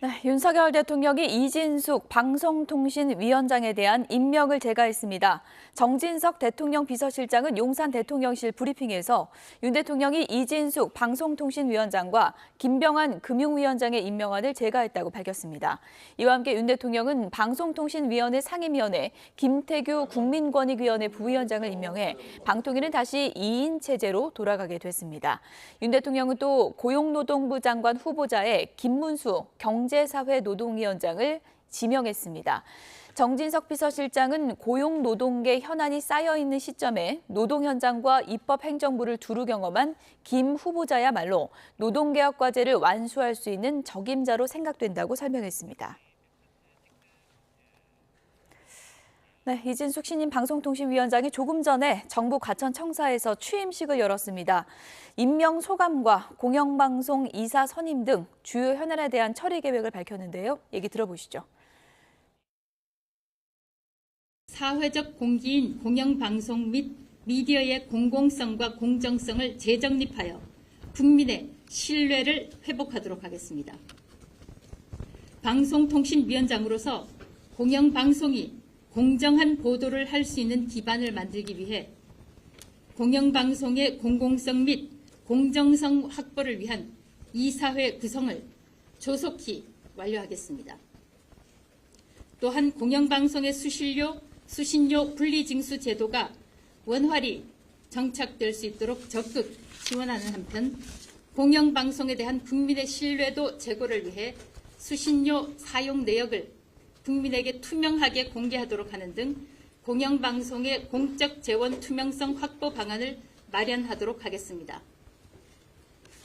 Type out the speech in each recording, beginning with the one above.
네, 윤석열 대통령이 이진숙 방송통신위원장에 대한 임명을 제거했습니다. 정진석 대통령 비서실장은 용산 대통령실 브리핑에서 윤 대통령이 이진숙 방송통신위원장과 김병환 금융위원장의 임명안을 제거했다고 밝혔습니다. 이와 함께 윤 대통령은 방송통신위원회 상임위원회 김태규 국민권익위원회 부위원장을 임명해 방통위는 다시 2인 체제로 돌아가게 됐습니다. 윤 대통령은 또 고용노동부 장관 후보자에 김문수 경제사회노동위원장을 지명했습니다. 정진석 비서실장은 고용노동계 현안이 쌓여있는 시점에 노동 현장과 입법행정부를 두루 경험한 김 후보자야말로 노동개혁 과제를 완수할 수 있는 적임자로 생각된다고 설명했습니다. 네, 이진숙 신임 방송통신위원장이 조금 전에 정부 과천청사에서 취임식을 열었습니다. 임명 소감과 공영방송 이사 선임 등 주요 현안에 대한 처리 계획을 밝혔는데요. 얘기 들어보시죠. 사회적 공기인 공영방송 및 미디어의 공공성과 공정성을 재정립하여 국민의 신뢰를 회복하도록 하겠습니다. 방송통신위원장으로서 공영방송이 공정한 보도를 할 수 있는 기반을 만들기 위해 공영방송의 공공성 및 공정성 확보를 위한 이사회 구성을 조속히 완료하겠습니다. 또한 공영방송의 수신료 분리징수 제도가 원활히 정착될 수 있도록 적극 지원하는 한편 공영방송에 대한 국민의 신뢰도 제고를 위해 수신료 사용 내역을 국민에게 투명하게 공개하도록 하는 등 공영방송의 공적 재원 투명성 확보 방안을 마련하도록 하겠습니다.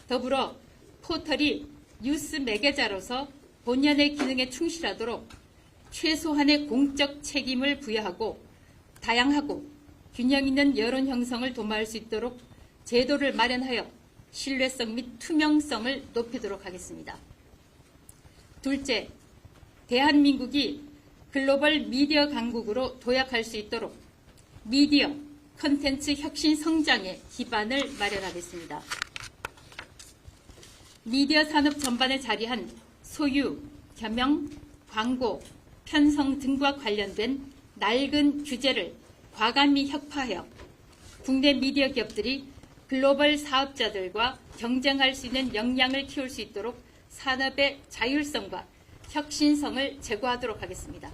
더불어 포털이 뉴스 매개자로서 본연의 기능에 충실하도록 최소한의 공적 책임을 부여하고 다양하고 균형 있는 여론 형성을 도모할 수 있도록 제도를 마련하여 신뢰성 및 투명성을 높이도록 하겠습니다. 둘째, 대한민국이 글로벌 미디어 강국으로 도약할 수 있도록 미디어, 콘텐츠 혁신 성장의 기반을 마련하겠습니다. 미디어 산업 전반에 자리한 소유, 겸용, 광고, 편성 등과 관련된 낡은 규제를 과감히 혁파하여 국내 미디어 기업들이 글로벌 사업자들과 경쟁할 수 있는 역량을 키울 수 있도록 산업의 자율성과 혁신성을 제고하도록 하겠습니다.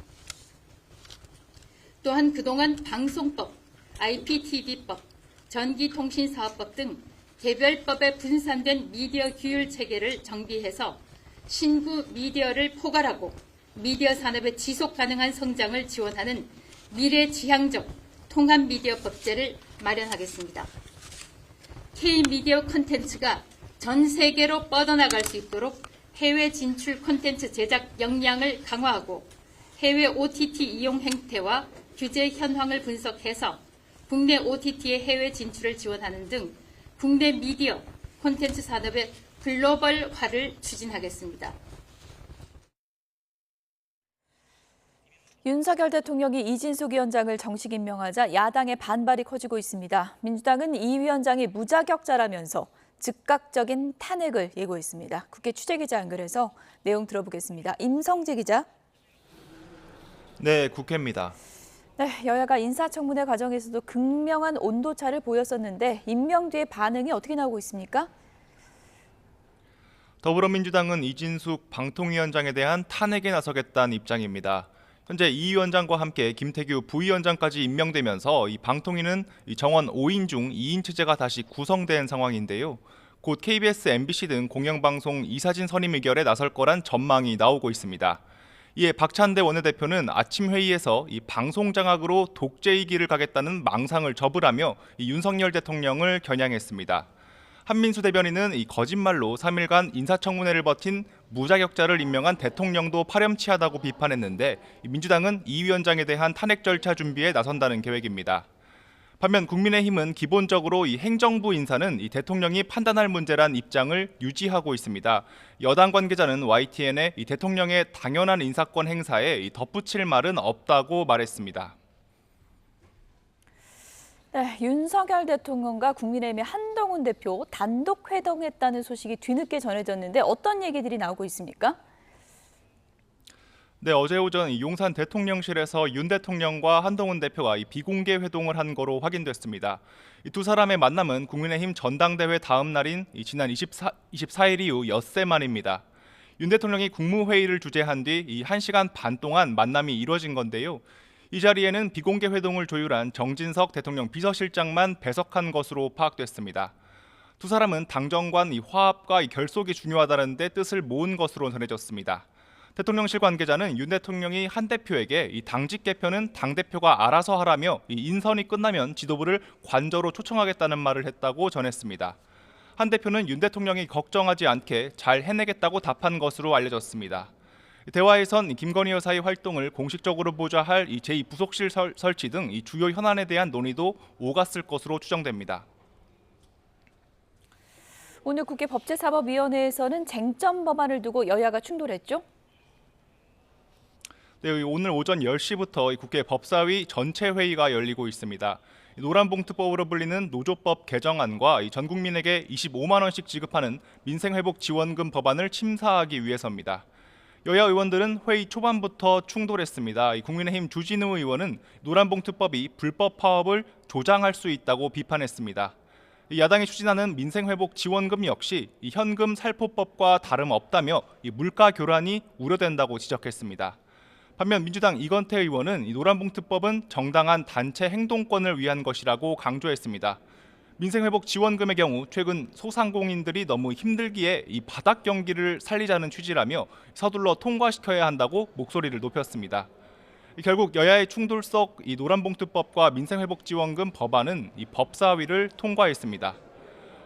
또한 그동안 방송법, IPTV법, 전기통신사업법 등 개별법에 분산된 미디어 규율 체계를 정비해서 신구 미디어를 포괄하고 미디어 산업의 지속 가능한 성장을 지원하는 미래지향적 통합 미디어 법제를 마련하겠습니다. K-미디어 콘텐츠가 전 세계로 뻗어나갈 수 있도록 해외 진출 콘텐츠 제작 역량을 강화하고 해외 OTT 이용 행태와 규제 현황을 분석해서 국내 OTT의 해외 진출을 지원하는 등 국내 미디어 콘텐츠 산업의 글로벌화를 추진하겠습니다. 윤석열 대통령이 이진숙 위원장을 정식 임명하자 야당의 반발이 커지고 있습니다. 민주당은 이 위원장이 무자격자라면서 즉각적인 탄핵을 예고했습니다. 국회 취재기자 연결해서 내용 들어보겠습니다. 임성재 기자. 네, 국회입니다. 네, 여야가 인사청문회 과정에서도 극명한 온도차를 보였었는데 임명 뒤의 반응이 어떻게 나오고 있습니까? 더불어민주당은 이진숙 방통위원장에 대한 탄핵에 나서겠다는 입장입니다. 현재 이 위원장과 함께 김태규 부위원장까지 임명되면서 이 방통위는 정원 5인 중 2인 체제가 다시 구성된 상황인데요. 곧 KBS, MBC 등 공영방송 이사진 선임 의결에 나설 거란 전망이 나오고 있습니다. 이에 박찬대 원내대표는 아침 회의에서 이 방송 장악으로 독재이기를 가겠다는 망상을 접으라며 이 윤석열 대통령을 겨냥했습니다. 한민수 대변인은 이 거짓말로 3일간 인사청문회를 버틴 무자격자를 임명한 대통령도 파렴치하다고 비판했는데 민주당은 이 위원장에 대한 탄핵 절차 준비에 나선다는 계획입니다. 반면 국민의힘은 기본적으로 이 행정부 인사는 이 대통령이 판단할 문제란 입장을 유지하고 있습니다. 여당 관계자는 YTN에 이 대통령의 당연한 인사권 행사에 덧붙일 말은 없다고 말했습니다. 네, 윤석열 대통령과 국민의힘의 한동훈 대표 단독 회동했다는 소식이 뒤늦게 전해졌는데 어떤 얘기들이 나오고 있습니까? 네, 어제 오전 이 용산 대통령실에서 윤 대통령과 한동훈 대표가 이 비공개 회동을 한 거로 확인됐습니다. 이 두 사람의 만남은 국민의힘 전당대회 다음 날인 이 지난 24일 이후 엿새 만입니다. 윤 대통령이 국무회의를 주재한 뒤 이 1시간 반 동안 만남이 이뤄진 건데요. 이 자리에는 비공개 회동을 조율한 정진석 대통령 비서실장만 배석한 것으로 파악됐습니다. 두 사람은 당정간 이 화합과 이 결속이 중요하다는 데 뜻을 모은 것으로 전해졌습니다. 대통령실 관계자는 윤 대통령이 한 대표에게 이 당직 개편은 당대표가 알아서 하라며 이 인선이 끝나면 지도부를 관저로 초청하겠다는 말을 했다고 전했습니다. 한 대표는 윤 대통령이 걱정하지 않게 잘 해내겠다고 답한 것으로 알려졌습니다. 대화에선 김건희 여사의 활동을 공식적으로 보좌할 이 제2부속실 설치 등 이 주요 현안에 대한 논의도 오갔을 것으로 추정됩니다. 오늘 국회 법제사법위원회에서는 쟁점 법안을 두고 여야가 충돌했죠? 네, 오늘 오전 10시부터 국회 법사위 전체 회의가 열리고 있습니다. 노란봉투법으로 불리는 노조법 개정안과 전 국민에게 25만 원씩 지급하는 민생회복지원금 법안을 심사하기 위해서입니다. 여야 의원들은 회의 초반부터 충돌했습니다. 국민의힘 주진우 의원은 노란봉투법이 불법 파업을 조장할 수 있다고 비판했습니다. 야당이 추진하는 민생회복지원금 역시 현금 살포법과 다름없다며 물가 교란이 우려된다고 지적했습니다. 반면 민주당 이건태 의원은 노란봉투법은 정당한 단체 행동권을 위한 것이라고 강조했습니다. 민생회복지원금의 경우 최근 소상공인들이 너무 힘들기에 이 바닥 경기를 살리자는 취지라며 서둘러 통과시켜야 한다고 목소리를 높였습니다. 결국 여야의 충돌 속 이 노란봉투법과 민생회복지원금 법안은 이 법사위를 통과했습니다.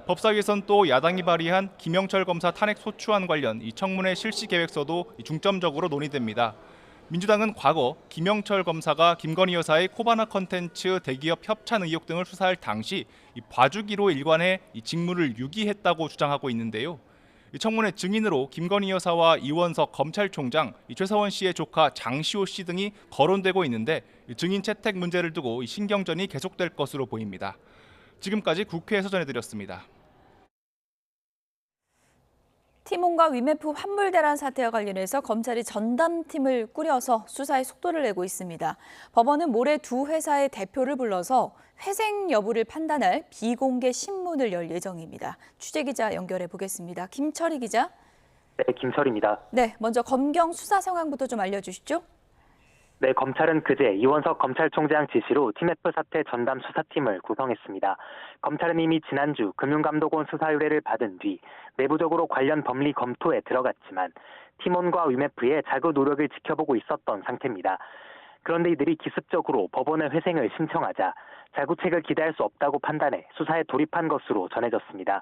법사위에선 또 야당이 발의한 김영철 검사 탄핵 소추안 관련 이 청문회 실시 계획서도 중점적으로 논의됩니다. 민주당은 과거 김영철 검사가 김건희 여사의 코바나 컨텐츠 대기업 협찬 의혹 등을 수사할 당시 봐주기로 일관해 직무를 유기했다고 주장하고 있는데요. 청문회 증인으로 김건희 여사와 이원석 검찰총장, 최서원 씨의 조카 장시호 씨 등이 거론되고 있는데 증인 채택 문제를 두고 신경전이 계속될 것으로 보입니다. 지금까지 국회에서 전해드렸습니다. 티몬과 위메프 환물 대란 사태와 관련해서 검찰이 전담팀을 꾸려서 수사에 속도를 내고 있습니다. 법원은 모레 두 회사의 대표를 불러서 회생 여부를 판단할 비공개 신문을 열 예정입니다. 취재기자 연결해 보겠습니다. 김철희 기자. 네, 김철희입니다. 네, 먼저 검경 수사 상황부터 좀 알려주시죠. 네, 검찰은 그제 이원석 검찰총장 지시로 티메프 사태 전담 수사팀을 구성했습니다. 검찰은 이미 지난주 금융감독원 수사 의뢰를 받은 뒤 내부적으로 관련 법리 검토에 들어갔지만 티몬과 위메프의 자구 노력을 지켜보고 있었던 상태입니다. 그런데 이들이 기습적으로 법원에 회생을 신청하자 자구책을 기대할 수 없다고 판단해 수사에 돌입한 것으로 전해졌습니다.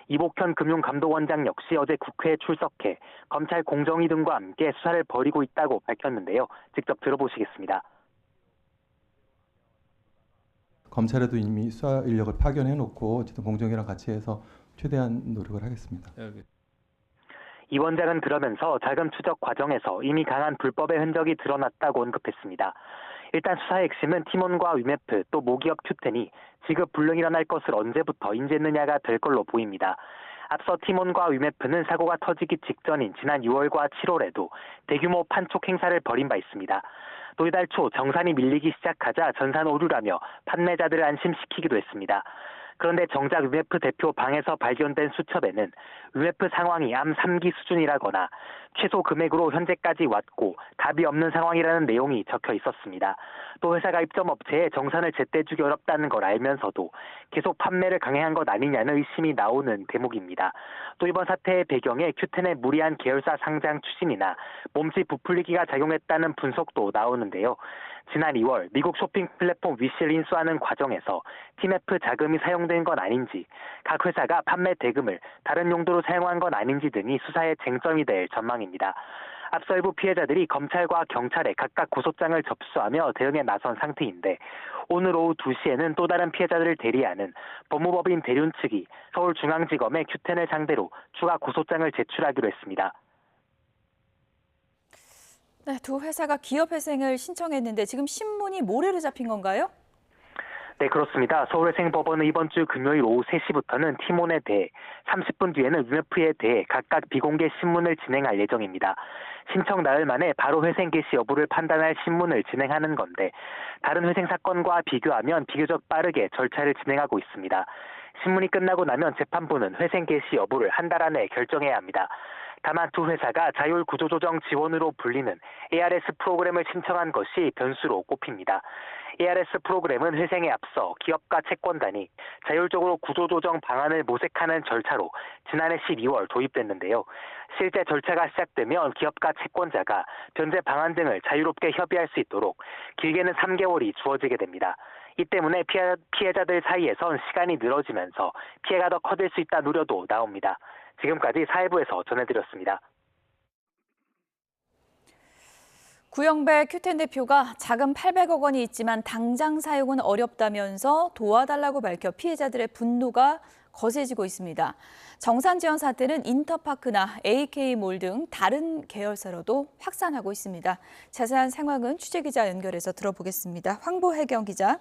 이복현 금융감독원장 역시 어제 국회에 출석해 검찰 공정위 등과 함께 수사를 벌이고 있다고 밝혔는데요. 직접 들어보시겠습니다. 검찰에도 이미 수사 인력을 파견해놓고 어쨌든 공정위랑 같이 해서 최대한 노력을 하겠습니다. 이 원장은 그러면서 자금 추적 과정에서 이미 강한 불법의 흔적이 드러났다고 언급했습니다. 일단 수사의 핵심은 티몬과 위메프 또 모기업 큐텐이 지급 불능이 일어날 것을 언제부터 인지했느냐가 될 걸로 보입니다. 앞서 티몬과 위메프는 사고가 터지기 직전인 지난 6월과 7월에도 대규모 판촉 행사를 벌인 바 있습니다. 또 이달 초 정산이 밀리기 시작하자 전산 오류라며 판매자들을 안심시키기도 했습니다. 그런데 정작 위메프 대표 방에서 발견된 수첩에는 위메프 상황이 암 3기 수준이라거나 최소 금액으로 현재까지 왔고 답이 없는 상황이라는 내용이 적혀 있었습니다. 또 회사가 입점업체에 정산을 제때 주기 어렵다는 걸 알면서도 계속 판매를 강행한 것 아니냐는 의심이 나오는 대목입니다. 또 이번 사태의 배경에 큐텐의 무리한 계열사 상장 추진이나 몸집 부풀리기가 작용했다는 분석도 나오는데요. 지난 2월 미국 쇼핑 플랫폼 위시를 인수하는 과정에서 티메프 자금이 사용된 건 아닌지, 각 회사가 판매 대금을 다른 용도로 사용한 건 아닌지 등이 수사의 쟁점이 될 전망입니다. 앞서 일부 피해자들이 검찰과 경찰에 각각 고소장을 접수하며 대응에 나선 상태인데 오늘 오후 2시에는 또 다른 피해자들을 대리하는 법무법인 대륜 측이 서울중앙지검에 큐텐을 상대로 추가 고소장을 제출하기로 했습니다. 네, 두 회사가 기업 회생을 신청했는데 지금 신문이 모래로 잡힌 건가요? 네, 그렇습니다. 서울회생법원은 이번 주 금요일 오후 3시부터는 티몬에 대해, 30분 뒤에는 위메프에 대해 각각 비공개 신문을 진행할 예정입니다. 신청 나흘 만에 바로 회생 개시 여부를 판단할 신문을 진행하는 건데, 다른 회생 사건과 비교하면 비교적 빠르게 절차를 진행하고 있습니다. 신문이 끝나고 나면 재판부는 회생 개시 여부를 한 달 안에 결정해야 합니다. 다만 두 회사가 자율 구조조정 지원으로 불리는 ARS 프로그램을 신청한 것이 변수로 꼽힙니다. ARS 프로그램은 회생에 앞서 기업과 채권단이 자율적으로 구조조정 방안을 모색하는 절차로 지난해 12월 도입됐는데요. 실제 절차가 시작되면 기업과 채권자가 변제 방안 등을 자유롭게 협의할 수 있도록 길게는 3개월이 주어지게 됩니다. 이 때문에 피해자들 사이에선 시간이 늘어지면서 피해가 더 커질 수 있다는 우려도 나옵니다. 지금까지 사회부에서 전해드렸습니다. 구영배 큐텐 대표가 자금 800억 원이 있지만 당장 사용은 어렵다면서 도와달라고 밝혀 피해자들의 분노가 거세지고 있습니다. 정산 지원 사태는 인터파크나 AK몰 등 다른 계열사로도 확산하고 있습니다. 자세한 상황은 취재기자 연결해서 들어보겠습니다. 황보혜경 기자.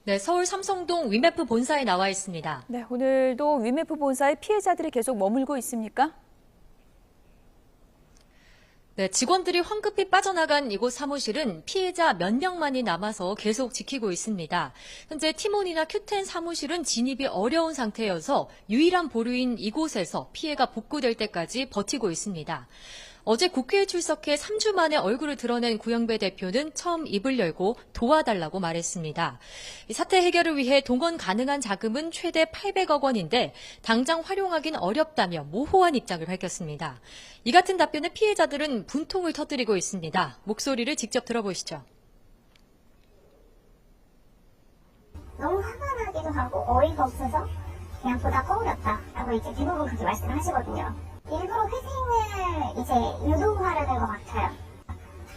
네, 서울 삼성동 위메프 본사에 나와 있습니다. 네, 오늘도 위메프 본사에 피해자들이 계속 머물고 있습니까? 네, 직원들이 황급히 빠져나간 이곳 사무실은 피해자 몇 명만이 남아서 계속 지키고 있습니다. 현재 티몬이나 큐텐 사무실은 진입이 어려운 상태여서 유일한 보류인 이곳에서 피해가 복구될 때까지 버티고 있습니다. 어제 국회에 출석해 3주 만에 얼굴을 드러낸 구영배 대표는 처음 입을 열고 도와달라고 말했습니다. 사태 해결을 위해 동원 가능한 자금은 최대 800억 원인데 당장 활용하긴 어렵다며 모호한 입장을 밝혔습니다. 이 같은 답변에 피해자들은 분통을 터뜨리고 있습니다. 목소리를 직접 들어보시죠. 너무 화가 나기도 하고 어이가 없어서 그냥 보다 꺼울렸다라고 이제 대부분 그렇게 말씀을 하시거든요. 일부러 회생을 이제 유도하려는 것 같아요.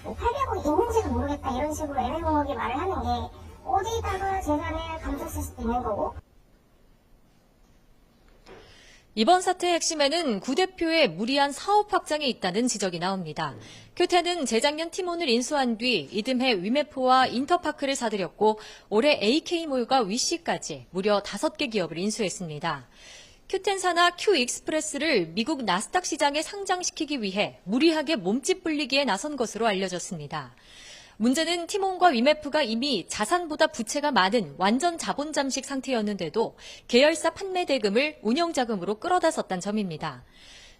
뭐 800억이 있는지도 모르겠다 이런 식으로 애매모호하게 말을 하는 게 어디다가 재산을 감췄을 수도 있는 거고. 이번 사태의 핵심에는 구 대표의 무리한 사업 확장이 있다는 지적이 나옵니다. 큐텐은 재작년 티몬을 인수한 뒤 이듬해 위메프와 인터파크를 사들였고 올해 AK몰과 위시까지 무려 5개 기업을 인수했습니다. 큐텐사나 큐익스프레스를 미국 나스닥 시장에 상장시키기 위해 무리하게 몸집 불리기에 나선 것으로 알려졌습니다. 문제는 티몬과 위메프가 이미 자산보다 부채가 많은 완전 자본 잠식 상태였는데도 계열사 판매 대금을 운영자금으로 끌어다 썼다는 점입니다.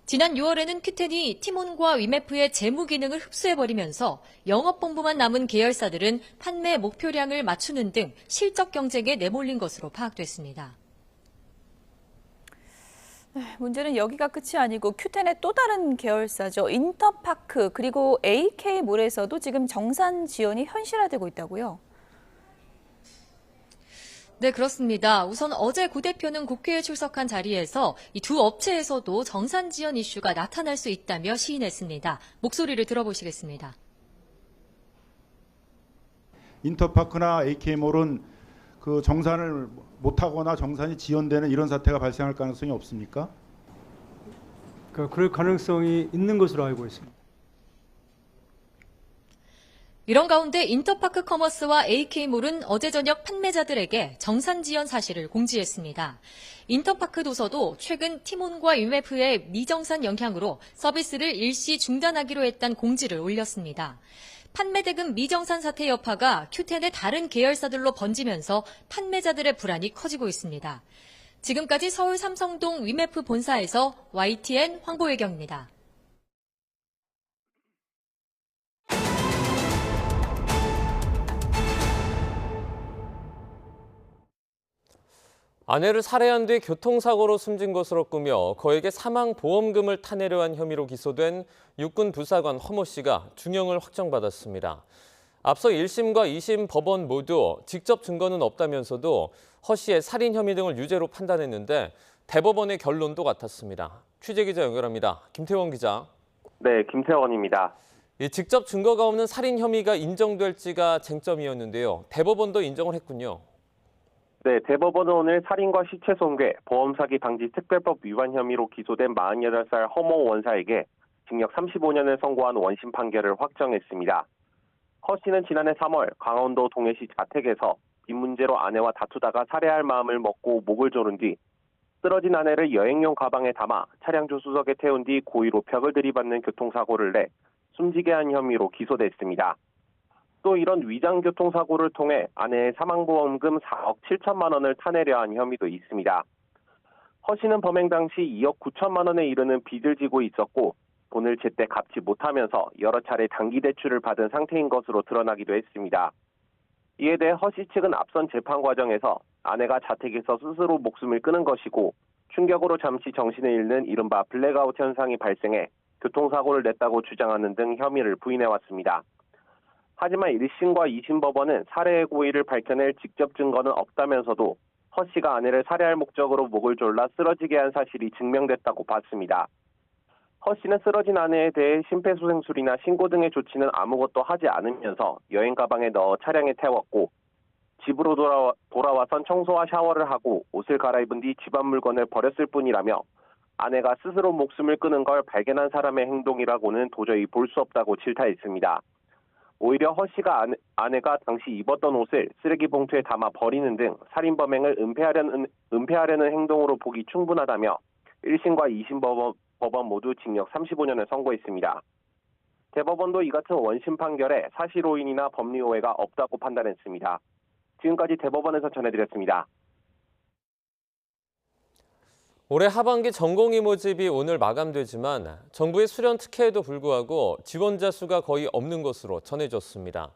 지난 6월에는 큐텐이 티몬과 위메프의 재무 기능을 흡수해버리면서 영업본부만 남은 계열사들은 판매 목표량을 맞추는 등 실적 경쟁에 내몰린 것으로 파악됐습니다. 문제는 여기가 끝이 아니고 큐텐의 또 다른 계열사죠. 인터파크 그리고 AK몰에서도 지금 정산 지연이 현실화되고 있다고요? 네, 그렇습니다. 우선 어제 구 대표는 국회에 출석한 자리에서 이 두 업체에서도 정산 지연 이슈가 나타날 수 있다며 시인했습니다. 목소리를 들어보시겠습니다. 인터파크나 AK몰은 그 정산을 못하거나 정산이 지연되는 이런 사태가 발생할 가능성이 없습니까? 그럴 가능성이 있는 것으로 알고 있습니다. 이런 가운데 인터파크 커머스와 AK몰은 어제 저녁 판매자들에게 정산 지연 사실을 공지했습니다. 인터파크 도서도 최근 티몬과 유메프의 미정산 영향으로 서비스를 일시 중단하기로 했다는 공지를 올렸습니다. 판매 대금 미정산 사태 여파가 큐텐의 다른 계열사들로 번지면서 판매자들의 불안이 커지고 있습니다. 지금까지 서울 삼성동 위메프 본사에서 YTN 황보혜경입니다. 아내를 살해한 뒤 교통사고로 숨진 것으로 꾸며 거액의 사망보험금을 타내려 한 혐의로 기소된 육군 부사관 허모 씨가 중형을 확정받았습니다. 앞서 1심과 2심 법원 모두 직접 증거는 없다면서도 허 씨의 살인 혐의 등을 유죄로 판단했는데 대법원의 결론도 같았습니다. 취재기자 연결합니다. 김태원 기자. 네, 김태원입니다. 직접 증거가 없는 살인 혐의가 인정될지가 쟁점이었는데요. 대법원도 인정을 했군요. 네, 대법원은 오늘 살인과 시체 손괴, 보험사기 방지 특별법 위반 혐의로 기소된 48살 허모 원사에게 징역 35년을 선고한 원심 판결을 확정했습니다. 허 씨는 지난해 3월 강원도 동해시 자택에서 빚 문제로 아내와 다투다가 살해할 마음을 먹고 목을 조른 뒤 쓰러진 아내를 여행용 가방에 담아 차량 조수석에 태운 뒤 고의로 벽을 들이받는 교통사고를 내 숨지게 한 혐의로 기소됐습니다. 또 이런 위장 교통사고를 통해 아내의 사망보험금 4억 7천만 원을 타내려 한 혐의도 있습니다. 허 씨는 범행 당시 2억 9천만 원에 이르는 빚을 지고 있었고 돈을 제때 갚지 못하면서 여러 차례 단기 대출을 받은 상태인 것으로 드러나기도 했습니다. 이에 대해 허 씨 측은 앞선 재판 과정에서 아내가 자택에서 스스로 목숨을 끊은 것이고 충격으로 잠시 정신을 잃는 이른바 블랙아웃 현상이 발생해 교통사고를 냈다고 주장하는 등 혐의를 부인해왔습니다. 하지만 1심과 2심 법원은 살해의 고의를 밝혀낼 직접 증거는 없다면서도 허 씨가 아내를 살해할 목적으로 목을 졸라 쓰러지게 한 사실이 증명됐다고 봤습니다. 허 씨는 쓰러진 아내에 대해 심폐소생술이나 신고 등의 조치는 아무것도 하지 않으면서 여행 가방에 넣어 차량에 태웠고 집으로 돌아와선 청소와 샤워를 하고 옷을 갈아입은 뒤 집안 물건을 버렸을 뿐이라며 아내가 스스로 목숨을 끊은 걸 발견한 사람의 행동이라고는 도저히 볼 수 없다고 질타했습니다. 오히려 허 씨가 아내가 당시 입었던 옷을 쓰레기 봉투에 담아 버리는 등 살인 범행을 은폐하려는 행동으로 보기 충분하다며 1심과 2심 법원 모두 징역 35년을 선고했습니다. 대법원도 이 같은 원심 판결에 사실오인이나 법리 오해가 없다고 판단했습니다. 지금까지 대법원에서 전해드렸습니다. 올해 하반기 전공의 모집이 오늘 마감되지만 정부의 수련 특혜에도 불구하고 지원자 수가 거의 없는 것으로 전해졌습니다.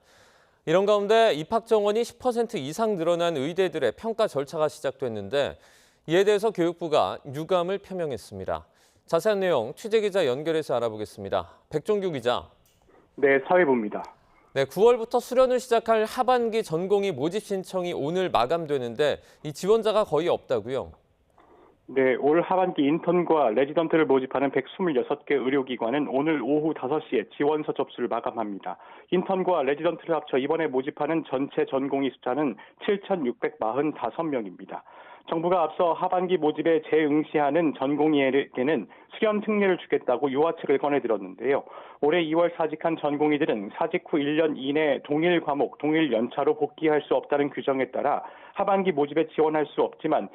이런 가운데 입학 정원이 10% 이상 늘어난 의대들의 평가 절차가 시작됐는데 이에 대해서 교육부가 유감을 표명했습니다. 자세한 내용 취재기자 연결해서 알아보겠습니다. 백종규 기자. 네, 사회부입니다. 네, 9월부터 수련을 시작할 하반기 전공의 모집 신청이 오늘 마감되는데 이 지원자가 거의 없다고요? 네, 올 하반기 인턴과 레지던트를 모집하는 126개 의료기관은 오늘 오후 5시에 지원서 접수를 마감합니다. 인턴과 레지던트를 합쳐 이번에 모집하는 전체 전공의 숫자는 7,645명입니다. 정부가 앞서 하반기 모집에 재응시하는 전공의에게는 수련 특례를 주겠다고 유화책을 꺼내들었는데요. 올해 2월 사직한 전공의들은 사직 후 1년 이내 동일 과목, 동일 연차로 복귀할 수 없다는 규정에 따라 하반기 모집에 지원할 수 없지만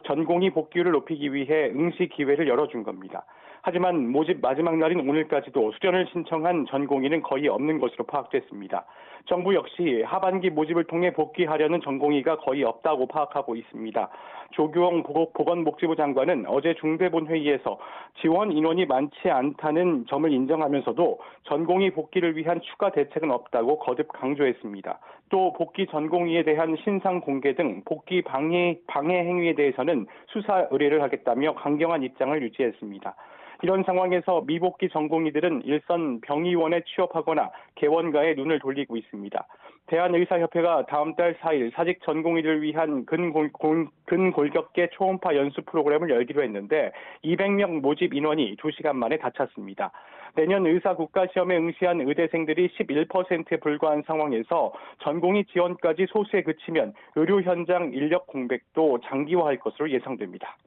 전공의 복귀율을 높이기 위해 응시 기회를 열어준 겁니다. 하지만 모집 마지막 날인 오늘까지도 수련을 신청한 전공의는 거의 없는 것으로 파악됐습니다. 정부 역시 하반기 모집을 통해 복귀하려는 전공의가 거의 없다고 파악하고 있습니다. 조규홍 보건복지부 장관은 어제 중대본회의에서 지원 인원이 많지 않다는 점을 인정하면서도 전공의 복귀를 위한 추가 대책은 없다고 거듭 강조했습니다. 또 복귀 전공의에 대한 신상 공개 등 복귀 방해 행위에 대해서는 수사 의뢰를 하겠다며 강경한 입장을 유지했습니다. 이런 상황에서 미복귀 전공의들은 일선 병의원에 취업하거나 개원가에 눈을 돌리고 있습니다. 대한의사협회가 다음 달 4일 사직 전공의들을 위한 근골격계 초음파 연수 프로그램을 열기로 했는데 200명 모집 인원이 2시간 만에 다 찼습니다. 내년 의사 국가시험에 응시한 의대생들이 11%에 불과한 상황에서 전공의 지원까지 소수에 그치면 의료 현장 인력 공백도 장기화할 것으로 예상됩니다.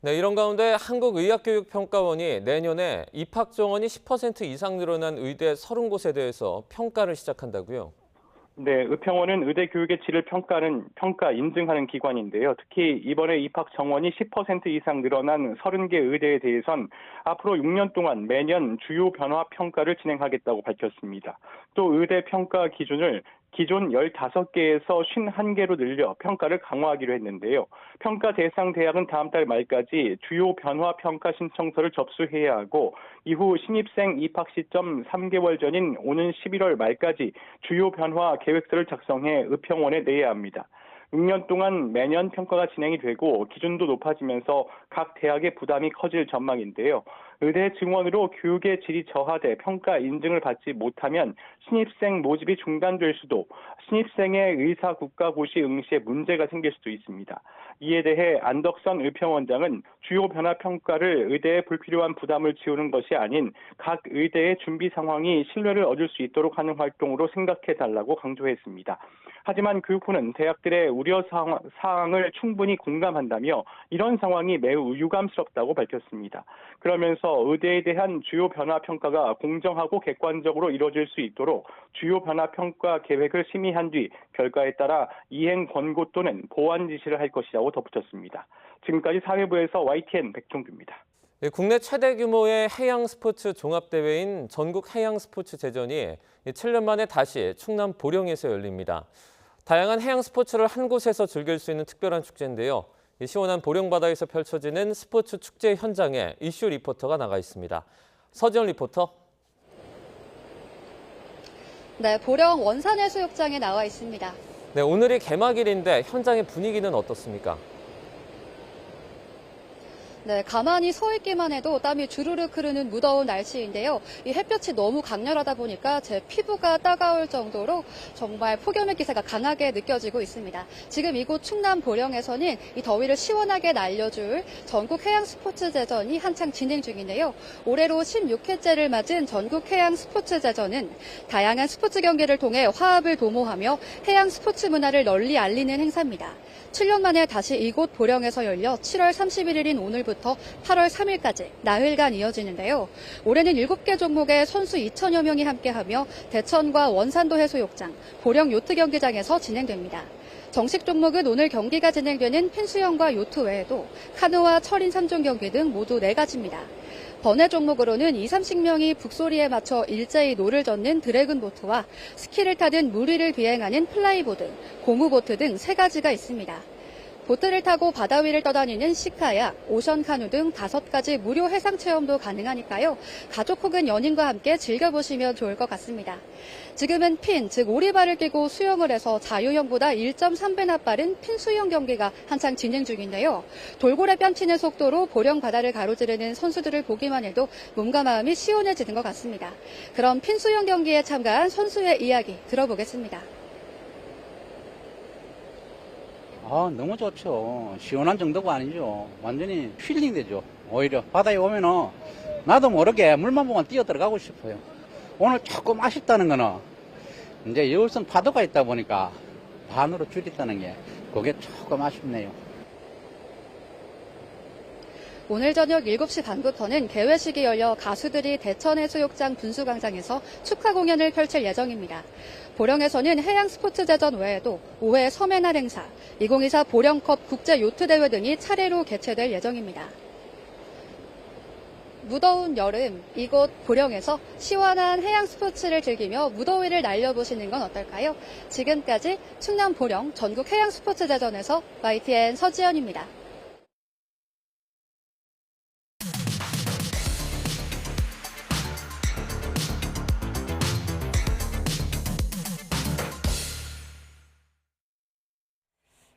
네, 이런 가운데 한국의학교육평가원이 내년에 입학 정원이 10% 이상 늘어난 의대 30곳에 대해서 평가를 시작한다고요? 네, 의평원은 의대 교육의 질을 인증하는 기관인데요. 특히 이번에 입학 정원이 10% 이상 늘어난 30개 의대에 대해선 앞으로 6년 동안 매년 주요 변화 평가를 진행하겠다고 밝혔습니다. 또 의대 평가 기준을 기존 15개에서 51개로 늘려 평가를 강화하기로 했는데요. 평가 대상 대학은 다음 달 말까지 주요 변화 평가 신청서를 접수해야 하고 이후 신입생 입학 시점 3개월 전인 오는 11월 말까지 주요 변화 계획서를 작성해 의평원에 내야 합니다. 6년 동안 매년 평가가 진행이 되고 기준도 높아지면서 각 대학의 부담이 커질 전망인데요. 의대 증원으로 교육의 질이 저하돼 평가 인증을 받지 못하면 신입생 모집이 중단될 수도, 신입생의 의사 국가고시 응시에 문제가 생길 수도 있습니다. 이에 대해 안덕선 의평원장은 주요 변화 평가를 의대에 불필요한 부담을 지우는 것이 아닌 각 의대의 준비 상황이 신뢰를 얻을 수 있도록 하는 활동으로 생각해달라고 강조했습니다. 하지만 교육부는 대학들의 우려 사항을 충분히 공감한다며 이런 상황이 매우 유감스럽다고 밝혔습니다. 그러면서 통해서 의대에 대한 주요 변화 평가가 공정하고 객관적으로 이루어질 수 있도록 주요 변화 평가 계획을 심의한 뒤 결과에 따라 이행 권고 또는 보완 지시를 할 것이라고 덧붙였습니다. 지금까지 사회부에서 YTN 백종규입니다. 국내 최대 규모의 해양 스포츠 종합대회인 전국 해양 스포츠 제전이 7년 만에 다시 충남 보령에서 열립니다. 다양한 해양 스포츠를 한 곳에서 즐길 수 있는 특별한 축제인데요. 시원한 보령 바다에서 펼쳐지는 스포츠 축제 현장에 이슈 리포터가 나가 있습니다. 서지연 리포터. 네, 보령 원산해수욕장에 나와 있습니다. 네, 오늘이 개막일인데 현장의 분위기는 어떻습니까? 네, 가만히 서 있기만 해도 땀이 주르륵 흐르는 무더운 날씨인데요. 이 햇볕이 너무 강렬하다 보니까 제 피부가 따가울 정도로 정말 폭염의 기세가 강하게 느껴지고 있습니다. 지금 이곳 충남 보령에서는 이 더위를 시원하게 날려줄 전국 해양 스포츠 제전이 한창 진행 중인데요. 올해로 16회째를 맞은 전국 해양 스포츠 제전은 다양한 스포츠 경기를 통해 화합을 도모하며 해양 스포츠 문화를 널리 알리는 행사입니다. 7년 만에 다시 이곳 보령에서 열려 7월 31일인 오늘부터 8월 3일까지 나흘간 이어지는데요. 올해는 7개 종목의 선수 2천여 명이 함께하며 대천과 원산도 해수욕장, 보령 요트 경기장에서 진행됩니다. 정식 종목은 오늘 경기가 진행되는 핀수영과 요트 외에도 카누와 철인 3종 경기 등 모두 4가지입니다. 번외 종목으로는 20-30명이 북소리에 맞춰 일제히 노를 젓는 드래곤보트와 스키를 타든 물 위를 비행하는 플라이보드, 고무보트 등 3가지가 있습니다. 보트를 타고 바다 위를 떠다니는 시카약, 오션카누 등 5가지 무료 해상 체험도 가능하니까요. 가족 혹은 연인과 함께 즐겨보시면 좋을 것 같습니다. 지금은 핀, 즉 오리발을 끼고 수영을 해서 자유형보다 1.3배나 빠른 핀 수영 경기가 한창 진행 중인데요. 돌고래 뺨치는 속도로 보령 바다를 가로지르는 선수들을 보기만 해도 몸과 마음이 시원해지는 것 같습니다. 그럼 핀 수영 경기에 참가한 선수의 이야기 들어보겠습니다. 너무 좋죠. 시원한 정도가 아니죠. 완전히 힐링되죠. 오히려 바다에 오면은 나도 모르게 물만 보면 뛰어 들어가고 싶어요. 오늘 조금 아쉽다는 거는 이제 여울선 파도가 있다 보니까 반으로 줄였다는 게 그게 조금 아쉽네요. 오늘 저녁 7시 반부터는 개회식이 열려 가수들이 대천해수욕장 분수광장에서 축하 공연을 펼칠 예정입니다. 보령에서는 해양 스포츠 제전 외에도 5회 섬의 날 행사, 2024 보령컵 국제요트대회 등이 차례로 개최될 예정입니다. 무더운 여름, 이곳 보령에서 시원한 해양 스포츠를 즐기며 무더위를 날려보시는 건 어떨까요? 지금까지 충남 보령 전국 해양 스포츠 제전에서 YTN 서지연입니다.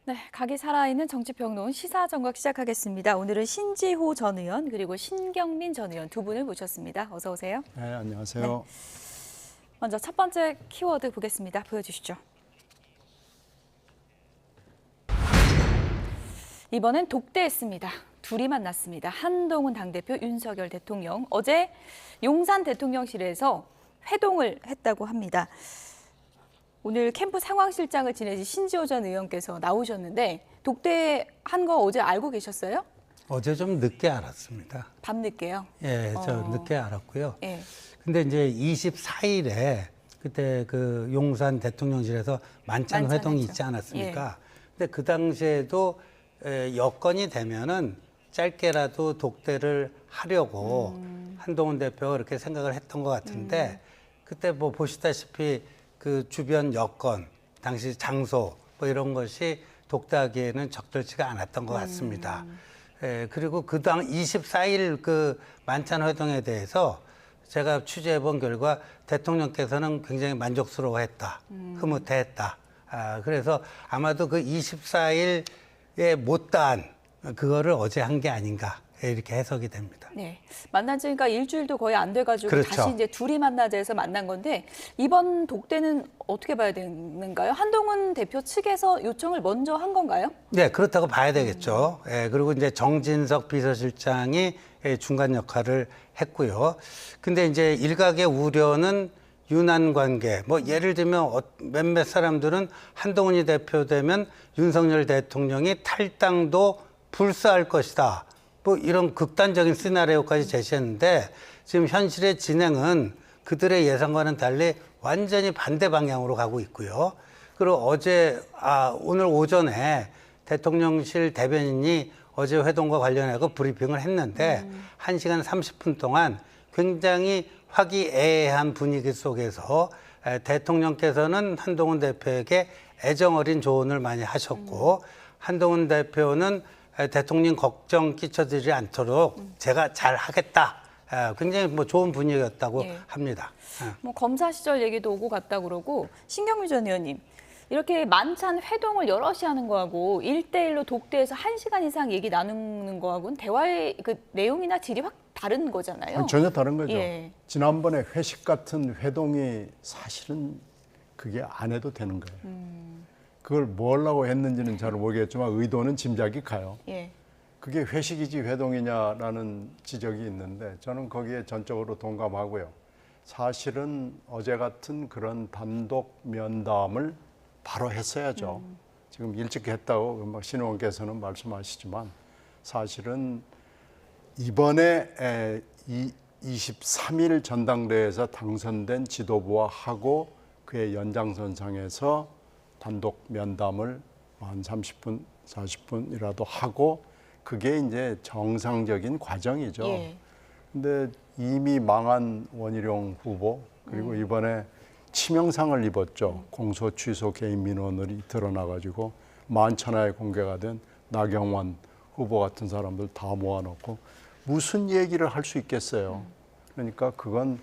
네, 각이 살아있는 정치평론 시사정각 시작하겠습니다. 오늘은 신지호 전 의원 그리고 신경민 전 의원 두 분을 모셨습니다. 어서 오세요. 네, 안녕하세요. 네. 먼저 첫 번째 키워드 보겠습니다. 보여주시죠. 이번엔 독대했습니다. 둘이 만났습니다. 한동훈 당대표, 윤석열 대통령. 어제 용산 대통령실에서 회동을 했다고 합니다. 오늘 캠프 상황실장을 지내신 신지호 전 의원께서 나오셨는데 독대한 거 어제 알고 계셨어요? 어제 좀 늦게 알았습니다. 밤늦게요? 예, 저 늦게 알았고요. 예. 근데 이제 24일에 그때 그 용산 대통령실에서 만찬 회동이 있지 않았습니까? 예. 근데 그 당시에도 여건이 되면은 짧게라도 독대를 하려고 한동훈 대표가 그렇게 생각을 했던 것 같은데 그때 뭐 보시다시피 그 주변 여건, 당시 장소 뭐 이런 것이 독대하기에는 적절치가 않았던 것 같습니다. 그리고 그 당 24일 그 만찬 회동에 대해서 제가 취재해 본 결과 대통령께서는 굉장히 만족스러워했다, 흐뭇해했다. 그래서 아마도 그 24일에 못다한 그거를 어제 한 게 아닌가 이렇게 해석이 됩니다. 네, 만난 지가 일주일도 거의 안 돼가지고 그렇죠. 다시 이제 둘이 만나자 해서 만난 건데 이번 독대는 어떻게 봐야 되는가요? 한동훈 대표 측에서 요청을 먼저 한 건가요? 네, 그렇다고 봐야 되겠죠. 예, 그리고 이제 정진석 비서실장이 중간 역할을 했고요. 근데 이제 일각의 우려는 유난 관계, 뭐 예를 들면 몇몇 사람들은 한동훈이 대표되면 윤석열 대통령이 탈당도 불사할 것이다. 뭐 이런 극단적인 시나리오까지 제시했는데 지금 현실의 진행은 그들의 예상과는 달리 완전히 반대 방향으로 가고 있고요. 그리고 오늘 오전에 대통령실 대변인이 어제 회동과 관련해서 브리핑을 했는데 1시간 30분 동안 굉장히 화기애애한 분위기 속에서 대통령께서는 한동훈 대표에게 애정어린 조언을 많이 하셨고 한동훈 대표는 대통령 걱정 끼쳐드리지 않도록 제가 잘 하겠다. 굉장히 뭐 좋은 분위기였다고 합니다. 뭐 검사 시절 얘기도 오고 갔다 그러고 신경미 전 의원님. 이렇게 만찬 회동을 여럿이 하는 거하고 1대1로 독대해서 1시간 이상 얘기 나누는 거하고는 대화의 그 내용이나 질이 확 다른 거잖아요. 전혀 다른 거죠. 예. 지난번에 회식 같은 회동이 사실은 그게 안 해도 되는 거예요. 그걸 뭐 하려고 했는지는 잘 모르겠지만 의도는 짐작이 가요. 예. 그게 회식이지 회동이냐라는 지적이 있는데 저는 거기에 전적으로 동감하고요. 사실은 어제 같은 그런 단독 면담을 바로 했어야죠. 지금 일찍 했다고 막 신 의원께서는 말씀하시지만 사실은 이번에 23일 전당대회에서 당선된 지도부와 하고 그의 연장선상에서 단독 면담을 한 30분, 40분이라도 하고 그게 이제 정상적인 과정이죠. 근데 이미 망한 원희룡 후보 그리고 이번에 치명상을 입었죠. 공소 취소 개인 민원이 드러나가지고 만천하에 공개가 된 나경원 후보 같은 사람들 다 모아놓고 무슨 얘기를 할 수 있겠어요. 그러니까 그건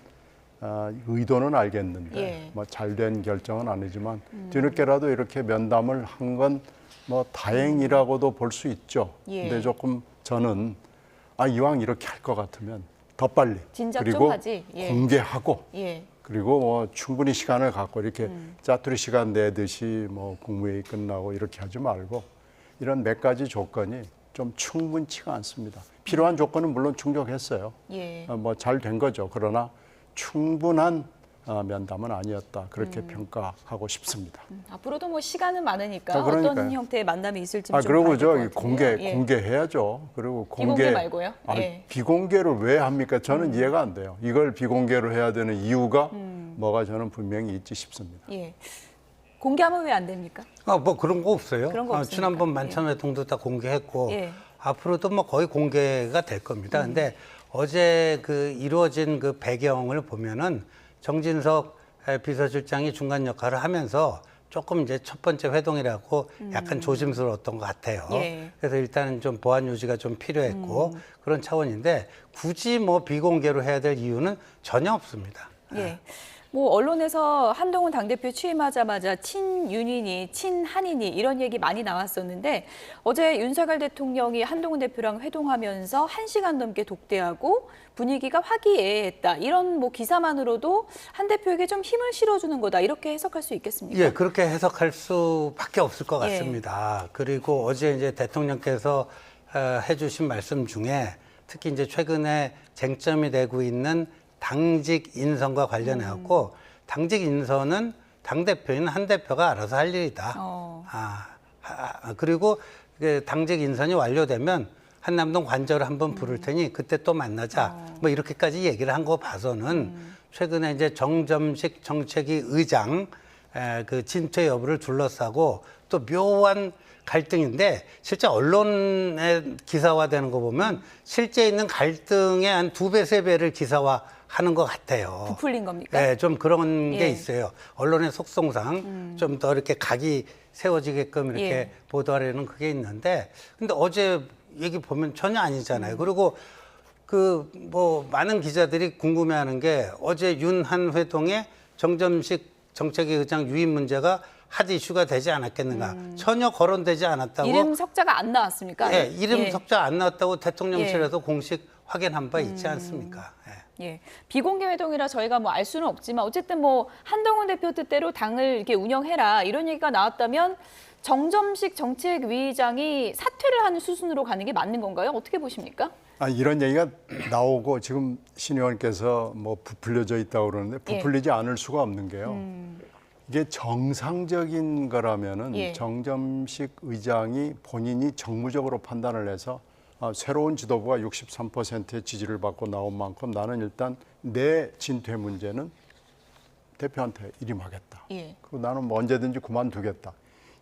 의도는 알겠는데 뭐 잘된 결정은 아니지만 뒤늦게라도 이렇게 면담을 한 건 뭐 다행이라고도 볼 수 있죠. 근데 조금 저는 이왕 이렇게 할 것 같으면 더 빨리 그리고 공개하고 그리고 뭐 충분히 시간을 갖고 이렇게 짜투리 시간 내듯이 뭐 국무회의 끝나고 이렇게 하지 말고 이런 몇 가지 조건이 좀 충분치가 않습니다. 필요한 조건은 물론 충족했어요. 뭐 잘 된 거죠. 그러나 충분한 면담은 아니었다. 그렇게 평가하고 싶습니다. 앞으로도 뭐 시간은 많으니까 어떤 형태의 만남이 있을지 좀 그리고 봐야 될 것 공개 공개해야죠. 그리고 비공개 말고요. 비공개를 왜 합니까? 저는 이해가 안 돼요. 이걸 비공개로 해야 되는 이유가 뭐가 저는 분명히 있지 싶습니다. 공개하면 왜 안 됩니까? 뭐 그런 거 없어요. 그런 거 지난번 만찬 회동도 다 공개했고 앞으로도 뭐 거의 공개가 될 겁니다. 근데 어제 그 이루어진 그 배경을 보면은 정진석 비서실장이 중간 역할을 하면서 조금 이제 첫 번째 회동이라고 약간 조심스러웠던 것 같아요. 그래서 일단은 좀 보안 유지가 좀 필요했고 그런 차원인데 굳이 뭐 비공개로 해야 될 이유는 전혀 없습니다. 뭐 언론에서 한동훈 당대표 취임하자마자 친윤이니 친한이니 이런 얘기 많이 나왔었는데 어제 윤석열 대통령이 한동훈 대표랑 회동하면서 1시간 넘게 독대하고 분위기가 화기애애했다. 이런 뭐 기사만으로도 한 대표에게 좀 힘을 실어주는 거다. 이렇게 해석할 수 있겠습니까? 그렇게 해석할 수밖에 없을 것 같습니다. 그리고 어제 이제 대통령께서 해주신 말씀 중에 특히 이제 최근에 쟁점이 되고 있는 당직 인선과 관련해갖고 당직 인선은 당대표인 한 대표가 알아서 할 일이다. 그리고 당직 인선이 완료되면 한남동 관저를 한번 부를 테니 그때 또 만나자. 뭐 이렇게까지 얘기를 한 거 봐서는 최근에 이제 정점식 정책위 의장 그 진퇴 여부를 둘러싸고 또 묘한 갈등인데 실제 언론에 기사화되는 거 보면 실제 있는 갈등의 한 2배, 3배를 기사화하는 것 같아요. 부풀린 겁니까? 좀 그런 게 있어요. 언론의 속성상 좀 더 이렇게 각이 세워지게끔 이렇게 보도하려는 그게 있는데 근데 어제 얘기 보면 전혀 아니잖아요. 그리고 그 뭐 많은 기자들이 궁금해하는 게 어제 윤한 회동에 정점식 정책위 의장 유임 문제가 핫 이슈가 되지 않았겠는가. 전혀 거론되지 않았다고. 이름 석자가 안 나왔습니까? 이름 석자 안 나왔다고 대통령실에서 공식 확인한 바 있지 않습니까? 비공개 회동이라 저희가 뭐 알 수는 없지만 어쨌든 뭐 한동훈 대표 뜻대로 당을 이렇게 운영해라 이런 얘기가 나왔다면 정점식 정책위의장이 사퇴를 하는 수순으로 가는 게 맞는 건가요? 어떻게 보십니까? 이런 얘기가 나오고 지금 신 의원께서 뭐 부풀려져 있다고 그러는데 부풀리지 않을 수가 없는 게요. 이게 정상적인 거라면은 정점식 의장이 본인이 정무적으로 판단을 해서 새로운 지도부가 63%의 지지를 받고 나온 만큼 나는 일단 내 진퇴 문제는 대표한테 일임하겠다. 예. 그리고 나는 뭐 언제든지 그만두겠다.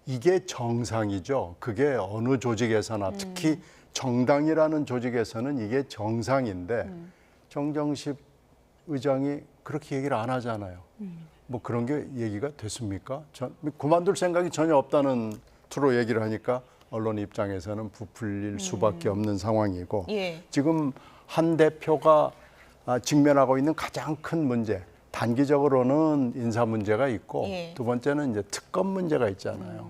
이게 정상이죠. 그게 어느 조직에서나 특히 정당이라는 조직에서는 이게 정상인데 정정식 의장이 그렇게 얘기를 안 하잖아요. 뭐 그런 게 얘기가 됐습니까? 그만둘 생각이 전혀 없다는 투로 얘기를 하니까 언론 입장에서는 부풀릴 수밖에 없는 상황이고 예. 지금 한 대표가 직면하고 있는 가장 큰 문제 단기적으로는 인사 문제가 있고 예. 두 번째는 이제 특검 문제가 있잖아요.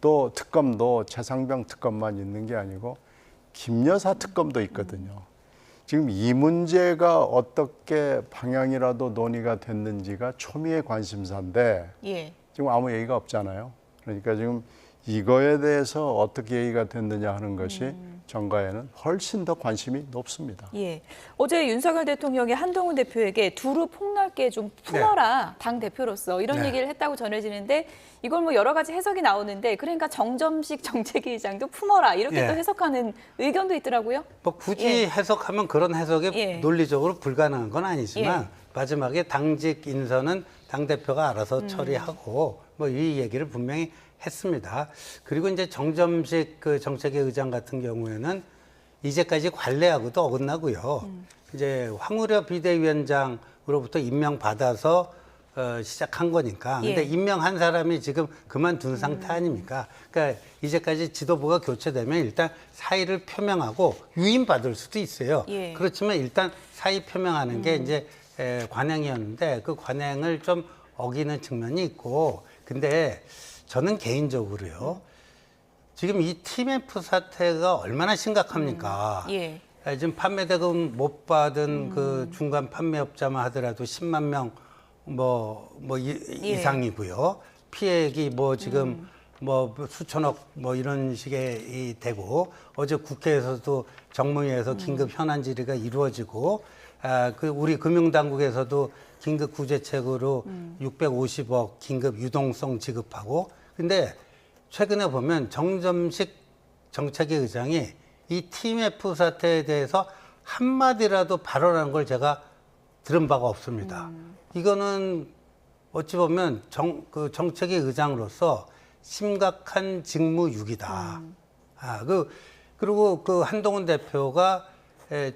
또 특검도 최상병 특검만 있는 게 아니고 김 여사 특검도 있거든요. 지금 이 문제가 어떻게 방향이라도 논의가 됐는지가 초미의 관심사인데 예. 지금 아무 얘기가 없잖아요. 그러니까 지금 이거에 대해서 어떻게 얘기가 됐느냐 하는 것이 정가에는 훨씬 더 관심이 높습니다. 예. 어제 윤석열 대통령이 한동훈 대표에게 두루 폭넓게 좀 풀어라 당 대표로서 이런 네. 얘기를 했다고 전해지는데 이걸 뭐 여러 가지 해석이 나오는데 그러니까 정점식 정책위 의장도 품어라 이렇게 예. 또 해석하는 의견도 있더라고요. 뭐 굳이 예. 해석하면 그런 해석이 예. 논리적으로 불가능한 건 아니지만 예. 마지막에 당직 인선은 당대표가 알아서 처리하고 뭐 이 얘기를 분명히 했습니다. 그리고 이제 정점식 그 정책위 의장 같은 경우에는 이제까지 관례하고도 어긋나고요. 이제 황우려 비대위원장으로부터 임명받아서 시작한 거니까. 근데 예. 임명한 사람이 지금 그만둔 상태 아닙니까? 그러니까 이제까지 지도부가 교체되면 일단 사의를 표명하고 유임받을 수도 있어요. 예. 그렇지만 일단 사의 표명하는 게 이제 관행이었는데 그 관행을 좀 어기는 측면이 있고 근데 저는 개인적으로요. 지금 이 TMF 사태가 얼마나 심각합니까? 예. 지금 판매 대금 못 받은 그 중간 판매업자만 하더라도 10만 명 이상이고요. 피해액이 뭐 지금 뭐 수천억 뭐 이런 식의 되고 어제 국회에서도 정무위에서 긴급 현안 질의가 이루어지고 그 우리 금융당국에서도 긴급 구제책으로 650억 긴급 유동성 지급하고 근데 최근에 보면 정점식 정책위 의장이 이 TMF 사태에 대해서 한마디라도 발언한 걸 제가 들은 바가 없습니다. 이거는 어찌 보면 정책위 의장으로서 심각한 직무유기다. 그리고 그 한동훈 대표가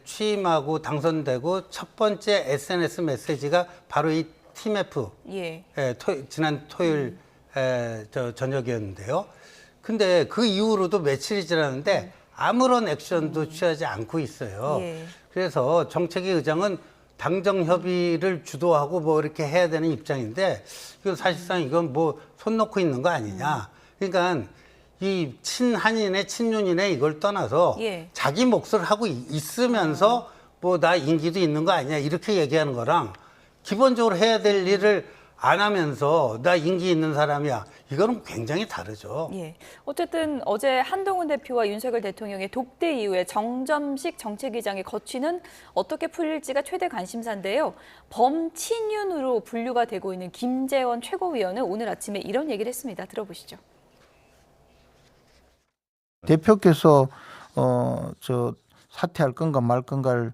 취임하고 당선되고 첫 번째 SNS 메시지가 바로 이 TMF 예. 지난 토요일 저녁이었는데요. 근데 그 이후로도 며칠이 지났는데 아무런 액션도 취하지 않고 있어요. 예. 그래서 정책위 의장은 당정 협의를 주도하고 뭐 이렇게 해야 되는 입장인데 이건 사실상 이건 뭐 손 놓고 있는 거 아니냐. 그러니까 이 친한인의 친윤인의 이걸 떠나서 예. 자기 몫을 하고 있으면서 뭐 나 인기도 있는 거 아니냐 이렇게 얘기하는 거랑 기본적으로 해야 될 일을 안 하면서 나 인기 있는 사람이야. 이거는 굉장히 다르죠. 예. 어쨌든 어제 한동훈 대표와 윤석열 대통령의 독대 이후에 정점식 정책위장의 거취는 어떻게 풀릴지가 최대 관심사인데요. 범친윤으로 분류가 되고 있는 김재원 최고위원은 오늘 아침에 이런 얘기를 했습니다. 들어보시죠. 대표께서 사퇴할 건가 말 건가를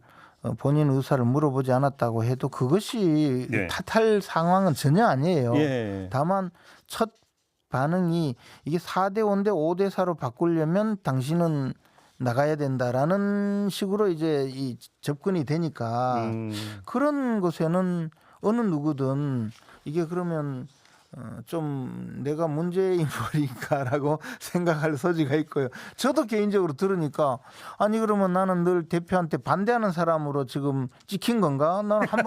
본인 의사를 물어보지 않았다고 해도 그것이 네. 탓할 상황은 전혀 아니에요. 예. 다만 첫 반응이 이게 4대 5대 5대 4로 바꾸려면 당신은 나가야 된다라는 식으로 이제 이 접근이 되니까 그런 것에는 어느 누구든 이게 그러면 좀 내가 문제인물인가라고 생각할 소지가 있고요. 저도 개인적으로 들으니까 아니 그러면 나는 늘 대표한테 반대하는 사람으로 지금 찍힌 건가? 나는 한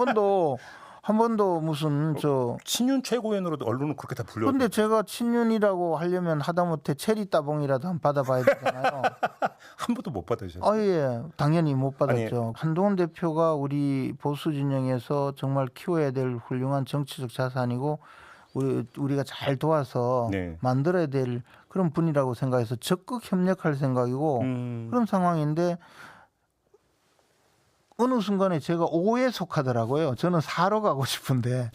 번도 무슨 친윤 최고위원으로도 언론은 그렇게 다 불려요. 근데 제가 친윤이라고 하려면 하다못해 체리 따봉이라도 한번 받아봐야 되잖아요. 한 번도 못 받으셨어요? 예, 당연히 못 받았죠. 한동훈 대표가 우리 보수 진영에서 정말 키워야 될 훌륭한 정치적 자산이고 우리가 잘 도와서 네. 만들어야 될 그런 분이라고 생각해서 적극 협력할 생각이고 그런 상황인데 어느 순간에 제가 5에 속하더라고요. 저는 4로 가고 싶은데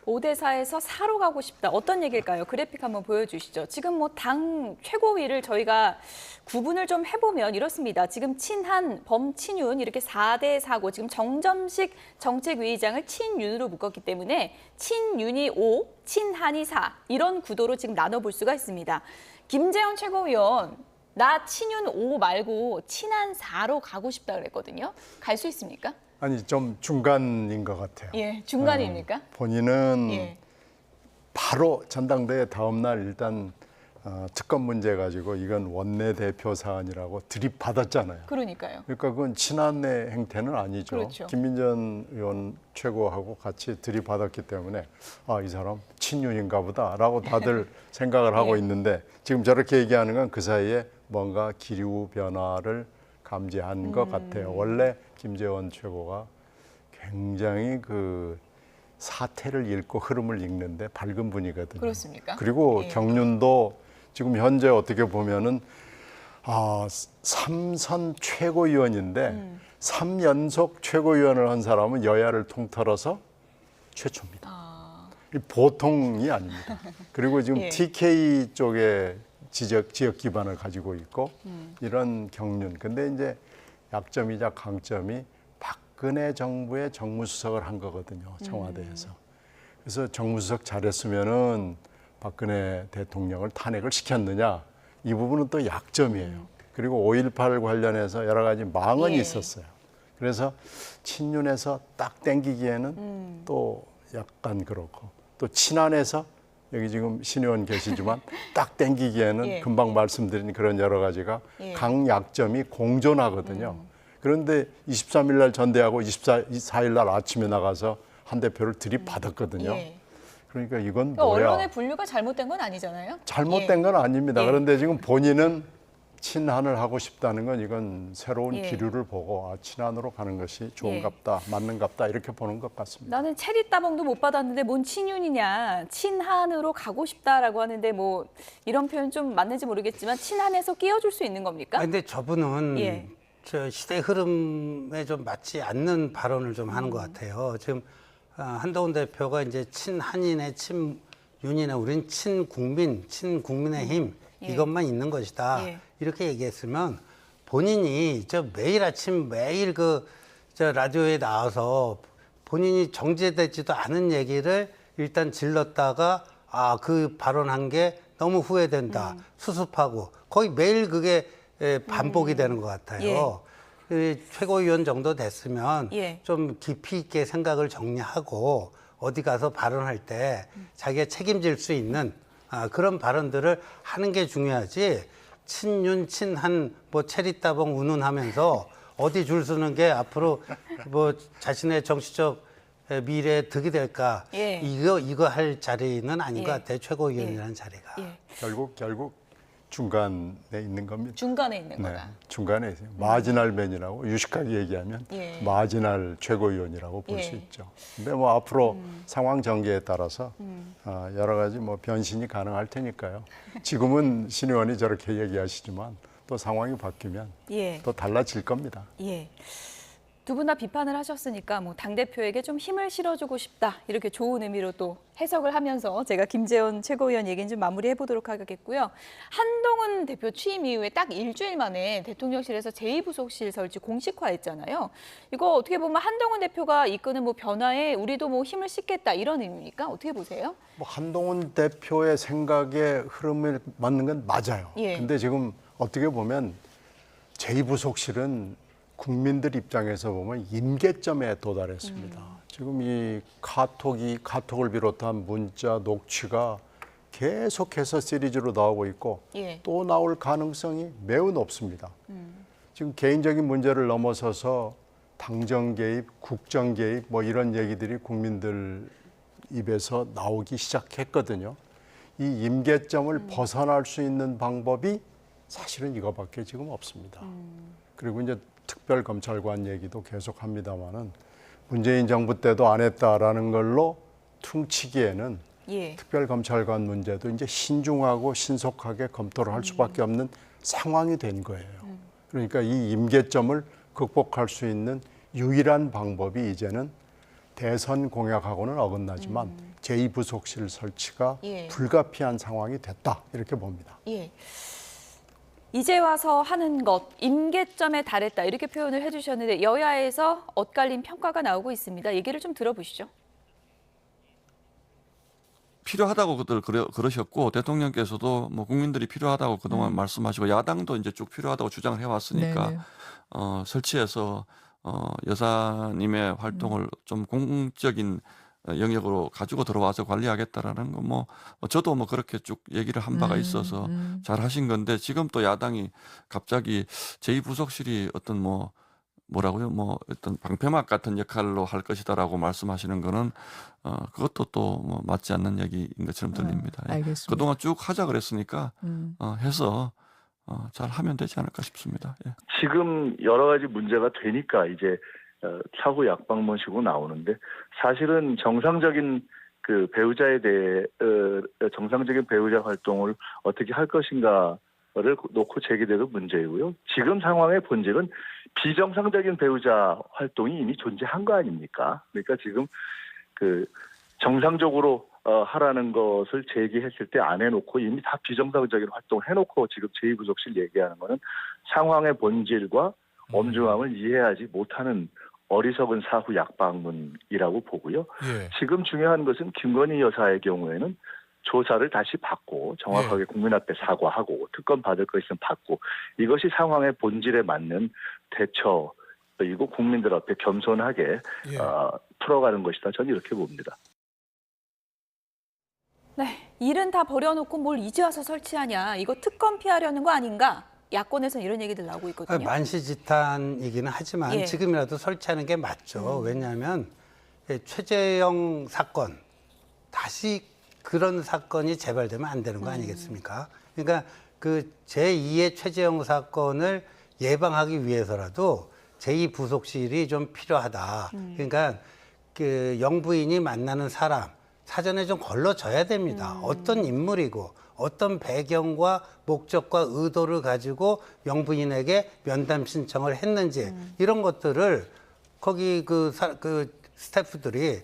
5대4에서 4로 가고 싶다. 어떤 얘기일까요? 그래픽 한번 보여주시죠. 지금 뭐 당 최고위를 저희가 구분을 좀 해보면 이렇습니다. 지금 친한, 범친윤 이렇게 4대4고 지금 정점식 정책위의장을 친윤으로 묶었기 때문에 친윤이 5, 친한이 4 이런 구도로 지금 나눠볼 수가 있습니다. 김재원 최고위원, 나 친윤 5 말고 친한 4로 가고 싶다 그랬거든요. 갈 수 있습니까? 아니 좀 중간인 것 같아요. 예, 중간입니까? 본인은 예. 바로 전당대회 다음 날 일단 특검 문제 가지고 이건 원내대표 사안이라고 들이받았잖아요. 그러니까요. 그러니까 그건 친한의 행태는 아니죠. 그렇죠. 김민전 의원 최고하고 같이 들이받았기 때문에 아, 이 사람 친윤인가 보다라고 다들 생각을 하고 예. 있는데 지금 저렇게 얘기하는 건 그 사이에 뭔가 기류 변화를 감지한 것 같아요. 원래 김재원 최고가 굉장히 그 사태를 읽고 흐름을 읽는데 밝은 분이거든요. 그렇습니까? 그리고 예. 경륜도 지금 현재 어떻게 보면은 3선 최고위원인데 3연속 최고위원을 한 사람은 여야를 통틀어서 최초입니다. 이 보통이 아닙니다. 그리고 지금 예. TK 쪽에 지역 기반을 가지고 있고 이런 경륜. 근데 이제 약점이자 강점이 박근혜 정부의 정무수석을 한 거거든요. 청와대에서. 그래서 정무수석 잘했으면은 박근혜 대통령을 탄핵을 시켰느냐. 이 부분은 또 약점이에요. 그리고 5.18 관련해서 여러 가지 망언이 예. 있었어요. 그래서 친윤에서 딱 땡기기에는 또 약간 그렇고 또 친한에서 여기 지금 신 의원 계시지만 딱 땡기기에는 예. 금방 말씀드린 그런 여러 가지가 예. 강약점이 공존하거든요. 그런데 23일 날 전대하고 24일 날 아침에 나가서 한 대표를 들이받았거든요. 예. 그러니까 이건 그러니까 뭐야? 언론의 분류가 잘못된 건 아니잖아요. 잘못된 예. 건 아닙니다. 예. 그런데 지금 본인은 친한을 하고 싶다는 건 이건 새로운 예. 기류를 보고 친한으로 가는 것이 예. 좋은갑다, 맞는갑다 이렇게 보는 것 같습니다. 나는 체리 따봉도 못 받았는데 뭔 친윤이냐, 친한으로 가고 싶다라고 하는데 뭐 이런 표현 좀 맞는지 모르겠지만 친한에서 끼워줄 수 있는 겁니까? 근데 저분은 예. 저 시대 흐름에 좀 맞지 않는 발언을 좀 하는 것 같아요. 지금 한동훈 대표가 이제 친한인의 친윤인의 우린 친국민, 친국민의힘 예. 이것만 있는 것이다. 예. 이렇게 얘기했으면 본인이 저 매일 아침 매일 저 라디오에 나와서 본인이 정제되지도 않은 얘기를 일단 질렀다가 그 발언한 게 너무 후회된다. 수습하고 거의 매일 그게 반복이 되는 것 같아요. 최고위원 정도 됐으면 예. 좀 깊이 있게 생각을 정리하고 어디 가서 발언할 때 자기가 책임질 수 있는 그런 발언들을 하는 게 중요하지. 친윤, 친한, 뭐 체리따봉 운운하면서 어디 줄 서는 게 앞으로 뭐 자신의 정치적 미래에 득이 될까? 예. 이거 할 자리는 아닌 예. 것 같아요. 최고위원이라는 자리가. 예. 결국 중간에 있는 겁니다. 중간에 있는 네, 거다. 중간에 있어요. 마지널맨이라고 유식하게 얘기하면 예. 마지널 최고위원이라고 볼 수 예. 있죠. 근데 뭐 앞으로 상황 전개에 따라서 여러 가지 뭐 변신이 가능할 테니까요. 지금은 신 의원이 저렇게 얘기하시지만 또 상황이 바뀌면 예. 또 달라질 겁니다. 예. 두 분 다 비판을 하셨으니까 뭐 당대표에게 좀 힘을 실어주고 싶다 이렇게 좋은 의미로 또 해석을 하면서 제가 김재원 최고위원 얘기는 좀 마무리해 보도록 하겠고요. 한동훈 대표 취임 이후에 딱 일주일 만에 대통령실에서 제2부속실 설치 공식화했잖아요. 이거 어떻게 보면 한동훈 대표가 이끄는 뭐 변화에 우리도 뭐 힘을 싣겠다 이런 의미입니까? 어떻게 보세요? 뭐 한동훈 대표의 생각에 흐름을 맞는 건 맞아요. 예. 근데 지금 어떻게 보면 제2부속실은 국민들 입장에서 보면 임계점에 도달했습니다. 지금 이 카톡을 비롯한 문자 녹취가 계속해서 시리즈로 나오고 있고 예. 또 나올 가능성이 매우 높습니다. 지금 개인적인 문제를 넘어서서 당정 개입, 국정 개입 뭐 이런 얘기들이 국민들 입에서 나오기 시작했거든요. 이 임계점을 벗어날 수 있는 방법이 사실은 이거밖에 지금 없습니다. 그리고 이제 특별검찰관 얘기도 계속 합니다마는 문재인 정부 때도 안 했다라는 걸로 퉁치기에는 예. 특별검찰관 문제도 이제 신중하고 신속하게 검토를 할 수밖에 없는 상황이 된 거예요. 그러니까 이 임계점을 극복할 수 있는 유일한 방법이 이제는 대선 공약하고는 어긋나지만 제2부속실 설치가 예. 불가피한 상황이 됐다 이렇게 봅니다. 예. 이제 와서 하는 것, 임계점에 달했다 이렇게 표현을 해주셨는데 여야에서 엇갈린 평가가 나오고 있습니다. 얘기를 좀 들어보시죠. 필요하다고 그러셨고 대통령께서도 뭐 국민들이 필요하다고 그동안 말씀하시고 야당도 이제 쭉 필요하다고 주장을 해왔으니까 네네. 설치해서 여사님의 활동을 좀 공적인 영역으로 가지고 들어와서 관리하겠다라는 거 뭐 저도 뭐 그렇게 쭉 얘기를 한 바가 있어서 잘 하신 건데 지금 또 야당이 갑자기 제2부속실이 어떤 뭐라고요? 뭐 어떤 방패막 같은 역할로 할 것이다라고 말씀하시는 거는 그것도 또 뭐 맞지 않는 얘기인 것처럼 들립니다. 예. 알겠습니다. 그동안 쭉 하자 그랬으니까 해서 잘 하면 되지 않을까 싶습니다. 예. 지금 여러 가지 문제가 되니까 이제 차후 약방문식으로 나오는데 사실은 정상적인 그 배우자에 대해 정상적인 배우자 활동을 어떻게 할 것인가를 놓고 제기되는 문제이고요. 지금 상황의 본질은 비정상적인 배우자 활동이 이미 존재한 거 아닙니까? 그러니까 지금 그 정상적으로 하라는 것을 제기했을 때 안 해놓고 이미 다 비정상적인 활동을 해놓고 지금 제2부속실 얘기하는 거는 상황의 본질과 엄중함을 이해하지 못하는 어리석은 사후 약방문이라고 보고요. 예. 지금 중요한 것은 김건희 여사의 경우에는 조사를 다시 받고 정확하게 국민 앞에 사과하고 특검 받을 거 있으면 받고 이것이 상황의 본질에 맞는 대처이고 국민들 앞에 겸손하게 풀어가는 것이다. 저는 이렇게 봅니다. 네, 일은 다 버려놓고 뭘 이제 와서 설치하냐. 이거 특검 피하려는 거 아닌가. 야권에서는 이런 얘기들 나오고 있거든요. 만시지탄이기는 하지만 예. 지금이라도 설치하는 게 맞죠. 왜냐하면 최재형 사건 다시 그런 사건이 재발되면 안 되는 거 아니겠습니까? 그러니까 그 제2의 최재형 사건을 예방하기 위해서라도 제2부속실이 좀 필요하다. 그러니까 그 영부인이 만나는 사람 사전에 좀 걸러줘야 됩니다. 어떤 인물이고 어떤 배경과 목적과 의도를 가지고 영부인에게 면담 신청을 했는지 이런 것들을 거기 그 스태프들이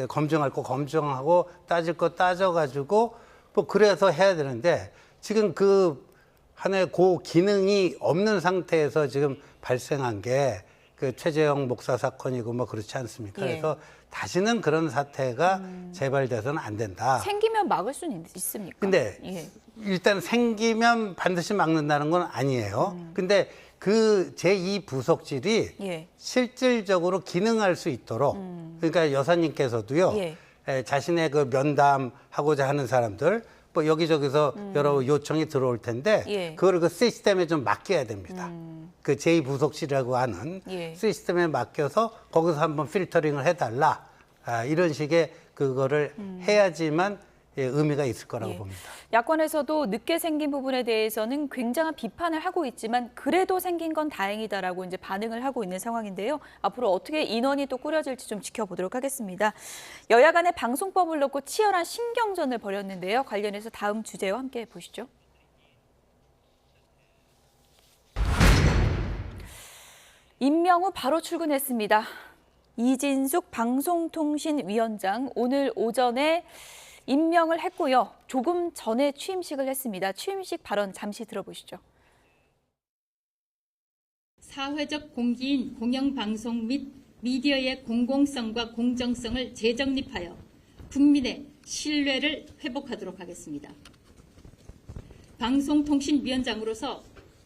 검증할 거 검증하고 따질 거 따져가지고 뭐 그래서 해야 되는데 지금 그 하나의 그 기능이 없는 상태에서 지금 발생한 게 그 최재형 목사 사건이고 뭐 그렇지 않습니까? 예. 그래서 다시는 그런 사태가 재발돼서는 안 된다. 생기면 막을 수는 있습니까? 근데 예. 일단 생기면 반드시 막는다는 건 아니에요. 근데 그 제2부속실이 예. 실질적으로 기능할 수 있도록 그러니까 여사님께서도요. 예. 자신의 그 면담하고자 하는 사람들 뭐 여기저기서 여러 요청이 들어올 텐데 예. 그거를 그 시스템에 좀 맡겨야 됩니다. 그 제2부속실이라고 하는 예. 시스템에 맡겨서 거기서 한번 필터링을 해달라. 이런 식의 그거를 해야지만 의미가 있을 거라고 예. 봅니다. 야권에서도 늦게 생긴 부분에 대해서는 굉장한 비판을 하고 있지만 그래도 생긴 건 다행이다라고 이제 반응을 하고 있는 상황인데요. 앞으로 어떻게 인원이 또 꾸려질지 좀 지켜보도록 하겠습니다. 여야 간의 방송법을 놓고 치열한 신경전을 벌였는데요. 관련해서 다음 주제와 함께 보시죠. 임명 후 바로 출근했습니다. 이진숙 방송통신위원장 오늘 오전에 임명을 했고요. 조금 전에 취임식을 했습니다. 취임식 발언 잠시 들어보시죠. 사회적 공기인 공영방송 및 미디어의 공공성과 공정성을 재정립하여 국민의 신뢰를 회복하도록 하겠습니다. 방송통신위원장으로서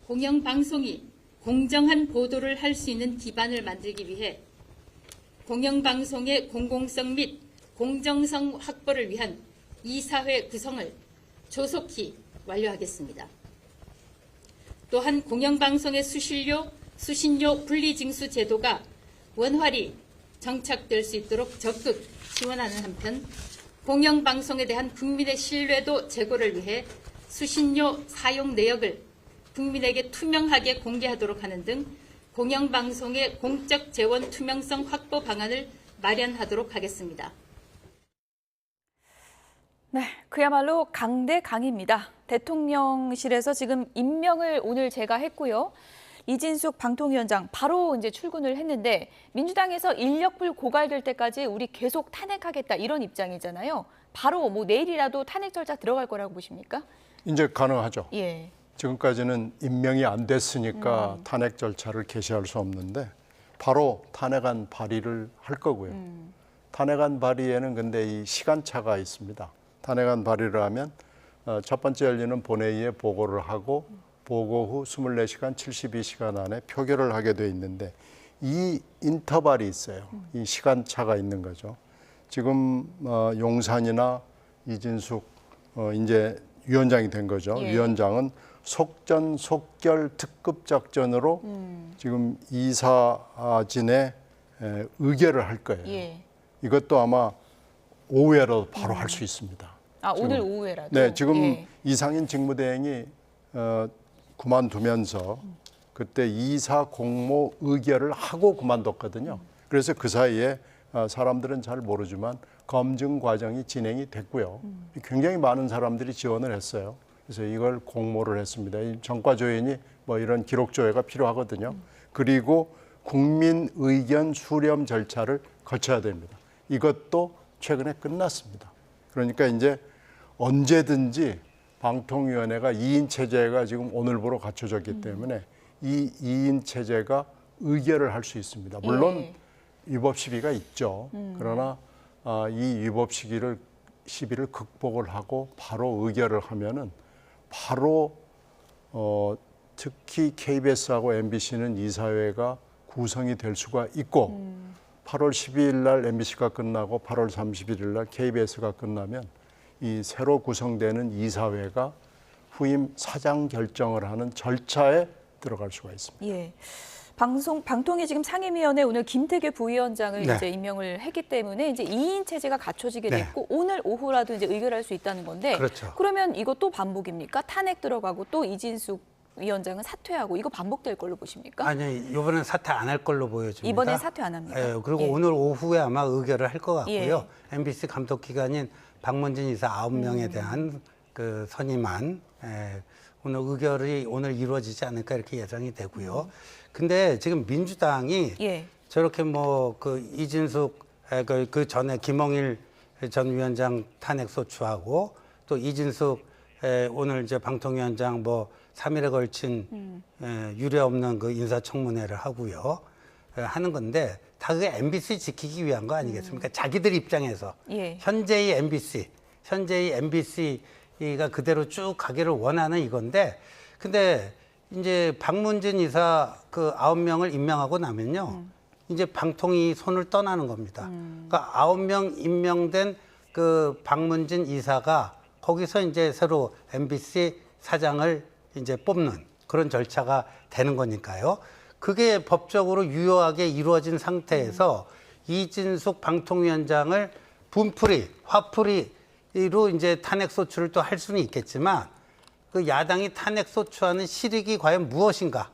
공영방송이 공정한 보도를 할 수 있는 기반을 만들기 위해 공영방송의 공공성 및 공정성 확보를 위한 이사회 구성을 조속히 완료하겠습니다. 또한 공영방송의 수신료 분리징수 제도가 원활히 정착될 수 있도록 적극 지원하는 한편 공영방송에 대한 국민의 신뢰도 제고를 위해 수신료 사용 내역을 국민에게 투명하게 공개하도록 하는 등 공영방송의 공적 재원 투명성 확보 방안을 마련하도록 하겠습니다. 네, 그야말로 강대강입니다. 대통령실에서 지금 임명을 오늘 제가 했고요. 이진숙 방통위원장 바로 이제 출근을 했는데 민주당에서 인력불 고갈될 때까지 우리 계속 탄핵하겠다 이런 입장이잖아요. 바로 뭐 내일이라도 탄핵 절차 들어갈 거라고 보십니까? 이제 가능하죠. 예. 지금까지는 임명이 안 됐으니까 탄핵 절차를 개시할 수 없는데 바로 탄핵안 발의를 할 거고요. 탄핵안 발의에는 근데 이 시간차가 있습니다. 탄핵안 발의를 하면 첫 번째 열리는 본회의에 보고를 하고 보고 후 24시간, 72시간 안에 표결을 하게 돼 있는데 이 인터벌이 있어요. 이 시간차가 있는 거죠. 지금 용산이나 이진숙 이제 위원장이 된 거죠. 예. 위원장은 속전속결 특급 작전으로 지금 이사진에 의결을 할 거예요. 예. 이것도 아마 오후에라도 바로 할 수 있습니다. 아, 지금. 오늘 오후에라도? 네, 지금 예. 이상인 직무대행이 그만두면서 그때 이사 공모 의결을 하고 그만뒀거든요. 그래서 그 사이에 사람들은 잘 모르지만 검증 과정이 진행이 됐고요. 굉장히 많은 사람들이 지원을 했어요. 그래서 이걸 공모를 했습니다. 이 정과 조인이 뭐 이런 기록 조회가 필요하거든요. 그리고 국민 의견 수렴 절차를 거쳐야 됩니다. 이것도 최근에 끝났습니다. 그러니까 이제 언제든지 방통위원회가 2인 체제가 지금 오늘부로 갖춰졌기 때문에 이 2인 체제가 의결을 할 수 있습니다. 물론 위법 시비가 있죠. 그러나 이 위법 시비를 극복을 하고 바로 의결을 하면은 바로 특히 KBS하고 MBC는 이사회가 구성이 될 수가 있고 8월 12일 날 MBC가 끝나고 8월 31일 날 KBS가 끝나면 이 새로 구성되는 이사회가 후임 사장 결정을 하는 절차에 들어갈 수가 있습니다. 예. 방통위 지금 상임위원회 오늘 김태규 부위원장을 네. 이제 임명을 했기 때문에 이제 2인 체제가 갖춰지게 네. 됐고 오늘 오후라도 이제 의결할 수 있다는 건데 그렇죠. 그러면 이것도 반복입니까? 탄핵 들어가고 또 이진숙 위원장은 사퇴하고 이거 반복될 걸로 보십니까? 아니, 이번엔 사퇴 안 할 걸로 보여집니다. 이번에 사퇴 안 합니다. 예, 그리고 예. 오늘 오후에 아마 의결을 할 것 같고요. 예. MBC 감독 기관인 박문진 이사 9명에 대한 그 선임안 오늘 의결이 오늘 이루어지지 않을까 이렇게 예상이 되고요. 근데 지금 민주당이 예. 저렇게 뭐 그 이진숙 그 전에 김홍일 전 위원장 탄핵 소추하고 또 이진숙 오늘 이제 방통위원장 뭐 3일에 걸친 유례 없는 그 인사청문회를 하고요. 하는 건데 다 그게 MBC 지키기 위한 거 아니겠습니까? 자기들 입장에서 예. 현재의 MBC가 그대로 쭉 가기를 원하는 이건데 근데 이제 박문진 이사 그 9명을 임명하고 나면요. 이제 방통위 손을 떠나는 겁니다. 그러니까 9명 임명된 그 박문진 이사가 거기서 이제 새로 MBC 사장을 이제 뽑는 그런 절차가 되는 거니까요. 그게 법적으로 유효하게 이루어진 상태에서 이진숙 방통위원장을 분풀이, 화풀이로 이제 탄핵 소추를 또 할 수는 있겠지만 그 야당이 탄핵 소추하는 실익이 과연 무엇인가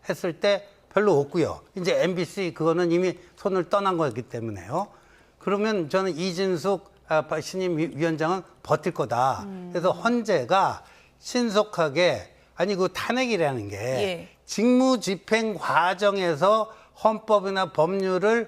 했을 때 별로 없고요. 이제 MBC 그거는 이미 손을 떠난 거기 때문에요. 그러면 저는 이진숙 신임 위원장은 버틸 거다. 그래서 헌재가 신속하게 아니 그 탄핵이라는 게 예. 직무집행 과정에서 헌법이나 법률을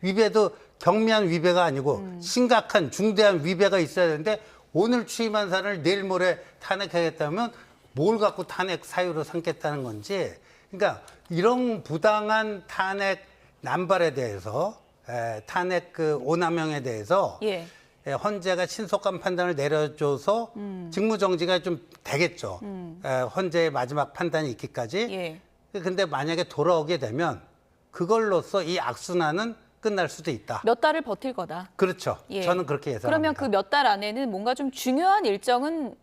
위배도 경미한 위배가 아니고 심각한 중대한 위배가 있어야 되는데 오늘 취임한 사람을 내일 모레 탄핵하겠다면 뭘 갖고 탄핵 사유로 삼겠다는 건지 그러니까 이런 부당한 탄핵 남발에 대해서 탄핵 그 오남용에 대해서 예. 헌재가 신속한 판단을 내려줘서 직무정지가 좀 되겠죠. 헌재의 마지막 판단이 있기까지. 예. 근데 만약에 돌아오게 되면 그걸로써 이 악순환은 끝날 수도 있다. 몇 달을 버틸 거다. 그렇죠. 예. 저는 그렇게 예상합니다. 그러면 그 몇 달 안에는 뭔가 좀 중요한 일정은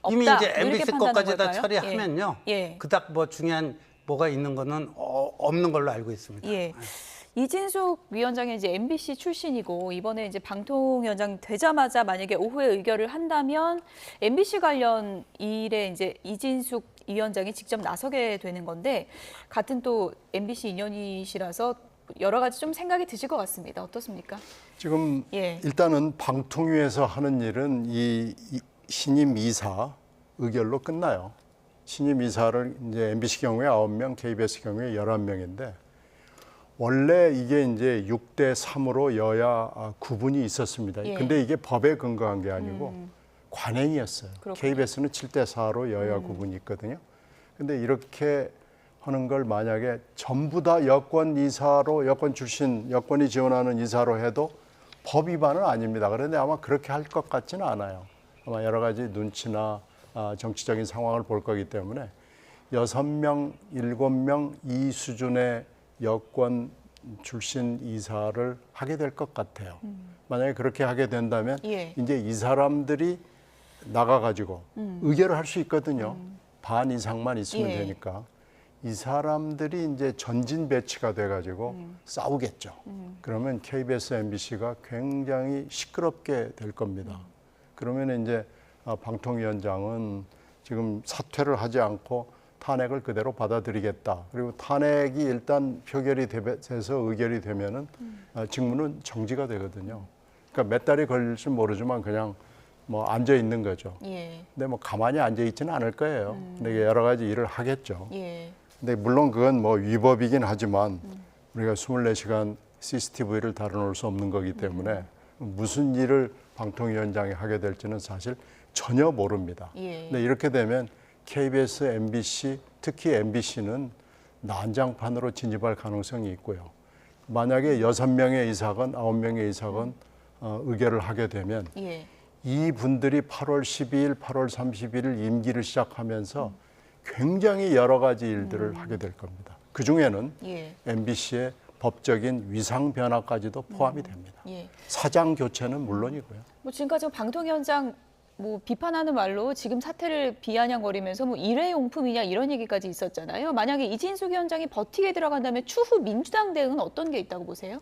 없다. 이미 이제 이렇게 MBC 판단하는 것까지 다 걸까요? 처리하면요. 예. 그닥 뭐 중요한 뭐가 있는 거는 없는 걸로 알고 있습니다. 예. 이진숙 위원장이 이제 MBC 출신이고 이번에 이제 방통위원장 되자마자 만약에 오후에 의결을 한다면 MBC 관련 일에 이제 이진숙 위원장이 직접 나서게 되는 건데 같은 또 MBC 인연이시라서 여러 가지 좀 생각이 드실 것 같습니다. 어떻습니까? 지금 예. 일단은 방통위에서 하는 일은 이 신임 이사 의결로 끝나요. 신임 이사를 이제 MBC 경우에 9명, KBS 경우에 11명인데 원래 이게 이제 6대 3으로 여야 구분이 있었습니다. 예. 근데 이게 법에 근거한 게 아니고 관행이었어요. 그렇군요. KBS는 7대 4로 여야 구분이 있거든요. 근데 이렇게 하는 걸 만약에 전부 다 여권 이사로 여권 출신 여권이 지원하는 이사로 해도 법 위반은 아닙니다. 그런데 아마 그렇게 할 것 같지는 않아요. 아마 여러 가지 눈치나 정치적인 상황을 볼 거기 때문에 6명, 7명 이 수준의 여권 출신 이사를 하게 될 것 같아요. 만약에 그렇게 하게 된다면 예. 이제 이 사람들이 나가가지고 의결을 할 수 있거든요. 반 이상만 있으면 예. 되니까. 이 사람들이 이제 전진 배치가 돼가지고 싸우겠죠. 그러면 KBS, MBC가 굉장히 시끄럽게 될 겁니다. 그러면 이제 방통위원장은 지금 사퇴를 하지 않고 탄핵을 그대로 받아들이겠다. 그리고 탄핵이 일단 표결이 돼서 의결이 되면은 직무는 정지가 되거든요. 그러니까 몇 달이 걸릴지 모르지만 그냥 뭐 앉아 있는 거죠. 예. 근데 뭐 가만히 앉아 있지는 않을 거예요. 근데 여러 가지 일을 하겠죠. 예. 근데 물론 그건 뭐 위법이긴 하지만 우리가 24시간 CCTV를 다뤄놓을 수 없는 거기 때문에 무슨 일을 방통위원장이 하게 될지는 사실 전혀 모릅니다. 예. 근데 이렇게 되면 KBS, MBC, 특히 MBC는 난장판으로 진입할 가능성이 있고요. 만약에 6명의 이사건, 9명의 이사건 의결을 하게 되면 예. 이분들이 8월 12일, 8월 31일 임기를 시작하면서 굉장히 여러 가지 일들을 하게 될 겁니다. 그중에는 예. MBC의 법적인 위상 변화까지도 포함이 됩니다. 예. 사장 교체는 물론이고요. 뭐 지금까지 방통위원장 뭐 비판하는 말로 지금 사태를 비아냥거리면서 뭐 일회용품이냐 이런 얘기까지 있었잖아요. 만약에 이진숙 위원장이 버티게 들어간다면 추후 민주당 대응은 어떤 게 있다고 보세요?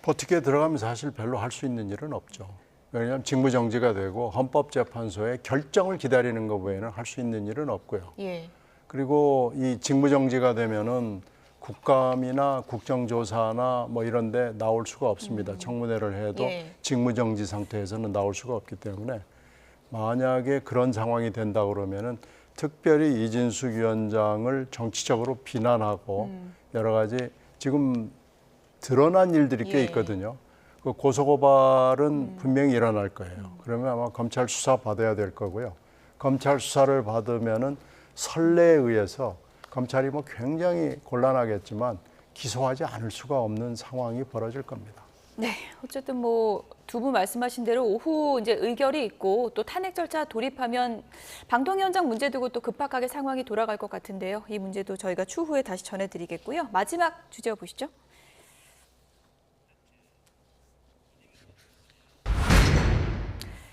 버티게 들어가면 사실 별로 할 수 있는 일은 없죠. 왜냐하면 직무정지가 되고 헌법재판소의 결정을 기다리는 것 외에는 할 수 있는 일은 없고요. 예. 그리고 이 직무정지가 되면은 국감이나 국정조사나 뭐 이런 데 나올 수가 없습니다. 청문회를 해도 예. 직무정지 상태에서는 나올 수가 없기 때문에 만약에 그런 상황이 된다 그러면은 특별히 이진숙 위원장을 정치적으로 비난하고 여러 가지 지금 드러난 일들이 꽤 예. 있거든요. 그 고소고발은 분명히 일어날 거예요. 그러면 아마 검찰 수사 받아야 될 거고요. 검찰 수사를 받으면은 선례에 의해서 검찰이 뭐 굉장히 곤란하겠지만 기소하지 않을 수가 없는 상황이 벌어질 겁니다. 네, 어쨌든 뭐 두 분 말씀하신 대로 오후 이제 의결이 있고 또 탄핵 절차 돌입하면 방통위원장 문제 두고 또 급박하게 상황이 돌아갈 것 같은데요. 이 문제도 저희가 추후에 다시 전해드리겠고요. 마지막 주제 보시죠.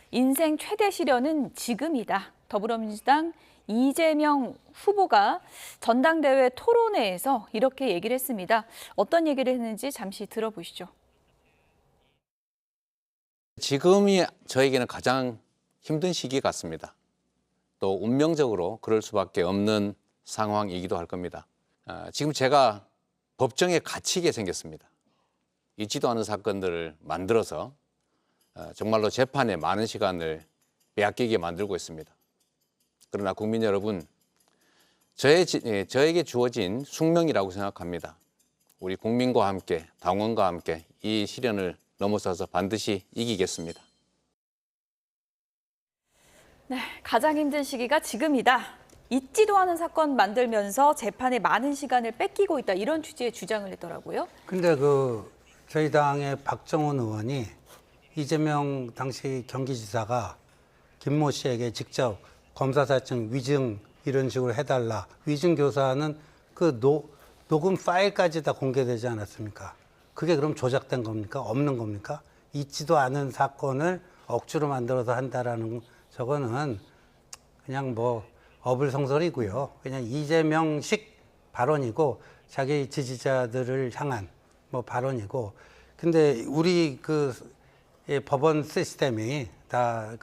인생 최대 시련은 지금이다. 더불어민주당 이재명 후보가 전당대회 토론회에서 이렇게 얘기를 했습니다. 어떤 얘기를 했는지 잠시 들어보시죠. 지금이 저에게는 가장 힘든 시기 같습니다. 또 운명적으로 그럴 수밖에 없는 상황이기도 할 겁니다. 지금 제가 법정에 갇히게 생겼습니다. 있지도 않은 사건들을 만들어서 정말로 재판에 많은 시간을 빼앗기게 만들고 있습니다. 그러나 국민 여러분, 저에게 주어진 숙명이라고 생각합니다. 우리 국민과 함께, 당원과 함께 이 시련을 넘어서서 반드시 이기겠습니다. 네, 가장 힘든 시기가 지금이다. 있지도 않은 사건 만들면서 재판에 많은 시간을 뺏기고 있다. 이런 취지의 주장을 했더라고요. 근데 저희 당의 박정훈 의원이 이재명 당시 경기지사가 김모 씨에게 직접 검사사증 위증 이런 식으로 해달라. 위증 교사는 그 녹음 파일까지 다 공개되지 않았습니까? 그게 그럼 조작된 겁니까? 없는 겁니까? 있지도 않은 사건을 억지로 만들어서 한다라는 저거는 그냥 뭐 어불성설이고요. 그냥 이재명식 발언이고 자기 지지자들을 향한 뭐 발언이고. 근데 우리 법원 시스템이 다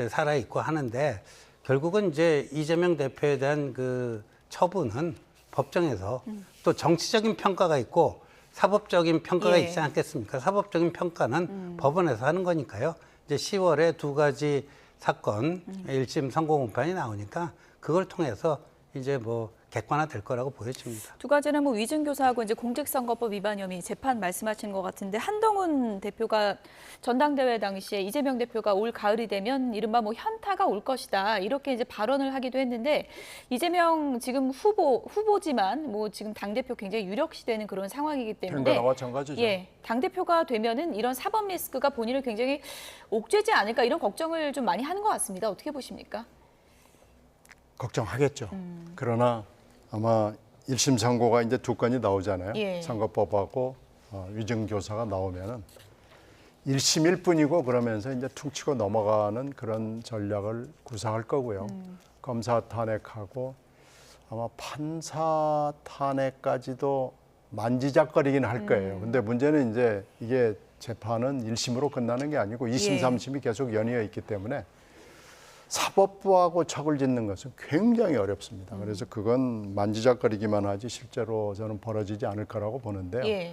살아 있고 하는데 결국은 이제 이재명 대표에 대한 처분은 법정에서 또 정치적인 평가가 있고 사법적인 평가가 예. 있지 않겠습니까? 사법적인 평가는 법원에서 하는 거니까요. 이제 10월에 두 가지 사건 1심 선고 공판이 나오니까 그걸 통해서 이제 뭐 객관화될 거라고 보여집니다. 두 가지는 뭐 위증교사하고 이제 공직선거법 위반 혐의 재판 말씀하신 것 같은데 한동훈 대표가 전당대회 당시에 이재명 대표가 올 가을이 되면 이른바 뭐 현타가 올 것이다 이렇게 이제 발언을 하기도 했는데 이재명 지금 후보지만 뭐 지금 당 대표 굉장히 유력시되는 그런 상황이기 때문에 평균과 마찬가지죠. 예, 당 대표가 되면은 이런 사법 리스크가 본인을 굉장히 옥죄지 않을까 이런 걱정을 좀 많이 하는 것 같습니다. 어떻게 보십니까? 걱정하겠죠. 그러나 아마 1심 선고가 이제 2건이 나오잖아요. 예. 선거법하고 위증교사가 나오면은 1심일 뿐이고 그러면서 이제 퉁치고 넘어가는 그런 전략을 구사할 거고요. 검사 탄핵하고 아마 판사 탄핵까지도 만지작거리긴 할 거예요. 근데 문제는 이제 이게 재판은 1심으로 끝나는 게 아니고 2심, 예. 3심이 계속 연이어 있기 때문에 사법부하고 척을 짓는 것은 굉장히 어렵습니다. 그래서 그건 만지작거리기만 하지 실제로 저는 벌어지지 않을 거라고 보는데요. 예.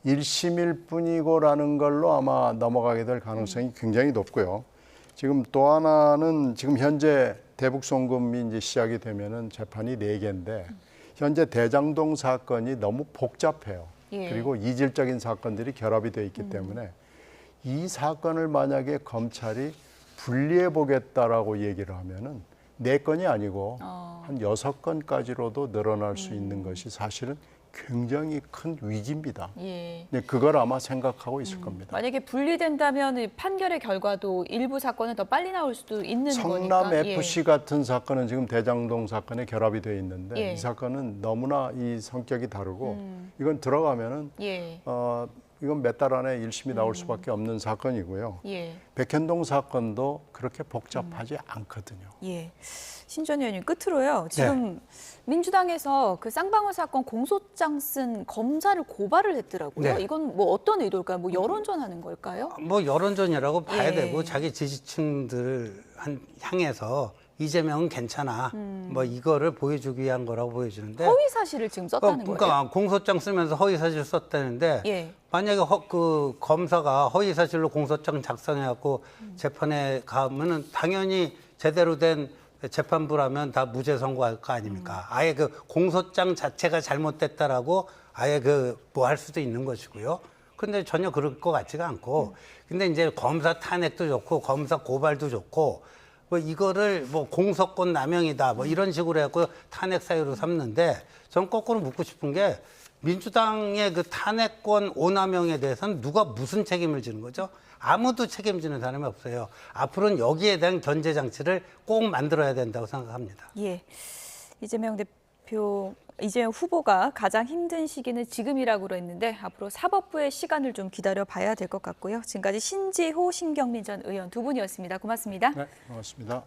1심일 뿐이고라는 걸로 아마 넘어가게 될 가능성이 굉장히 높고요. 지금 또 하나는 지금 현재 대북 송금이 이제 시작이 되면은 재판이 4개인데 현재 대장동 사건이 너무 복잡해요. 예. 그리고 이질적인 사건들이 결합이 되어 있기 때문에 이 사건을 만약에 검찰이 분리해 보겠다라고 얘기를 하면은 4건이 아니고 한 6건까지로도 늘어날 수 있는 것이 사실은 굉장히 큰 위기입니다. 예. 네, 그걸 아마 생각하고 있을 겁니다. 만약에 분리된다면 이 판결의 결과도 일부 사건은 더 빨리 나올 수도 있는 거니까. 성남 FC 같은 사건은 지금 대장동 사건에 결합이 되어 있는데 예. 이 사건은 너무나 이 성격이 다르고 이건 들어가면은 예. 이건 몇 달 안에 1심이 나올 수밖에 없는 사건이고요. 예. 백현동 사건도 그렇게 복잡하지 않거든요. 예. 신전 의원님 끝으로요. 지금 민주당에서 그 쌍방울 사건 공소장 쓴 검사를 고발을 했더라고요. 네. 이건 뭐 어떤 의도일까요? 뭐 여론전하는 걸까요? 뭐 여론전이라고 봐야 예. 되고 자기 지지층들을 향해서 이재명은 괜찮아. 뭐 이거를 보여주기 위한 거라고 보여주는데. 허위 사실을 지금 썼다는 그러니까 거예요. 공소장 쓰면서 허위 사실 썼다는데 예. 만약에 그 검사가 허위 사실로 공소장 작성해갖고 재판에 가면은 당연히 제대로 된 재판부라면 다 무죄 선고할 거 아닙니까? 아예 그 공소장 자체가 잘못됐다라고 아예 그 뭐 할 수도 있는 것이고요. 근데 전혀 그럴 것 같지가 않고, 근데 이제 검사 탄핵도 좋고 검사 고발도 좋고 뭐 이거를 뭐 공소권 남용이다 뭐 이런 식으로 해갖고 탄핵 사유로 삼는데, 전 거꾸로 묻고 싶은 게 민주당의 그 탄핵권 오남용에 대해서는 누가 무슨 책임을 지는 거죠? 아무도 책임지는 사람이 없어요. 앞으로는 여기에 대한 견제 장치를 꼭 만들어야 된다고 생각합니다. 예. 이재명 후보가 가장 힘든 시기는 지금이라고 했는데 앞으로 사법부의 시간을 좀 기다려 봐야 될 것 같고요. 지금까지 신지호, 신경민 전 의원 두 분이었습니다. 고맙습니다. 네, 고맙습니다.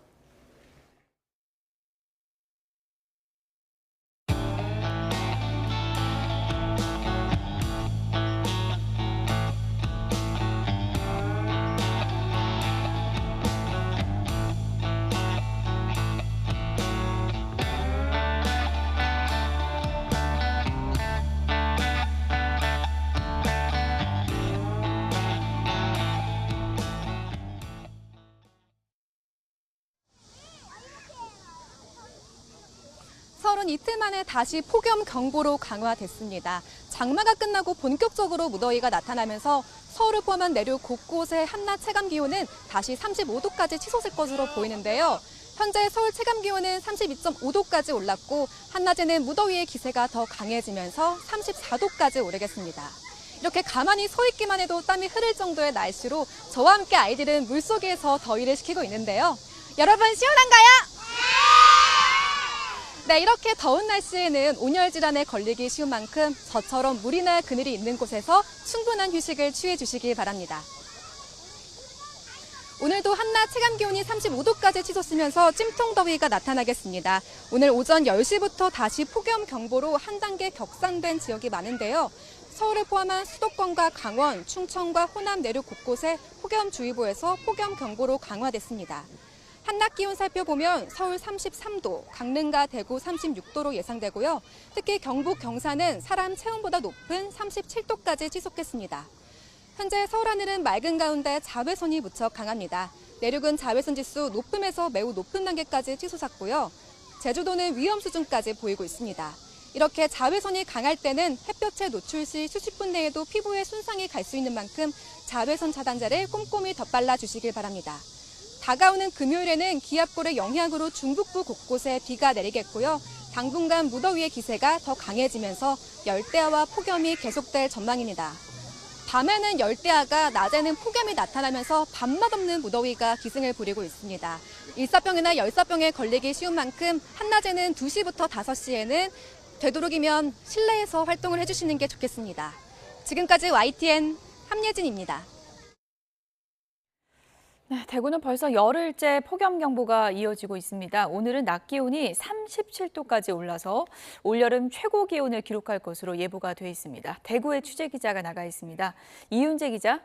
서울은 이틀 만에 다시 폭염 경보로 강화됐습니다. 장마가 끝나고 본격적으로 무더위가 나타나면서 서울을 포함한 내륙 곳곳의 한낮 체감 기온은 다시 35도까지 치솟을 것으로 보이는데요. 현재 서울 체감 기온은 32.5도까지 올랐고 한낮에는 무더위의 기세가 더 강해지면서 34도까지 오르겠습니다. 이렇게 가만히 서 있기만 해도 땀이 흐를 정도의 날씨로 저와 함께 아이들은 물속에서 더위를 식히고 있는데요. 여러분 시원한가요? 네, 이렇게 더운 날씨에는 온열 질환에 걸리기 쉬운 만큼 저처럼 물이나 그늘이 있는 곳에서 충분한 휴식을 취해 주시기 바랍니다. 오늘도 한낮 체감 기온이 35도까지 치솟으면서 찜통더위가 나타나겠습니다. 오늘 오전 10시부터 다시 폭염 경보로 한 단계 격상된 지역이 많은데요. 서울을 포함한 수도권과 강원, 충청과 호남 내륙 곳곳에 폭염주의보에서 폭염 경보로 강화됐습니다. 한낮 기온 살펴보면 서울 33도, 강릉과 대구 36도로 예상되고요. 특히 경북 경산은 사람 체온보다 높은 37도까지 치솟겠습니다. 현재 서울 하늘은 맑은 가운데 자외선이 무척 강합니다. 내륙은 자외선 지수 높음에서 매우 높은 단계까지 치솟았고요. 제주도는 위험 수준까지 보이고 있습니다. 이렇게 자외선이 강할 때는 햇볕에 노출 시 수십 분 내에도 피부에 손상이 갈 수 있는 만큼 자외선 차단제를 꼼꼼히 덧발라 주시길 바랍니다. 다가오는 금요일에는 기압골의 영향으로 중북부 곳곳에 비가 내리겠고요. 당분간 무더위의 기세가 더 강해지면서 열대야와 폭염이 계속될 전망입니다. 밤에는 열대야가, 낮에는 폭염이 나타나면서 밤낮 없는 무더위가 기승을 부리고 있습니다. 일사병이나 열사병에 걸리기 쉬운 만큼 한낮에는 2시부터 5시에는 되도록이면 실내에서 활동을 해주시는 게 좋겠습니다. 지금까지 YTN 함예진입니다. 대구는 벌써 열흘째 폭염경보가 이어지고 있습니다. 오늘은 낮 기온이 37도까지 올라서 올여름 최고 기온을 기록할 것으로 예보가 돼 있습니다. 대구에 취재기자가 나가 있습니다. 이윤재 기자.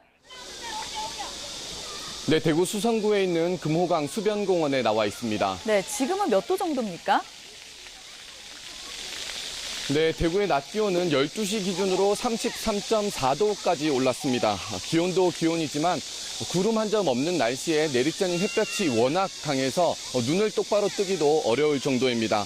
네, 대구 수성구에 있는 금호강 수변공원에 나와 있습니다. 네, 지금은 몇 도 정도입니까? 네, 대구의 낮 기온은 12시 기준으로 33.4도까지 올랐습니다. 기온도 기온이지만 구름 한 점 없는 날씨에 내리쬐는 햇볕이 워낙 강해서 눈을 똑바로 뜨기도 어려울 정도입니다.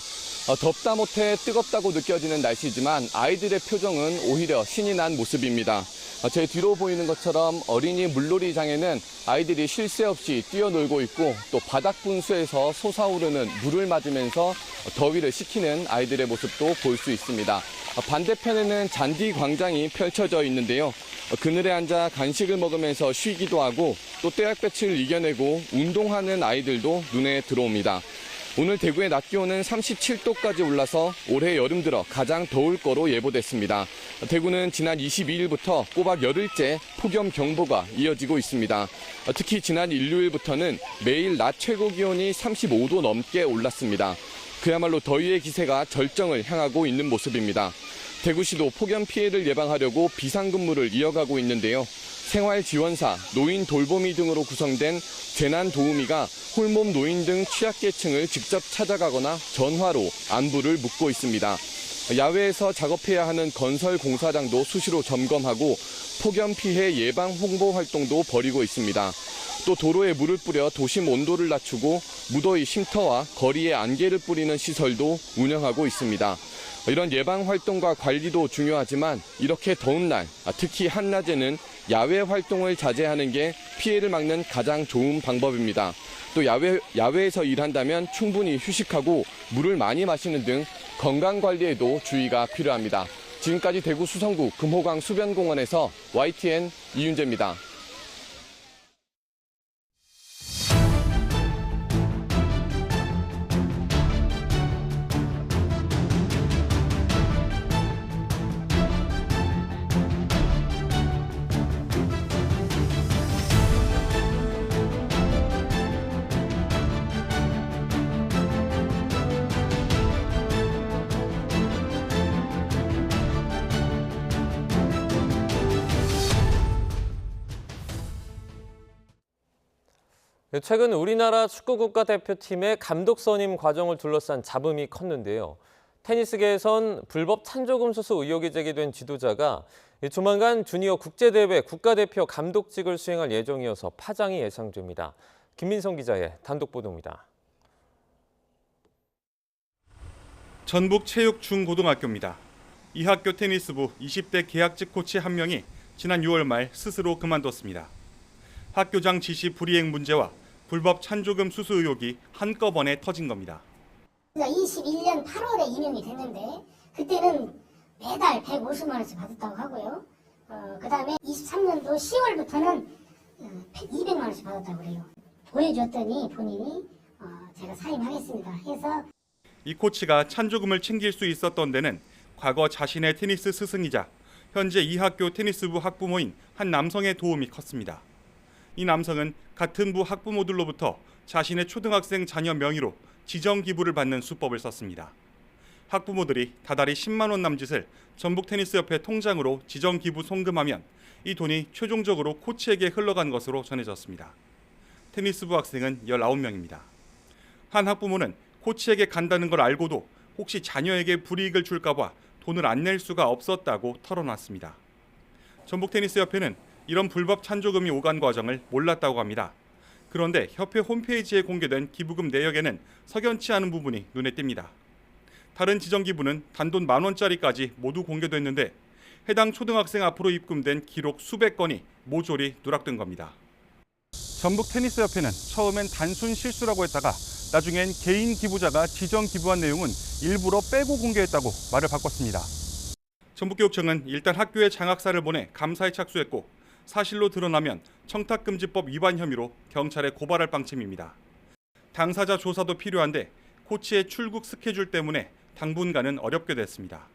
덥다 못해 뜨겁다고 느껴지는 날씨지만 아이들의 표정은 오히려 신이 난 모습입니다. 제 뒤로 보이는 것처럼 어린이 물놀이장에는 아이들이 쉴 새 없이 뛰어놀고 있고 또 바닥 분수에서 솟아오르는 물을 맞으면서 더위를 식히는 아이들의 모습도 볼 수 있습니다. 반대편에는 잔디 광장이 펼쳐져 있는데요. 그늘에 앉아 간식을 먹으면서 쉬기도 하고 또 떼약볕을 이겨내고 운동하는 아이들도 눈에 들어옵니다. 오늘 대구의 낮 기온은 37도까지 올라서 올해 여름 들어 가장 더울 거로 예보됐습니다. 대구는 지난 22일부터 꼬박 열흘째 폭염 경보가 이어지고 있습니다. 특히 지난 일요일부터는 매일 낮 최고 기온이 35도 넘게 올랐습니다. 그야말로 더위의 기세가 절정을 향하고 있는 모습입니다. 대구시도 폭염 피해를 예방하려고 비상근무를 이어가고 있는데요. 생활지원사, 노인 돌보미 등으로 구성된 재난도우미가 홀몸 노인 등 취약계층을 직접 찾아가거나 전화로 안부를 묻고 있습니다. 야외에서 작업해야 하는 건설 공사장도 수시로 점검하고 폭염 피해 예방 홍보 활동도 벌이고 있습니다. 또 도로에 물을 뿌려 도심 온도를 낮추고 무더위 쉼터와 거리에 안개를 뿌리는 시설도 운영하고 있습니다. 이런 예방 활동과 관리도 중요하지만 이렇게 더운 날, 특히 한낮에는 야외 활동을 자제하는 게 피해를 막는 가장 좋은 방법입니다. 또 야외에서 일한다면 충분히 휴식하고 물을 많이 마시는 등 건강 관리에도 주의가 필요합니다. 지금까지 대구 수성구 금호강 수변공원에서 YTN 이윤재입니다. 최근 우리나라 축구 국가대표팀의 감독 선임 과정을 둘러싼 잡음이 컸는데요. 테니스계에선 불법 찬조금 수수 의혹이 제기된 지도자가 조만간 주니어 국제대회 국가대표 감독직을 수행할 예정이어서 파장이 예상됩니다. 김민성 기자의 단독 보도입니다. 전북 체육중고등학교입니다. 이 학교 테니스부 20대 계약직 코치 한 명이 지난 6월 말 스스로 그만뒀습니다. 학교장 지시 불이행 문제와 불법 찬조금 수수 의혹이 한꺼번에 터진 겁니다. 21년 8월에 임용이 됐는데 그때는 매달 150만 원씩 받았다고 하고요. 그다음에 23년도 10월부터는 200만 원씩 받았다고 그래요. 보여줬더니 본인이 제가 사임하겠습니다 해서 이 코치가 찬조금을 챙길 수 있었던 데는 과거 자신의 테니스 스승이자 현재 이 학교 테니스부 학부모인 한 남성의 도움이 컸습니다. 이 남성은 같은 부 학부모들로부터 자신의 초등학생 자녀 명의로 지정 기부를 받는 수법을 썼습니다. 학부모들이 다달이 10만 원 남짓을 전북테니스협회 통장으로 지정 기부 송금하면 이 돈이 최종적으로 코치에게 흘러간 것으로 전해졌습니다. 테니스부 학생은 19명입니다. 한 학부모는 코치에게 간다는 걸 알고도 혹시 자녀에게 불이익을 줄까 봐 돈을 안 낼 수가 없었다고 털어놨습니다. 전북테니스협회는 이런 불법 찬조금이 오간 과정을 몰랐다고 합니다. 그런데 협회 홈페이지에 공개된 기부금 내역에는 석연치 않은 부분이 눈에 띕니다. 다른 지정 기부는 단돈 10,000원짜리까지 모두 공개됐는데 해당 초등학생 앞으로 입금된 기록 수백 건이 모조리 누락된 겁니다. 전북 테니스협회는 처음엔 단순 실수라고 했다가 나중엔 개인 기부자가 지정 기부한 내용은 일부러 빼고 공개했다고 말을 바꿨습니다. 전북교육청은 일단 학교에 장학사를 보내 감사에 착수했고 사실로 드러나면 청탁금지법 위반 혐의로 경찰에 고발할 방침입니다. 당사자 조사도 필요한데 코치의 출국 스케줄 때문에 당분간은 어렵게 됐습니다.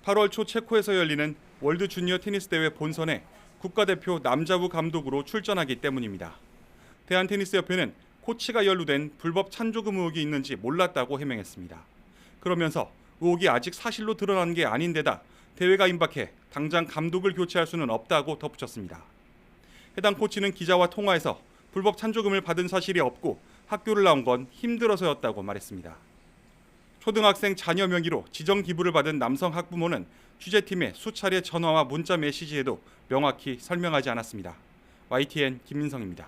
8월 초 체코에서 열리는 월드 주니어 테니스 대회 본선에 국가대표 남자부 감독으로 출전하기 때문입니다. 대한테니스협회는 코치가 연루된 불법 찬조금 의혹이 있는지 몰랐다고 해명했습니다. 그러면서 의혹이 아직 사실로 드러난 게 아닌데다 대회가 임박해 당장 감독을 교체할 수는 없다고 덧붙였습니다. 해당 코치는 기자와 통화에서 불법 찬조금을 받은 사실이 없고 학교를 나온 건 힘들어서였다고 말했습니다. 초등학생 자녀 명의로 지정 기부를 받은 남성 학부모는 취재팀에 수차례 전화와 문자 메시지에도 명확히 설명하지 않았습니다. YTN 김민성입니다.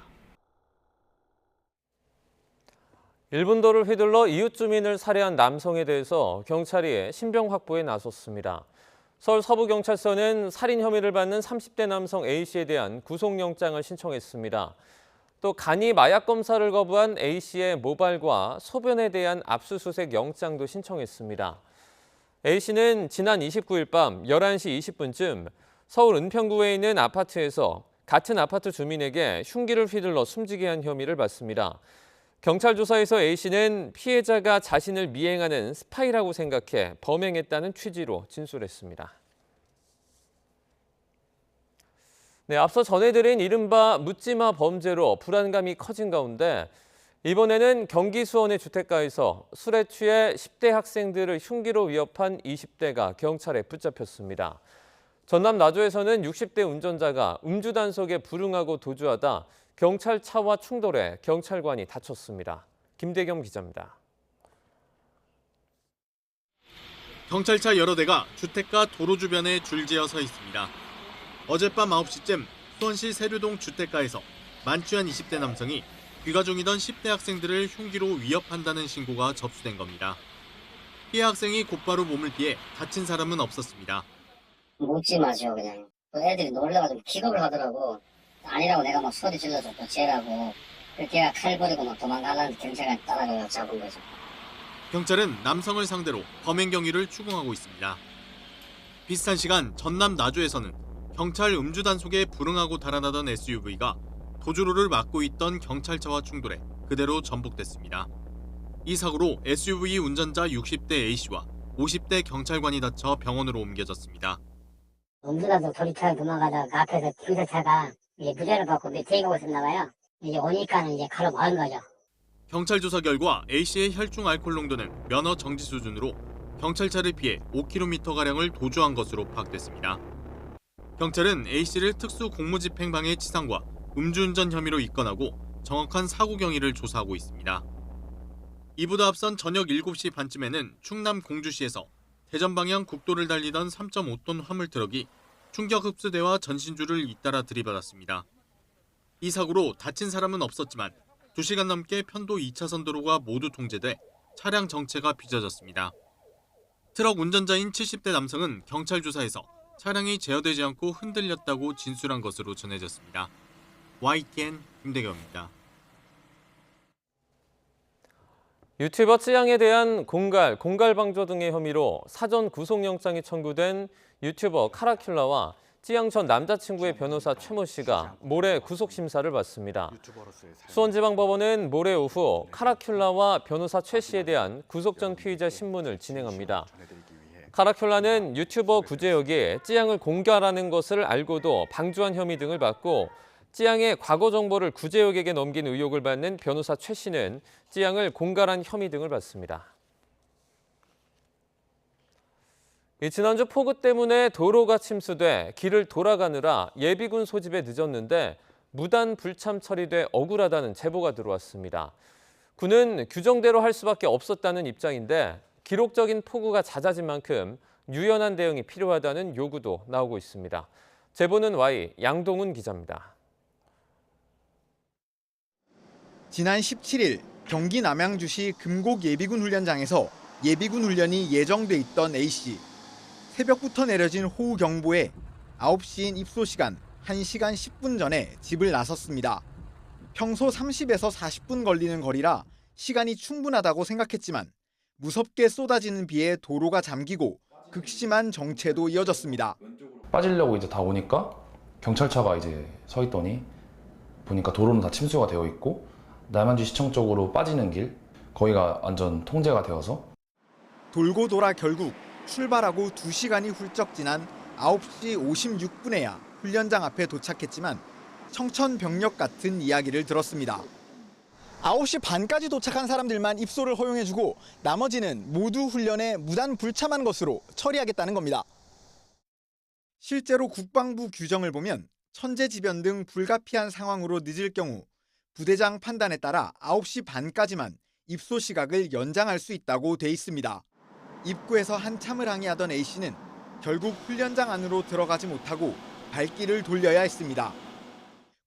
일본도를 휘둘러 이웃 주민을 살해한 남성에 대해서 경찰이 신병 확보에 나섰습니다. 서울 서부경찰서는 살인 혐의를 받는 30대 남성 A씨에 대한 구속영장을 신청했습니다. 또 간이 마약 검사를 거부한 A씨의 모발과 소변에 대한 압수수색 영장도 신청했습니다. A씨는 지난 29일 밤 11시 20분쯤 서울 은평구에 있는 아파트에서 같은 아파트 주민에게 흉기를 휘둘러 숨지게 한 혐의를 받습니다. 경찰 조사에서 A씨는 피해자가 자신을 미행하는 스파이라고 생각해 범행했다는 취지로 진술했습니다. 네, 앞서 전해드린 이른바 묻지마 범죄로 불안감이 커진 가운데 이번에는 경기 수원의 주택가에서 술에 취해 10대 학생들을 흉기로 위협한 20대가 경찰에 붙잡혔습니다. 전남 나주에서는 60대 운전자가 음주 단속에 불응하고 도주하다 경찰차와 충돌해 경찰관이 다쳤습니다. 김대겸 기자입니다. 경찰차 여러 대가 주택가 도로 주변에 줄지어 서 있습니다. 어젯밤 9시쯤 수원시 세류동 주택가에서 만취한 20대 남성이 귀가 중이던 10대 학생들을 흉기로 위협한다는 신고가 접수된 겁니다. 피해 학생이 곧바로 몸을 피해 다친 사람은 없었습니다. 묻지 마시오 그냥. 애들이 놀래가지고 기겁을 하더라고. 아니라고 내가 막 소리 질러줬고 쟤라고. 걔가 칼 버리고 막 도망가려는데 경찰관이 따라가서 잡은 거죠. 경찰은 남성을 상대로 범행 경위를 추궁하고 있습니다. 비슷한 시간 전남 나주에서는 경찰 음주 단속에 불응하고 달아나던 SUV가 도주로를 막고 있던 경찰차와 충돌해 그대로 전복됐습니다. 이 사고로 SUV 운전자 60대 A씨와 50대 경찰관이 다쳐 병원으로 옮겨졌습니다. 음주단속 돌이켜 도망가다가 그 앞에서 경찰차가 이제 무죄를 받고 밑에 가고 있었나 봐요. 이제 오니까는 이제 가로 막은 거죠. 경찰 조사 결과 A씨의 혈중 알코올 농도는 면허 정지 수준으로 경찰차를 피해 5km가량을 도주한 것으로 파악됐습니다. 경찰은 A씨를 특수 공무집행방해 치상과 음주운전 혐의로 입건하고 정확한 사고 경위를 조사하고 있습니다. 이보다 앞선 저녁 7시 반쯤에는 충남 공주시에서 대전 방향 국도를 달리던 3.5톤 화물 트럭이 충격 흡수대와 전신주를 잇따라 들이받았습니다. 이 사고로 다친 사람은 없었지만 2시간 넘게 편도 2차선 도로가 모두 통제돼 차량 정체가 빚어졌습니다. 트럭 운전자인 70대 남성은 경찰 조사에서 차량이 제어되지 않고 흔들렸다고 진술한 것으로 전해졌습니다. YTN 김대겸입니다. 유튜버 찌양에 대한 공갈 방조 등의 혐의로 사전 구속영장이 청구된 유튜버 카라큘라와 찌양 전 남자친구의 변호사 최모 씨가 모레 구속심사를 받습니다. 수원지방법원은 모레 오후 카라큘라와 변호사 최 씨에 대한 구속 전 피의자 신문을 진행합니다. 카라큘라는 유튜버 구제혁이 찌양을 공갈하는 것을 알고도 방조한 혐의 등을 받고 찌양의 과거 정보를 구제혁에게 넘긴 의혹을 받는 변호사 최 씨는 찌양을 공갈한 혐의 등을 받습니다. 지난주 폭우 때문에 도로가 침수돼 길을 돌아가느라 예비군 소집에 늦었는데 무단 불참 처리돼 억울하다는 제보가 들어왔습니다. 군은 규정대로 할 수밖에 없었다는 입장인데 기록적인 폭우가 잦아진 만큼 유연한 대응이 필요하다는 요구도 나오고 있습니다. 제보는 Y 양동훈 기자입니다. 지난 17일 경기 남양주시 금곡 예비군 훈련장에서 예비군 훈련이 예정돼 있던 A씨. 새벽부터 내려진 호우 경보에 9시인 입소 시간 1시간 10분 전에 집을 나섰습니다. 평소 30에서 40분 걸리는 거리라 시간이 충분하다고 생각했지만 무섭게 쏟아지는 비에 도로가 잠기고 극심한 정체도 이어졌습니다. 빠지려고 이제 다 오니까 경찰차가 이제 서 있더니 보니까 도로는 다 침수가 되어 있고 남양주 시청 쪽으로 빠지는 길 거기가 완전 통제가 되어서 돌고 돌아 결국 출발하고 2시간이 훌쩍 지난 9시 56분에야 훈련장 앞에 도착했지만 청천벽력 같은 이야기를 들었습니다. 9시 반까지 도착한 사람들만 입소를 허용해주고 나머지는 모두 훈련에 무단 불참한 것으로 처리하겠다는 겁니다. 실제로 국방부 규정을 보면 천재지변 등 불가피한 상황으로 늦을 경우 부대장 판단에 따라 9시 반까지만 입소 시각을 연장할 수 있다고 돼 있습니다. 입구에서 한참을 항의하던 A씨는 결국 훈련장 안으로 들어가지 못하고 발길을 돌려야 했습니다.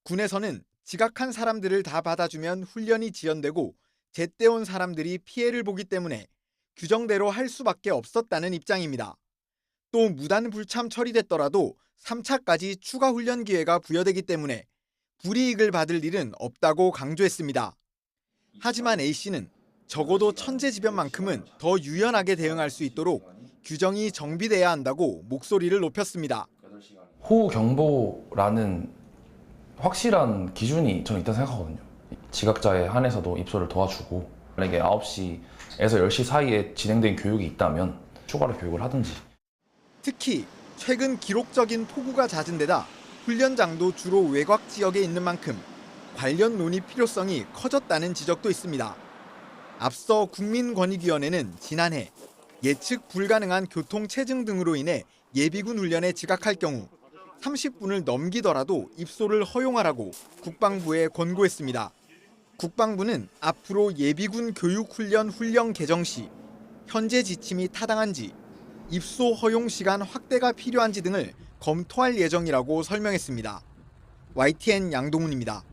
군에서는 지각한 사람들을 다 받아주면 훈련이 지연되고 제때 온 사람들이 피해를 보기 때문에 규정대로 할 수밖에 없었다는 입장입니다. 또 무단 불참 처리됐더라도 3차까지 추가 훈련 기회가 부여되기 때문에 불이익을 받을 일은 없다고 강조했습니다. 하지만 A씨는 적어도 천재지변만큼은 더 유연하게 대응할 수 있도록 규정이 정비돼야 한다고 목소리를 높였습니다. 호우 경보라는 확실한 기준이 저는 있다고 생각하거든요. 지각자에 한해서도 입소를 도와주고 만약에 9시에서 10시 사이에 진행된 교육이 있다면 추가로 교육을 하든지. 특히 최근 기록적인 폭우가 잦은 데다 훈련장도 주로 외곽 지역에 있는 만큼 관련 논의 필요성이 커졌다는 지적도 있습니다. 앞서 국민권익위원회는 지난해 예측 불가능한 교통 체증 등으로 인해 예비군 훈련에 지각할 경우 30분을 넘기더라도 입소를 허용하라고 국방부에 권고했습니다. 국방부는 앞으로 예비군 교육훈련 훈련 개정 시 현재 지침이 타당한지 입소 허용 시간 확대가 필요한지 등을 검토할 예정이라고 설명했습니다. YTN 양동훈입니다.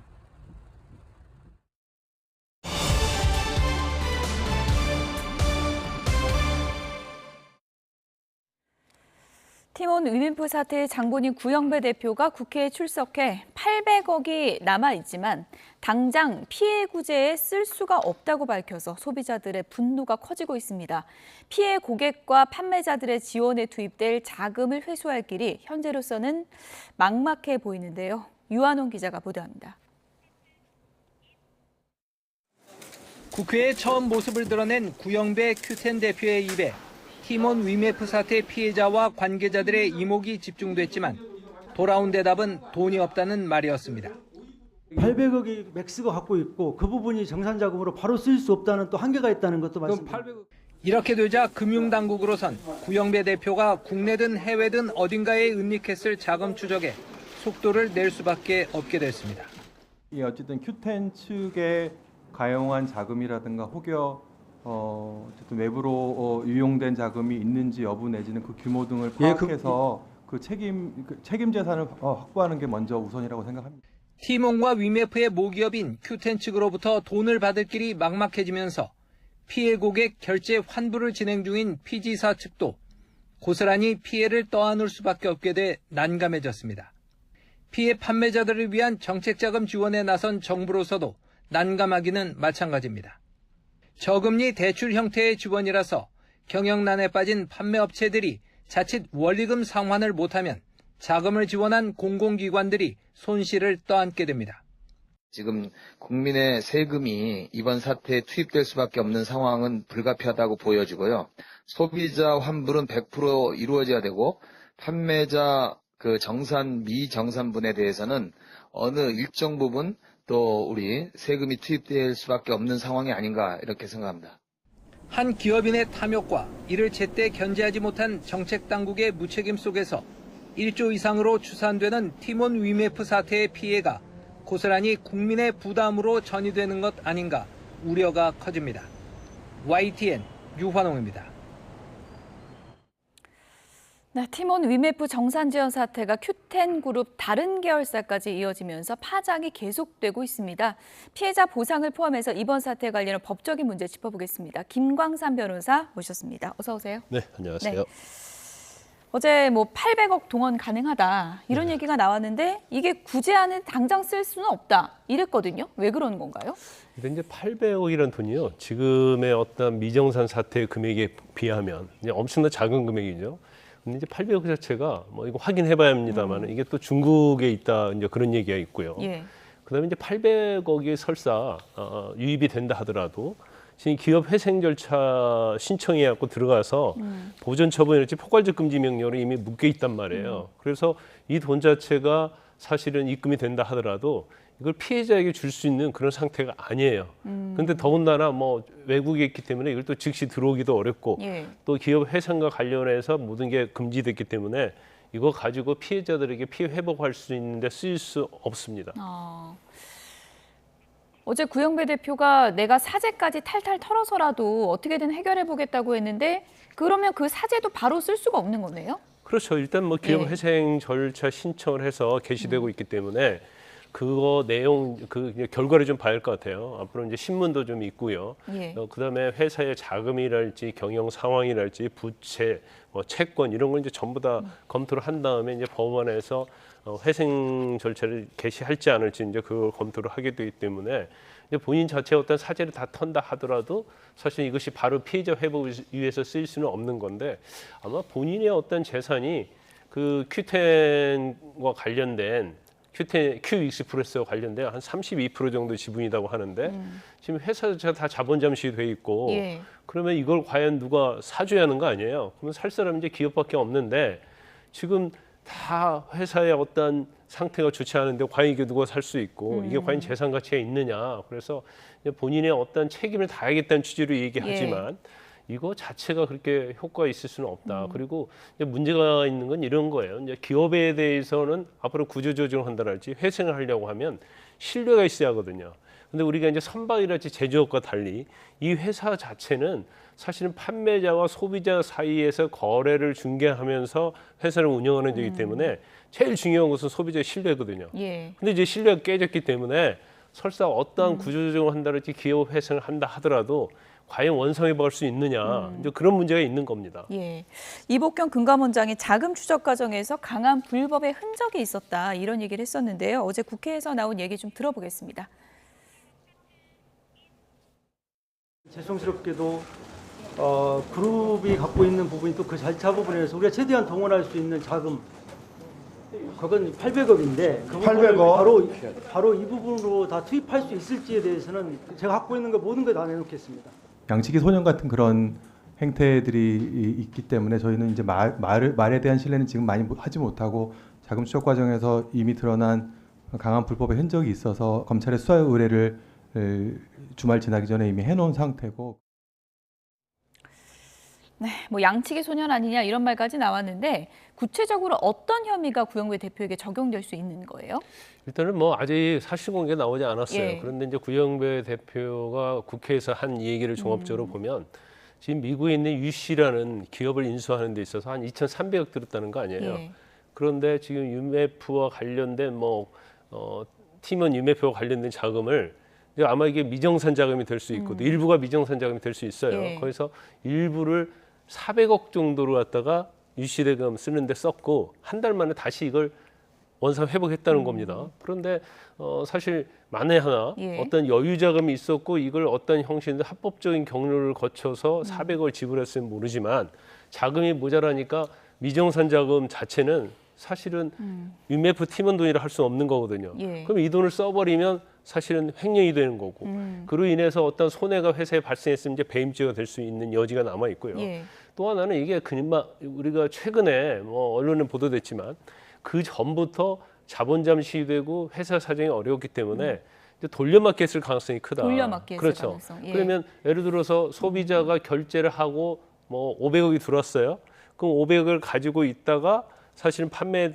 티몬 위메프 사태 장본인 구영배 대표가 국회에 출석해 800억이 남아있지만 당장 피해 구제에 쓸 수가 없다고 밝혀서 소비자들의 분노가 커지고 있습니다. 피해 고객과 판매자들의 지원에 투입될 자금을 회수할 길이 현재로서는 막막해 보이는데요. 유한홍 기자가 보도합니다. 국회에 처음 모습을 드러낸 구영배 큐텐 대표의 입에 티몬 위메프 사태 피해자와 관계자들의 이목이 집중됐지만 돌아온 대답은 돈이 없다는 말이었습니다. 800억이 맥스가 갖고 있고 그 부분이 정산자금으로 바로 쓸 수 없다는 또 한계가 있다는 것도 말씀드립니다. 이렇게 되자 금융당국으로선 구영배 대표가 국내든 해외든 어딘가에 은닉했을 자금 추적에 속도를 낼 수밖에 없게 됐습니다. 어쨌든 큐텐 측에 가용한 자금이라든가 혹여 어쨌든 외부로 유용된 자금이 있는지 여부 내지는 그 규모 등을 파악해서 그 책임 재산을 확보하는 게 먼저 우선이라고 생각합니다. 티몬과 위메프의 모기업인 큐텐 측으로부터 돈을 받을 길이 막막해지면서 피해 고객 결제 환불을 진행 중인 피지사 측도 고스란히 피해를 떠안을 수밖에 없게 돼 난감해졌습니다. 피해 판매자들을 위한 정책자금 지원에 나선 정부로서도 난감하기는 마찬가지입니다. 저금리 대출 형태의 지원이라서 경영난에 빠진 판매업체들이 자칫 원리금 상환을 못하면 자금을 지원한 공공기관들이 손실을 떠안게 됩니다. 지금 국민의 세금이 이번 사태에 투입될 수밖에 없는 상황은 불가피하다고 보여지고요. 소비자 환불은 100% 이루어져야 되고 판매자 그 정산 미정산분에 대해서는 어느 일정 부분 또 우리 세금이 투입될 수밖에 없는 상황이 아닌가 이렇게 생각합니다. 한 기업인의 탐욕과 이를 제때 견제하지 못한 정책당국의 무책임 속에서 1조 이상으로 추산되는 티몬 위메프 사태의 피해가 고스란히 국민의 부담으로 전이되는 것 아닌가 우려가 커집니다. YTN 유환홍입니다. 네, 팀원 위메프 정산지원 사태가 큐텐그룹 다른 계열사까지 이어지면서 파장이 계속되고 있습니다. 피해자 보상을 포함해서 이번 사태 관련한 법적인 문제 짚어보겠습니다. 김광산 변호사 모셨습니다. 어서 오세요. 네, 안녕하세요. 어제 800억 동원 가능하다 이런 얘기가 나왔는데 이게 구제안은 당장 쓸 수는 없다 이랬거든요. 왜 그러는 건가요? 근데 이제 800억이라는 돈이요. 지금의 어떤 미정산 사태의 금액에 비하면 이제 엄청난 작은 금액이죠. 근데 이제 800억 자체가 이거 확인해봐야 합니다만 이게 또 중국에 있다 이제 그런 얘기가 있고요. 예. 그다음에 이제 800억이 설사 유입이 된다 하더라도 지금 기업 회생 절차 신청해갖고 들어가서 보전 처분이랄지 포괄적 금지 명령으로 이미 묶여 있단 말이에요. 그래서 이 돈 자체가 사실은 입금이 된다 하더라도 이걸 피해자에게 줄 수 있는 그런 상태가 아니에요. 근데 더군다나 외국에 있기 때문에 이걸 또 즉시 들어오기도 어렵고 예. 또 기업 회생과 관련해서 모든 게 금지됐기 때문에 이거 가지고 피해자들에게 피해 회복할 수 있는데 쓰일 수 없습니다. 어제 구영배 대표가 내가 사재까지 탈탈 털어서라도 어떻게든 해결해 보겠다고 했는데 그러면 그 사재도 바로 쓸 수가 없는 거네요? 그렇죠. 일단 기업 예. 회생 절차 신청을 해서 개시되고 있기 때문에 그거 내용 결과를 좀 봐야 할 것 같아요. 앞으로 이제 신문도 좀 있고요. 예. 그다음에 회사의 자금이랄지 경영 상황이랄지 부채, 채권 이런 걸 이제 전부 다 검토를 한 다음에 이제 법원에서 회생 절차를 개시할지 않을지 이제 그걸 검토를 하게 되기 때문에 이제 본인 자체의 어떤 사재를 다 턴다 하더라도 사실 이것이 바로 피해자 회복을 위해서 쓰일 수는 없는 건데 아마 본인의 어떤 재산이 그 큐텐과 관련된 QExpress와 관련된 한 32% 정도 지분이라고 하는데 지금 회사 자체가 다 자본 잠식이 돼 있고 예. 그러면 이걸 과연 누가 사줘야 하는 거 아니에요? 그러면 살 사람은 이제 기업밖에 없는데 지금 다 회사의 어떤 상태가 좋지 않은데 과연 이게 누가 살 수 있고 이게 과연 재산 가치가 있느냐. 그래서 본인의 어떤 책임을 다하겠다는 취지로 얘기하지만 이거 자체가 그렇게 효과가 있을 수는 없다. 그리고 이제 문제가 있는 건 이런 거예요. 이제 기업에 대해서는 앞으로 구조조정을 한다랄지 회생을 하려고 하면 신뢰가 있어야 하거든요. 근데 우리가 이제 선박이랄지 제조업과 달리 이 회사 자체는 사실은 판매자와 소비자 사이에서 거래를 중개하면서 회사를 운영하는 데이기 때문에 제일 중요한 것은 소비자의 신뢰거든요. 예. 근데 이제 신뢰가 깨졌기 때문에 설사 어떠한 구조조정을 한다랄지 기업 회생을 한다 하더라도 과연 원상회복할 수 있느냐 이제 그런 문제가 있는 겁니다. 예. 이복경 금감원장이 자금 추적 과정에서 강한 불법의 흔적이 있었다 이런 얘기를 했었는데요. 어제 국회에서 나온 얘기 좀 들어보겠습니다. 죄송스럽게도 그룹이 갖고 있는 부분이 또 그 절차 부분에서 우리가 최대한 동원할 수 있는 자금 그건 800억인데 그 800억? 바로 이 부분으로 다 투입할 수 있을지에 대해서는 제가 갖고 있는 거 모든 걸 다 내놓겠습니다. 양치기 소년 같은 그런 행태들이 있기 때문에 저희는 이제 말에 대한 신뢰는 지금 많이 하지 못하고 자금 추적 과정에서 이미 드러난 강한 불법의 흔적이 있어서 검찰의 수사 의뢰를 주말 지나기 전에 이미 해놓은 상태고. 네, 양치기 소년 아니냐 이런 말까지 나왔는데 구체적으로 어떤 혐의가 구영배 대표에게 적용될 수 있는 거예요? 일단은 아직 사실 공개 나오지 않았어요. 예. 그런데 이제 구영배 대표가 국회에서 한 얘기를 종합적으로 보면 지금 미국에 있는 유씨라는 기업을 인수하는 데 있어서 한 2,300억 들었다는 거 아니에요. 예. 그런데 지금 유메프와 관련된 팀원 유메프와 관련된 자금을 아마 이게 미정산 자금이 될 수 있고 일부가 미정산 자금이 될 수 있어요. 예. 거기서 일부를 400억 정도로 갖다가 유씨 대금 쓰는데 썼고 한 달 만에 다시 이걸 원상 회복했다는 겁니다. 그런데 사실 만에 하나 예. 어떤 여유 자금이 있었고 이걸 어떤 형식인데 합법적인 경로를 거쳐서 400억을 지불했으면 모르지만 자금이 모자라니까 미정산 자금 자체는 사실은 유메프 팀원 돈이라 할 수 없는 거거든요. 예. 그럼 이 돈을 써버리면 사실은 횡령이 되는 거고 그로 인해서 어떤 손해가 회사에 발생했으면 이제 배임죄가 될 수 있는 여지가 남아 있고요. 예. 또 하나는 이게 그냥 우리가 최근에 언론에 보도됐지만 그 전부터 자본 잠식되고 회사 사정이 어려웠기 때문에 이제 돌려막기 했을 가능성이 크다. 돌려막기 했을 그렇죠. 가능성. 예. 그러면 예를 들어서 소비자가 결제를 하고 500억이 들어왔어요. 그럼 500억을 가지고 있다가 사실은 판매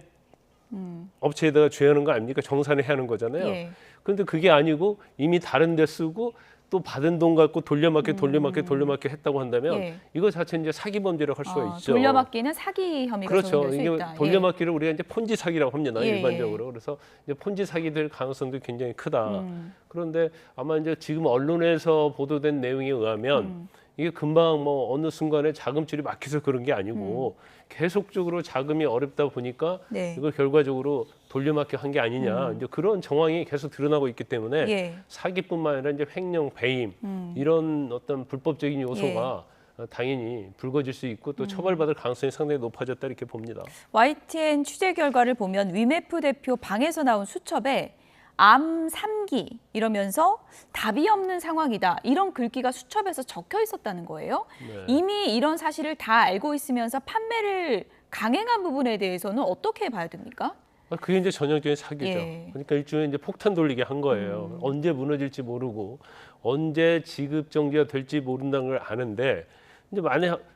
업체에다가 줘야 하는 거 아닙니까? 정산을 해야 하는 거잖아요. 예. 그런데 그게 아니고 이미 다른 데 쓰고 또 받은 돈 갖고 돌려막기 했다고 한다면 예. 이거 자체 이제 사기 범죄를 할 수가 있죠. 돌려막기는 사기 혐의가 그렇죠. 적용될 수 이게 있다. 돌려막기를 우리가 이제 폰지 사기라고 합니다. 예, 일반적으로. 그래서 이제 폰지 사기 될 가능성도 굉장히 크다. 그런데 아마 이제 지금 언론에서 보도된 내용에 의하면 이게 금방 뭐 어느 순간에 자금줄이 막혀서 그런 게 아니고 계속적으로 자금이 어렵다 보니까 네. 이걸 결과적으로 돌려막기 한 게 아니냐 이제 그런 정황이 계속 드러나고 있기 때문에 예. 사기뿐만 아니라 이제 횡령, 배임 이런 어떤 불법적인 요소가 당연히 불거질 수 있고 또 처벌받을 가능성이 상당히 높아졌다 이렇게 봅니다. YTN 취재 결과를 보면 위메프 대표 방에서 나온 수첩에 암 3기 이러면서 답이 없는 상황이다. 이런 글귀가 수첩에서 적혀 있었다는 거예요. 네. 이미 이런 사실을 다 알고 있으면서 판매를 강행한 부분에 대해서는 어떻게 봐야 됩니까? 그게 이제 전형적인 사기죠. 예. 그러니까 일종의 이제 폭탄 돌리게 한 거예요. 언제 무너질지 모르고 언제 지급 정지가 될지 모른다는 걸 아는데 이제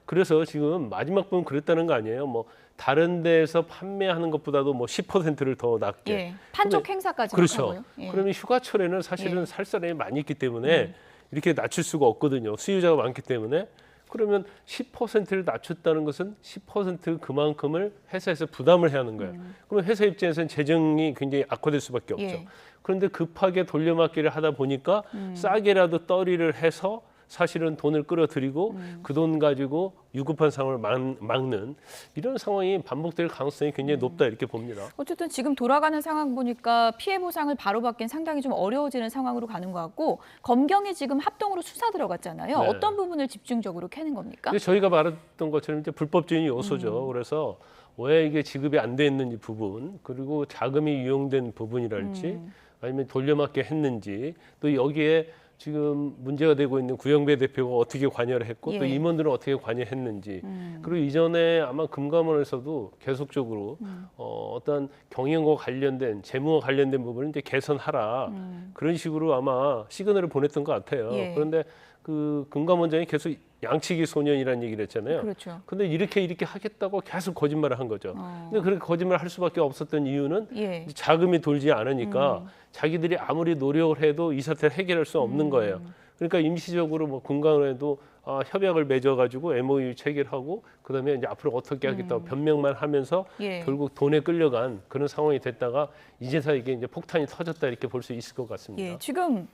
그래서 지금 마지막 부분 그랬다는 거 아니에요. 뭐 다른 데에서 판매하는 것보다도 뭐 10%를 더 낮게. 예. 판촉 행사까지 그렇죠. 하고요. 예. 그러면 휴가철에는 사실은 예. 살 사람이 많이 있기 때문에 이렇게 낮출 수가 없거든요. 수요자가 많기 때문에. 그러면 10%를 낮췄다는 것은 10% 그만큼을 회사에서 부담을 해야 하는 거예요. 그럼 회사 입장에서는 재정이 굉장히 악화될 수밖에 없죠. 예. 그런데 급하게 돌려막기를 하다 보니까 싸게라도 떨이를 해서 사실은 돈을 끌어들이고 그 돈 가지고 위급한 상황을 막는 이런 상황이 반복될 가능성이 굉장히 높다 이렇게 봅니다. 어쨌든 지금 돌아가는 상황 보니까 피해 보상을 바로 받기는 상당히 좀 어려워지는 상황으로 가는 것 같고 검경이 지금 합동으로 수사 들어갔잖아요. 네. 어떤 부분을 집중적으로 캐는 겁니까? 근데 저희가 말했던 것처럼 이제 불법적인 요소죠. 그래서 왜 이게 지급이 안 돼 있는지 부분 그리고 자금이 유용된 부분이랄지 아니면 돌려막기 했는지 또 여기에 지금 문제가 되고 있는 구영배 대표가 어떻게 관여를 했고 또 예. 임원들은 어떻게 관여했는지 그리고 이전에 아마 금감원에서도 계속적으로 어떤 경영과 관련된 재무와 관련된 부분을 이제 개선하라 그런 식으로 아마 시그널을 보냈던 것 같아요. 예. 그런데 그 금감원장이 계속 양치기 소년이라는 얘기를 했잖아요. 그렇죠. 근데 이렇게 하겠다고 계속 거짓말을 한 거죠. 근데 그렇게 거짓말을 할 수밖에 없었던 이유는 예. 자금이 돌지 않으니까 자기들이 아무리 노력을 해도 이 사태를 해결할 수 없는 거예요. 그러니까 임시적으로 뭐 금감원에도 협약을 맺어가지고 MOU 체결하고 그다음에 이제 앞으로 어떻게 하겠다고 변명만 하면서 예. 결국 돈에 끌려간 그런 상황이 됐다가 이제서 이게 이제 폭탄이 터졌다 이렇게 볼 수 있을 것 같습니다. 예, 지금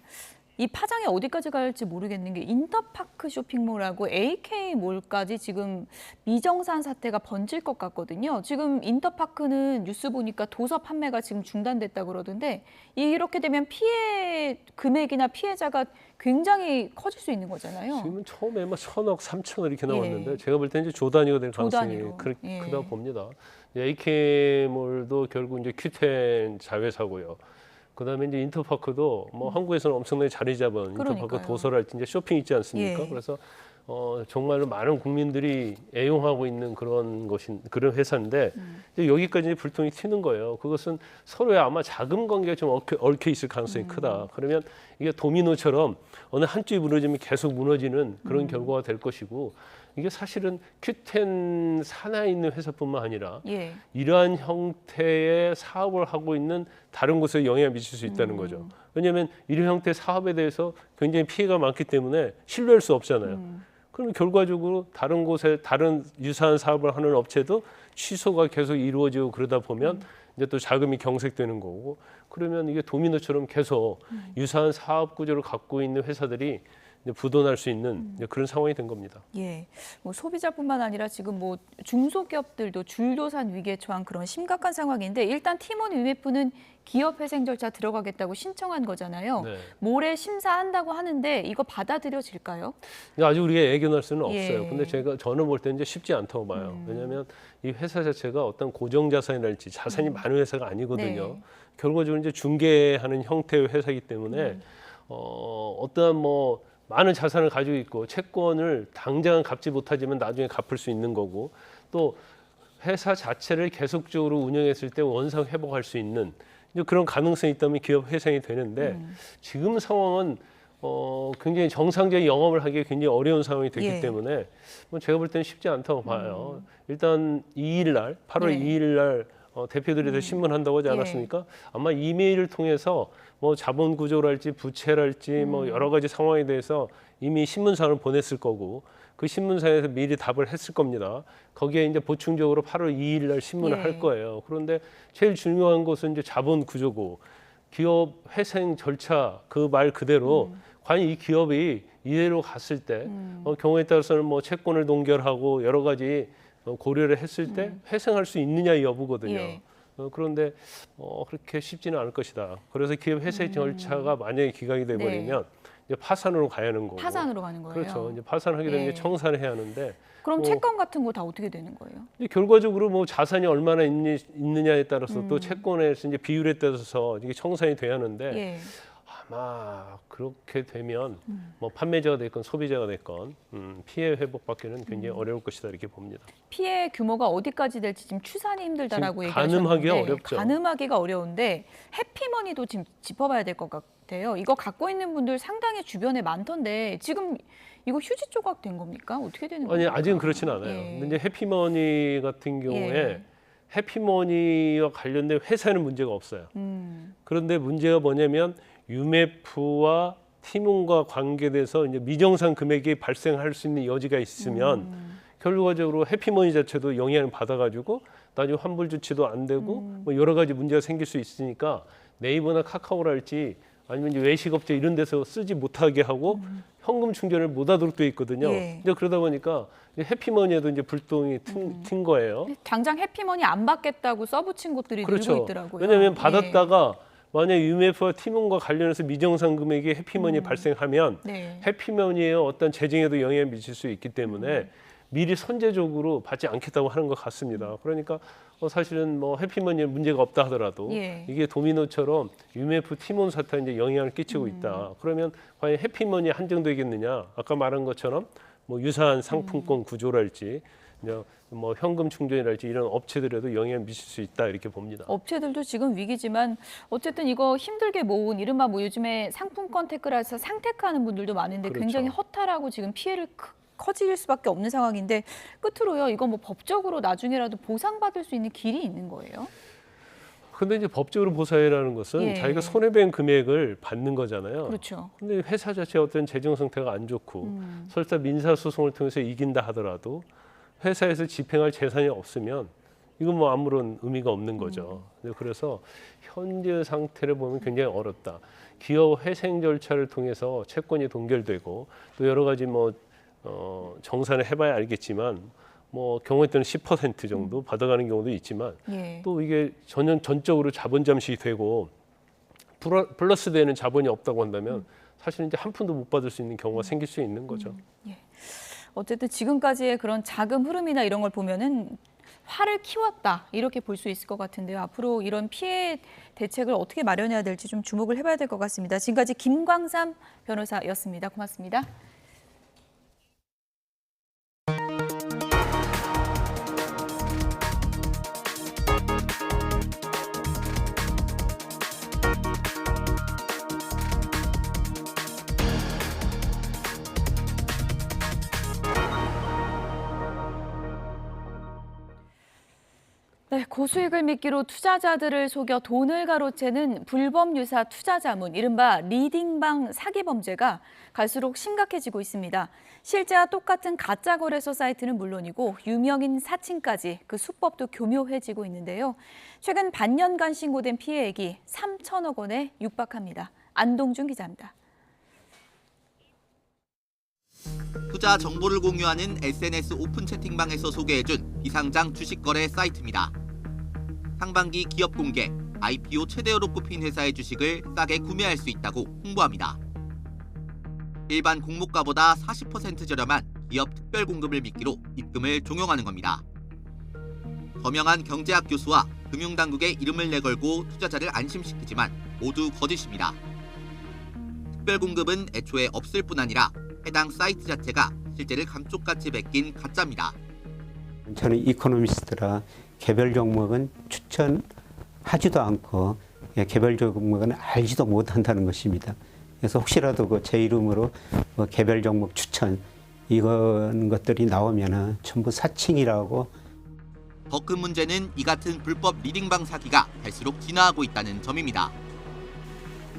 이 파장이 어디까지 갈지 모르겠는 게 인터파크 쇼핑몰하고 AK몰까지 지금 미정산 사태가 번질 것 같거든요. 지금 인터파크는 뉴스 보니까 도서 판매가 지금 중단됐다고 그러던데 이렇게 되면 피해 금액이나 피해자가 굉장히 커질 수 있는 거잖아요. 지금은 처음에 뭐 1,000억, 3,000억 이렇게 나왔는데 예. 제가 볼 때는 이제 조 단위가 될 조 가능성이 단위로. 예. 크다 봅니다. AK몰도 결국 이제 Q10 자회사고요. 그다음에 이제 인터파크도 뭐 한국에서는 엄청나게 자리 잡은 인터파크 그러니까요. 도서랄지 이제 쇼핑 있지 않습니까? 예. 그래서 정말로 많은 국민들이 애용하고 있는 그런 회사인데 이제 여기까지 이제 불통이 튀는 거예요. 그것은 서로의 아마 자금 관계가 좀 얽혀 있을 가능성이 크다. 그러면 이게 도미노처럼 어느 한쪽이 무너지면 계속 무너지는 그런 결과가 될 것이고 이게 사실은 Q10 산하에 있는 회사뿐만 아니라 예. 이러한 형태의 사업을 하고 있는 다른 곳에 영향을 미칠 수 있다는 거죠. 왜냐하면 이런 형태의 사업에 대해서 굉장히 피해가 많기 때문에 신뢰할 수 없잖아요. 그러면 결과적으로 다른 곳에 다른 유사한 사업을 하는 업체도 취소가 계속 이루어지고 그러다 보면 이제 또 자금이 경색되는 거고 그러면 이게 도미노처럼 계속 유사한 사업 구조를 갖고 있는 회사들이 이제 부도날 수 있는 이제 그런 상황이 된 겁니다. 예, 뭐 소비자뿐만 아니라 지금 뭐 중소기업들도 줄도산 위기에 처한 그런 심각한 상황인데 일단 티몬 위메프는 기업 회생 절차 들어가겠다고 신청한 거잖아요. 네. 모레 심사한다고 하는데 이거 받아들여질까요? 아직 우리가 예견할 수는 예. 없어요. 근데 저는 볼 때는 이제 쉽지 않다고 봐요. 왜냐하면 이 회사 자체가 어떤 고정 자산이랄지 자산이 많은 회사가 아니거든요. 네. 결과적으로 이제 중개하는 형태의 회사이기 때문에 어떠한 뭐 많은 자산을 가지고 있고 채권을 당장은 갚지 못하지만 나중에 갚을 수 있는 거고 또 회사 자체를 계속적으로 운영했을 때 원상 회복할 수 있는 이제 그런 가능성이 있다면 기업 회생이 되는데 지금 상황은 굉장히 정상적인 영업을 하기 굉장히 어려운 상황이 됐기 예. 때문에 뭐 제가 볼 때는 쉽지 않다고 봐요. 일단 2일 날 8월 네. 2일 날 대표들이 다 신문한다고 하지 않았습니까? 아마 이메일을 통해서 뭐 자본 구조랄지 부채랄지 뭐 여러 가지 상황에 대해서 이미 신문사를 보냈을 거고 그 신문사에서 미리 답을 했을 겁니다. 거기에 이제 보충적으로 8월 2일 날 신문을 할 거예요. 그런데 제일 중요한 것은 이제 자본 구조고 기업 회생 절차 그 말 그대로 과연 이 기업이 이대로 갔을 때 경우에 따라서는 뭐 채권을 동결하고 여러 가지 고려를 했을 때 회생할 수 있느냐 여부거든요. 그런데 그렇게 쉽지는 않을 것이다. 그래서 기업 회생 절차가 만약에 기각이 돼버리면 이제 파산으로 가야 하는 거고. 파산으로 가는 거예요. 그렇죠. 이제 파산하게 되면 이제 청산을 해야 하는데. 그럼 채권 같은 거 다 어떻게 되는 거예요? 이제 결과적으로 뭐 자산이 얼마나 있느냐에 따라서 또 채권에서 이제 비율에 따라서 이게 청산이 돼야 하는데 아마 그렇게 되면 뭐 판매자가 됐건 소비자가 됐건 피해 회복받기는 굉장히 어려울 것이다 이렇게 봅니다. 피해 규모가 어디까지 될지 지금 추산이 힘들다라고 얘기하셨는데 가늠하기가 어렵죠. 가늠하기가 어려운데 해피머니도 지금 짚어봐야 될 것 같아요. 이거 갖고 있는 분들 상당히 주변에 많던데 지금 이거 휴지 조각 된 겁니까? 어떻게 되는 거예요? 아니 아직은 그렇진 않아요. 근데 이제 해피머니 같은 경우에 해피머니와 관련된 회사는 문제가 없어요. 그런데 문제가 뭐냐면 UMF와 티몬과 관계돼서 이제 미정상 금액이 발생할 수 있는 여지가 있으면 결과적으로 해피머니 자체도 영향을 받아가지고 나중에 환불 조치도 안 되고 뭐 여러 가지 문제가 생길 수 있으니까 네이버나 카카오랄지 아니면 이제 외식업체 이런 데서 쓰지 못하게 하고 현금 충전을 못하도록 돼 있거든요. 이제 그러다 보니까 해피머니에도 이제 불똥이 튄 거예요. 당장 해피머니 안 받겠다고 써붙인 곳들이 늘고 있더라고요. 왜냐하면 받았다가 만약 UMF와 티몬과 관련해서 미정상 금액이 해피머니에 발생하면 해피머니의 어떤 재정에도 영향을 미칠 수 있기 때문에 미리 선제적으로 받지 않겠다고 하는 것 같습니다. 그러니까 사실은 뭐 해피머니에 문제가 없다 하더라도 이게 도미노처럼 UMF 티몬 사태에 이제 영향을 끼치고 있다. 그러면 과연 해피머니에 한정되겠느냐? 아까 말한 것처럼 뭐 유사한 상품권 구조랄지 뭐 현금 충전이랄지 이런 업체들에도 영향을 미칠 수 있다 이렇게 봅니다. 업체들도 지금 위기지만 어쨌든 이거 힘들게 모은 이른바 뭐 요즘에 상품권 태클해서 상태화하는 분들도 많은데 굉장히 허탈하고 지금 피해를 커질 수밖에 없는 상황인데 끝으로요. 이거 뭐 법적으로 나중에라도 보상받을 수 있는 길이 있는 거예요? 근데 이제 법적으로 보상이라는 것은 자기가 손해배운 금액을 받는 거잖아요. 그렇죠. 근데 회사 자체의 어떤 재정 상태가 안 좋고 설사 민사소송을 통해서 이긴다 하더라도 회사에서 집행할 재산이 없으면 이건 뭐 아무런 의미가 없는 거죠. 그래서 현재 상태를 보면 굉장히 어렵다. 기업 회생 절차를 통해서 채권이 동결되고 또 여러 가지 뭐 정산을 해봐야 알겠지만 뭐 경우에 따른 10% 정도 받아가는 경우도 있지만 또 이게 전적으로 자본 잠식이 되고 플러스 되는 자본이 없다고 한다면 사실 이제 한 푼도 못 받을 수 있는 경우가 생길 수 있는 거죠. 어쨌든 지금까지의 그런 자금 흐름이나 이런 걸 보면은 화를 키웠다 이렇게 볼 수 있을 것 같은데요. 앞으로 이런 피해 대책을 어떻게 마련해야 될지 좀 주목을 해봐야 될 것 같습니다. 지금까지 김광삼 변호사였습니다. 고맙습니다. 네, 고수익을 미끼로 투자자들을 속여 돈을 가로채는 불법 유사 투자 자문, 이른바 리딩방 사기 범죄가 갈수록 심각해지고 있습니다. 실제와 똑같은 가짜 거래소 사이트는 물론이고 유명인 사칭까지 그 수법도 교묘해지고 있는데요. 최근 반년간 신고된 피해액이 3천억 원에 육박합니다. 안동준 기자입니다. 투자 정보를 공유하는 SNS 오픈 채팅방에서 소개해준 비상장 주식 거래 사이트입니다. 상반기 기업 공개, IPO 최대어로 꼽힌 회사의 주식을 싸게 구매할 수 있다고 홍보합니다. 일반 공모가보다 40% 저렴한 기업 특별 공급을 미끼로 입금을 종용하는 겁니다. 저명한 경제학 교수와 금융당국의 이름을 내걸고 투자자를 안심시키지만 모두 거짓입니다. 특별 공급은 애초에 없을 뿐 아니라 해당 사이트 자체가 실제를 감쪽같이 베낀 가짜입니다. 저는 이코노미스트라 개별 종목은 추천하지도 않고 개별 종목은 알지도 못한다는 것입니다. 그래서 혹시라도 제 이름으로 개별 종목 추천 이런 것들이 나오면 전부 사칭이라고. 더 큰 문제는 이 같은 불법 리딩방 사기가 갈수록 진화하고 있다는 점입니다.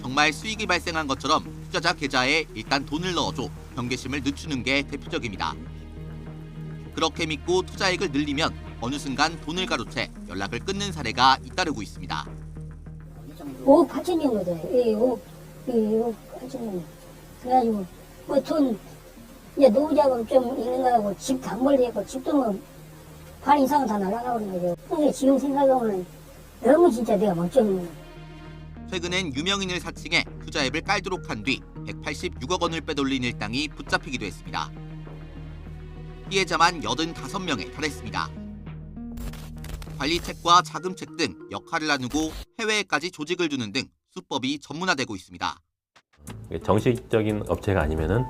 정말 수익이 발생한 것처럼 투자자 계좌에 일단 돈을 넣어줘 경계심을 늦추는 게 대표적입니다. 그렇게 믿고 투자액을 늘리면 어느 순간 돈을 가로채 연락을 끊는 사례가 잇따르고 있습니다. 5억 8천 정도 돼. 5억 8천 정도. 그래가지고 뭐 돈 이제 노후자금 좀 있는 거하고 집 담보를 했고 집도 뭐 반 이상은 다 날아가고 그러죠. 근데 지금 생각하면 너무 진짜 내가 멍청한 거야. 최근엔 유명인을 사칭해 투자 앱을 깔도록 한 뒤 186억 원을 빼돌린 일당이 붙잡히기도 했습니다. 피해자만 85명에 달했습니다. 관리책과 자금책 등 역할을 나누고 해외에까지 조직을 두는 등 수법이 전문화되고 있습니다. 정식적인 업체가 아니면은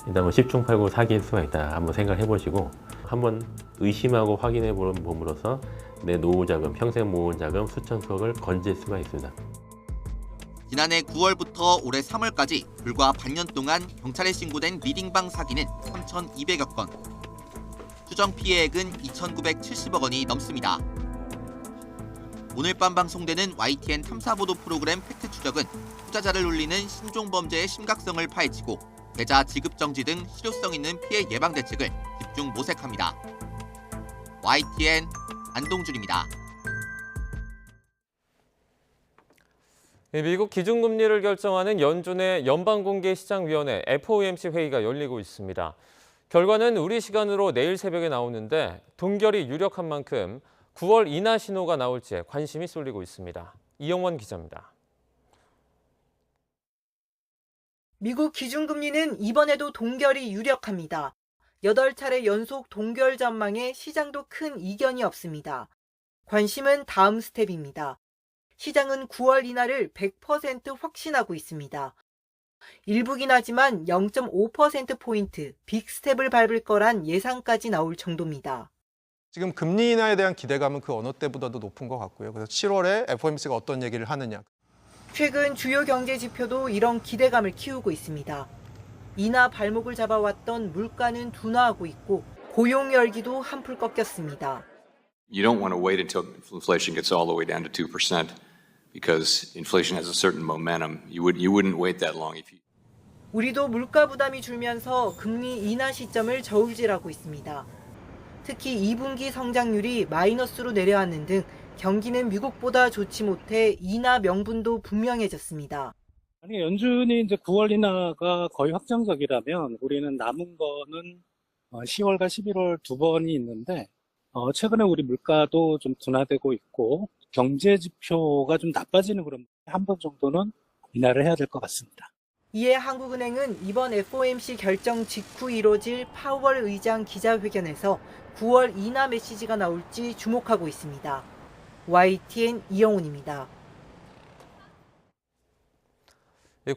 일단 뭐 10중 8구 사기일 수가 있다. 한번 생각해 보시고 한번 의심하고 확인해 봄으로써 내 노후 자금, 평생 모은 자금 수천 수억을 건질 수가 있습니다. 지난해 9월부터 올해 3월까지 불과 반년 동안 경찰에 신고된 리딩방 사기는 3,200여 건. 추정 피해액은 2,970억 원이 넘습니다. 오늘 밤 방송되는 YTN 탐사보도 프로그램 팩트추적은 투자자를 울리는 신종범죄의 심각성을 파헤치고 계좌 지급 정지 등 실효성 있는 피해 예방 대책을 집중 모색합니다. YTN 안동준입니다. 미국 기준금리를 결정하는 연준의 연방공개시장위원회 FOMC 회의가 열리고 있습니다. 결과는 우리 시간으로 내일 새벽에 나오는데 동결이 유력한 만큼 9월 인하 신호가 나올지에 관심이 쏠리고 있습니다. 이영원 기자입니다. 미국 기준금리는 이번에도 동결이 유력합니다. 8차례 연속 동결 전망에 시장도 큰 이견이 없습니다. 관심은 다음 스텝입니다. 시장은 9월 인하를 100% 확신하고 있습니다. 일부긴 하지만 0.5%포인트 빅스텝을 밟을 거란 예상까지 나올 정도입니다. 지금 금리 인하에 대한 기대감은 그 어느 때보다도 높은 것 같고요. 그래서 7월에 FOMC가 어떤 얘기를 하느냐. 최근 주요 경제 지표도 이런 기대감을 키우고 있습니다. 인하 발목을 잡아왔던 물가는 둔화하고 있고 고용 열기도 한풀 꺾였습니다. You don't want to wait until inflation gets all the way down to 2% because inflation has a certain momentum. You wouldn't wait that long if you. 우리도 물가 부담이 줄면서 금리 인하 시점을 저울질하고 있습니다. 특히 2분기 성장률이 마이너스로 내려앉는 등 경기는 미국보다 좋지 못해 인하 명분도 분명해졌습니다. 아니, 연준이 이제 9월 인하가 거의 확정적이라면 우리는 남은 거는 10월과 11월 두 번이 있는데 최근에 우리 물가도 좀 둔화되고 있고 경제 지표가 좀 나빠지는 그런 한 번 정도는 인하를 해야 될 것 같습니다. 이에 한국은행은 이번 FOMC 결정 직후 이뤄질 파월 의장 기자회견에서 9월 인하 메시지가 나올지 주목하고 있습니다. YTN 이영훈입니다.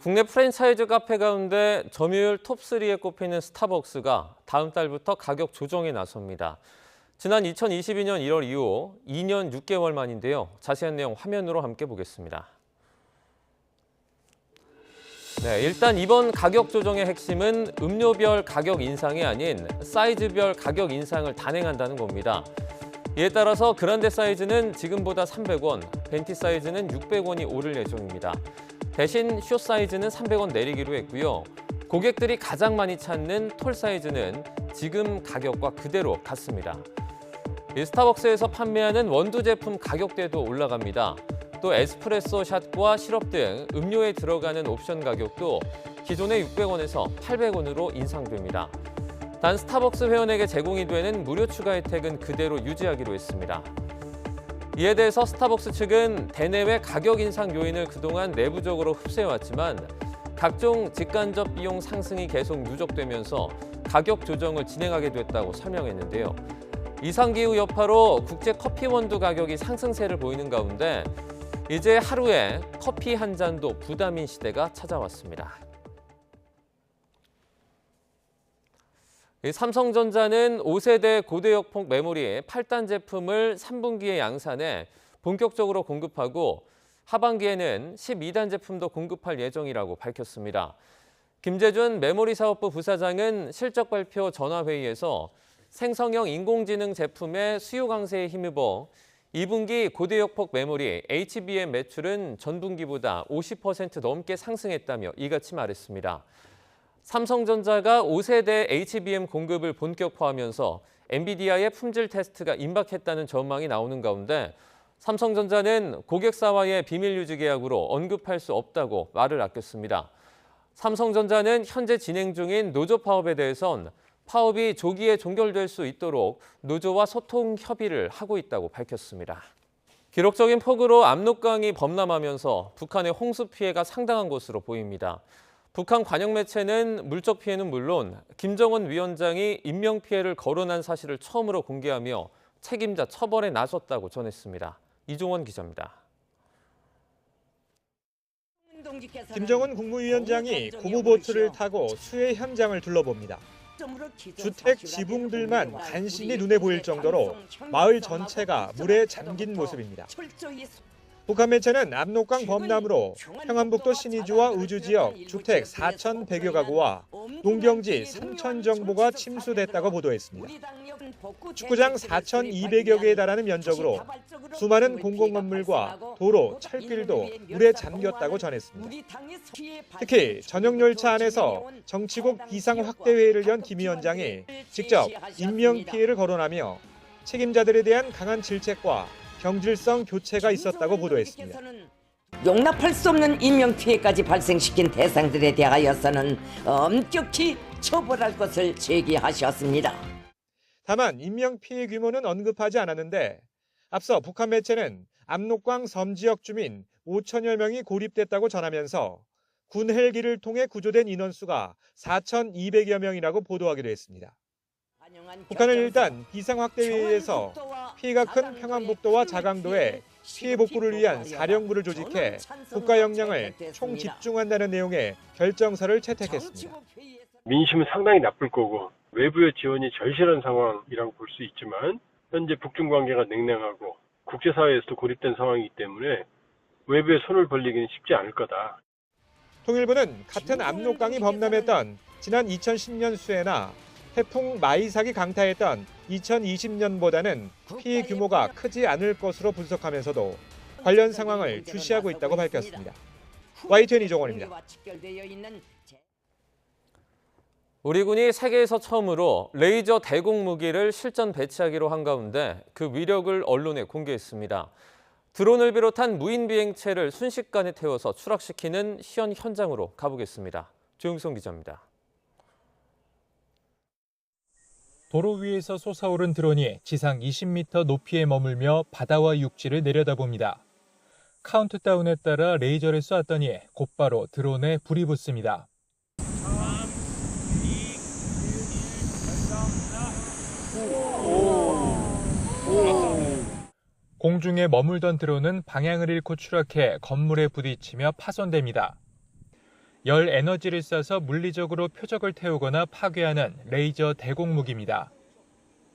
국내 프랜차이즈 카페 가운데 점유율 톱3에 꼽히는 스타벅스가 다음 달부터 가격 조정에 나섭니다. 지난 2022년 1월 이후 2년 6개월 만인데요. 자세한 내용 화면으로 함께 보겠습니다. 네, 일단 이번 가격 조정의 핵심은 음료별 가격 인상이 아닌 사이즈별 가격 인상을 단행한다는 겁니다. 이에 따라서 그란데 사이즈는 지금보다 300원, 벤티 사이즈는 600원이 오를 예정입니다. 대신 숏 사이즈는 300원 내리기로 했고요. 고객들이 가장 많이 찾는 톨 사이즈는 지금 가격과 그대로 같습니다. 스타벅스에서 판매하는 원두 제품 가격대도 올라갑니다. 또 에스프레소 샷과 시럽 등 음료에 들어가는 옵션 가격도 기존의 600원에서 800원으로 인상됩니다. 단 스타벅스 회원에게 제공이 되는 무료 추가 혜택은 그대로 유지하기로 했습니다. 이에 대해서 스타벅스 측은 대내외 가격 인상 요인을 그동안 내부적으로 흡수해왔지만 각종 직간접 비용 상승이 계속 누적되면서 가격 조정을 진행하게 됐다고 설명했는데요. 이상기후 여파로 국제 커피 원두 가격이 상승세를 보이는 가운데 이제 하루에 커피 한 잔도 부담인 시대가 찾아왔습니다. 삼성전자는 5세대 고대역폭 메모리 8단 제품을 3분기에 양산해 본격적으로 공급하고 하반기에는 12단 제품도 공급할 예정이라고 밝혔습니다. 김재준 메모리 사업부 부사장은 실적 발표 전화회의에서 생성형 인공지능 제품의 수요 강세에 힘입어 2분기 고대역폭 메모리 HBM 매출은 전분기보다 50% 넘게 상승했다며 이같이 말했습니다. 삼성전자가 5세대 HBM 공급을 본격화하면서 엔비디아의 품질 테스트가 임박했다는 전망이 나오는 가운데 삼성전자는 고객사와의 비밀 유지 계약으로 언급할 수 없다고 말을 아꼈습니다. 삼성전자는 현재 진행 중인 노조 파업에 대해선 파업이 조기에 종결될 수 있도록 노조와 소통 협의를 하고 있다고 밝혔습니다. 기록적인 폭우로 압록강이 범람하면서 북한의 홍수 피해가 상당한 것으로 보입니다. 북한 관영 매체는 물적 피해는 물론 김정은 위원장이 인명 피해를 거론한 사실을 처음으로 공개하며 책임자 처벌에 나섰다고 전했습니다. 이종원 기자입니다. 김정은 국무위원장이 고무보트를 타고 수해 현장을 둘러봅니다. 주택 지붕들만 간신히 눈에 보일 정도로 마을 전체가 물에 잠긴 모습입니다. 북한 매체는 압록강 범람으로 평안북도 신의주와 의주지역 주택 4,100여 가구와 농경지 3,000 정보가 침수됐다고 보도했습니다. 축구장 4,200여 개에 달하는 면적으로 수많은 공공건물과 도로, 철길도 물에 잠겼다고 전했습니다. 특히 전용 열차 안에서 정치국 비상확대회의를 연 김 위원장이 직접 인명피해를 거론하며 책임자들에 대한 강한 질책과 경질성 교체가 있었다고 보도했습니다. 용납할 수 없는 인명피해까지 발생시킨 대상들에 대하여서는 엄격히 처벌할 것을 제기하셨습니다. 다만 인명피해 규모는 언급하지 않았는데 앞서 북한 매체는 압록강 섬 지역 주민 5천여 명이 고립됐다고 전하면서 군 헬기를 통해 구조된 인원수가 4,200여 명이라고 보도하기도 했습니다. 북한은 일단 비상확대회의에서 피해가 큰 평안북도와 자강도에 피해 복구를 위한 사령부를 조직해 국가 역량을 총집중한다는 내용의 결정서를 채택했습니다. 민심은 상당히 나쁠 거고 외부의 지원이 절실한 상황이라고 볼 수 있지만 현재 북중 관계가 냉랭하고 국제사회에서도 고립된 상황이기 때문에 외부에 손을 벌리기는 쉽지 않을 거다. 통일부는 같은 압록강이 범람했던 지난 2010년 수해나 태풍 마이삭이 강타했던 2020년보다는 피해 규모가 크지 않을 것으로 분석하면서도 관련 상황을 주시하고 있다고 밝혔습니다. YTN 이종원입니다. 우리 군이 세계에서 처음으로 레이저 대공 무기를 실전 배치하기로 한 가운데 그 위력을 언론에 공개했습니다. 드론을 비롯한 무인 비행체를 순식간에 태워서 추락시키는 시연 현장으로 가보겠습니다. 조용성 기자입니다. 도로 위에서 솟아오른 드론이 지상 20m 높이에 머물며 바다와 육지를 내려다봅니다. 카운트다운에 따라 레이저를 쏘았더니 곧바로 드론에 불이 붙습니다. 공중에 머물던 드론은 방향을 잃고 추락해 건물에 부딪히며 파손됩니다. 열 에너지를 쏴서 물리적으로 표적을 태우거나 파괴하는 레이저 대공 무기입니다.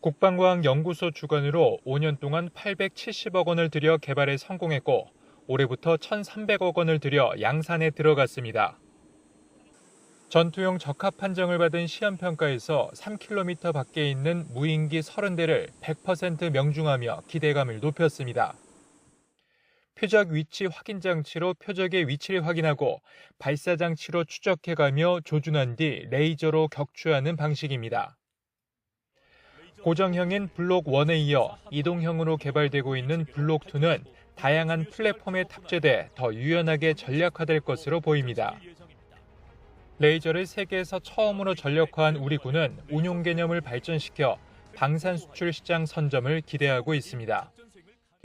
국방과학연구소 주관으로 5년 동안 870억 원을 들여 개발에 성공했고 올해부터 1,300억 원을 들여 양산에 들어갔습니다. 전투용 적합 판정을 받은 시험평가에서 3km 밖에 있는 무인기 30대를 100% 명중하며 기대감을 높였습니다. 표적 위치 확인 장치로 표적의 위치를 확인하고 발사 장치로 추적해가며 조준한 뒤 레이저로 격추하는 방식입니다. 고정형인 블록 1에 이어 이동형으로 개발되고 있는 블록 2는 다양한 플랫폼에 탑재돼 더 유연하게 전략화될 것으로 보입니다. 레이저를 세계에서 처음으로 전력화한 우리 군은 운용 개념을 발전시켜 방산 수출 시장 선점을 기대하고 있습니다.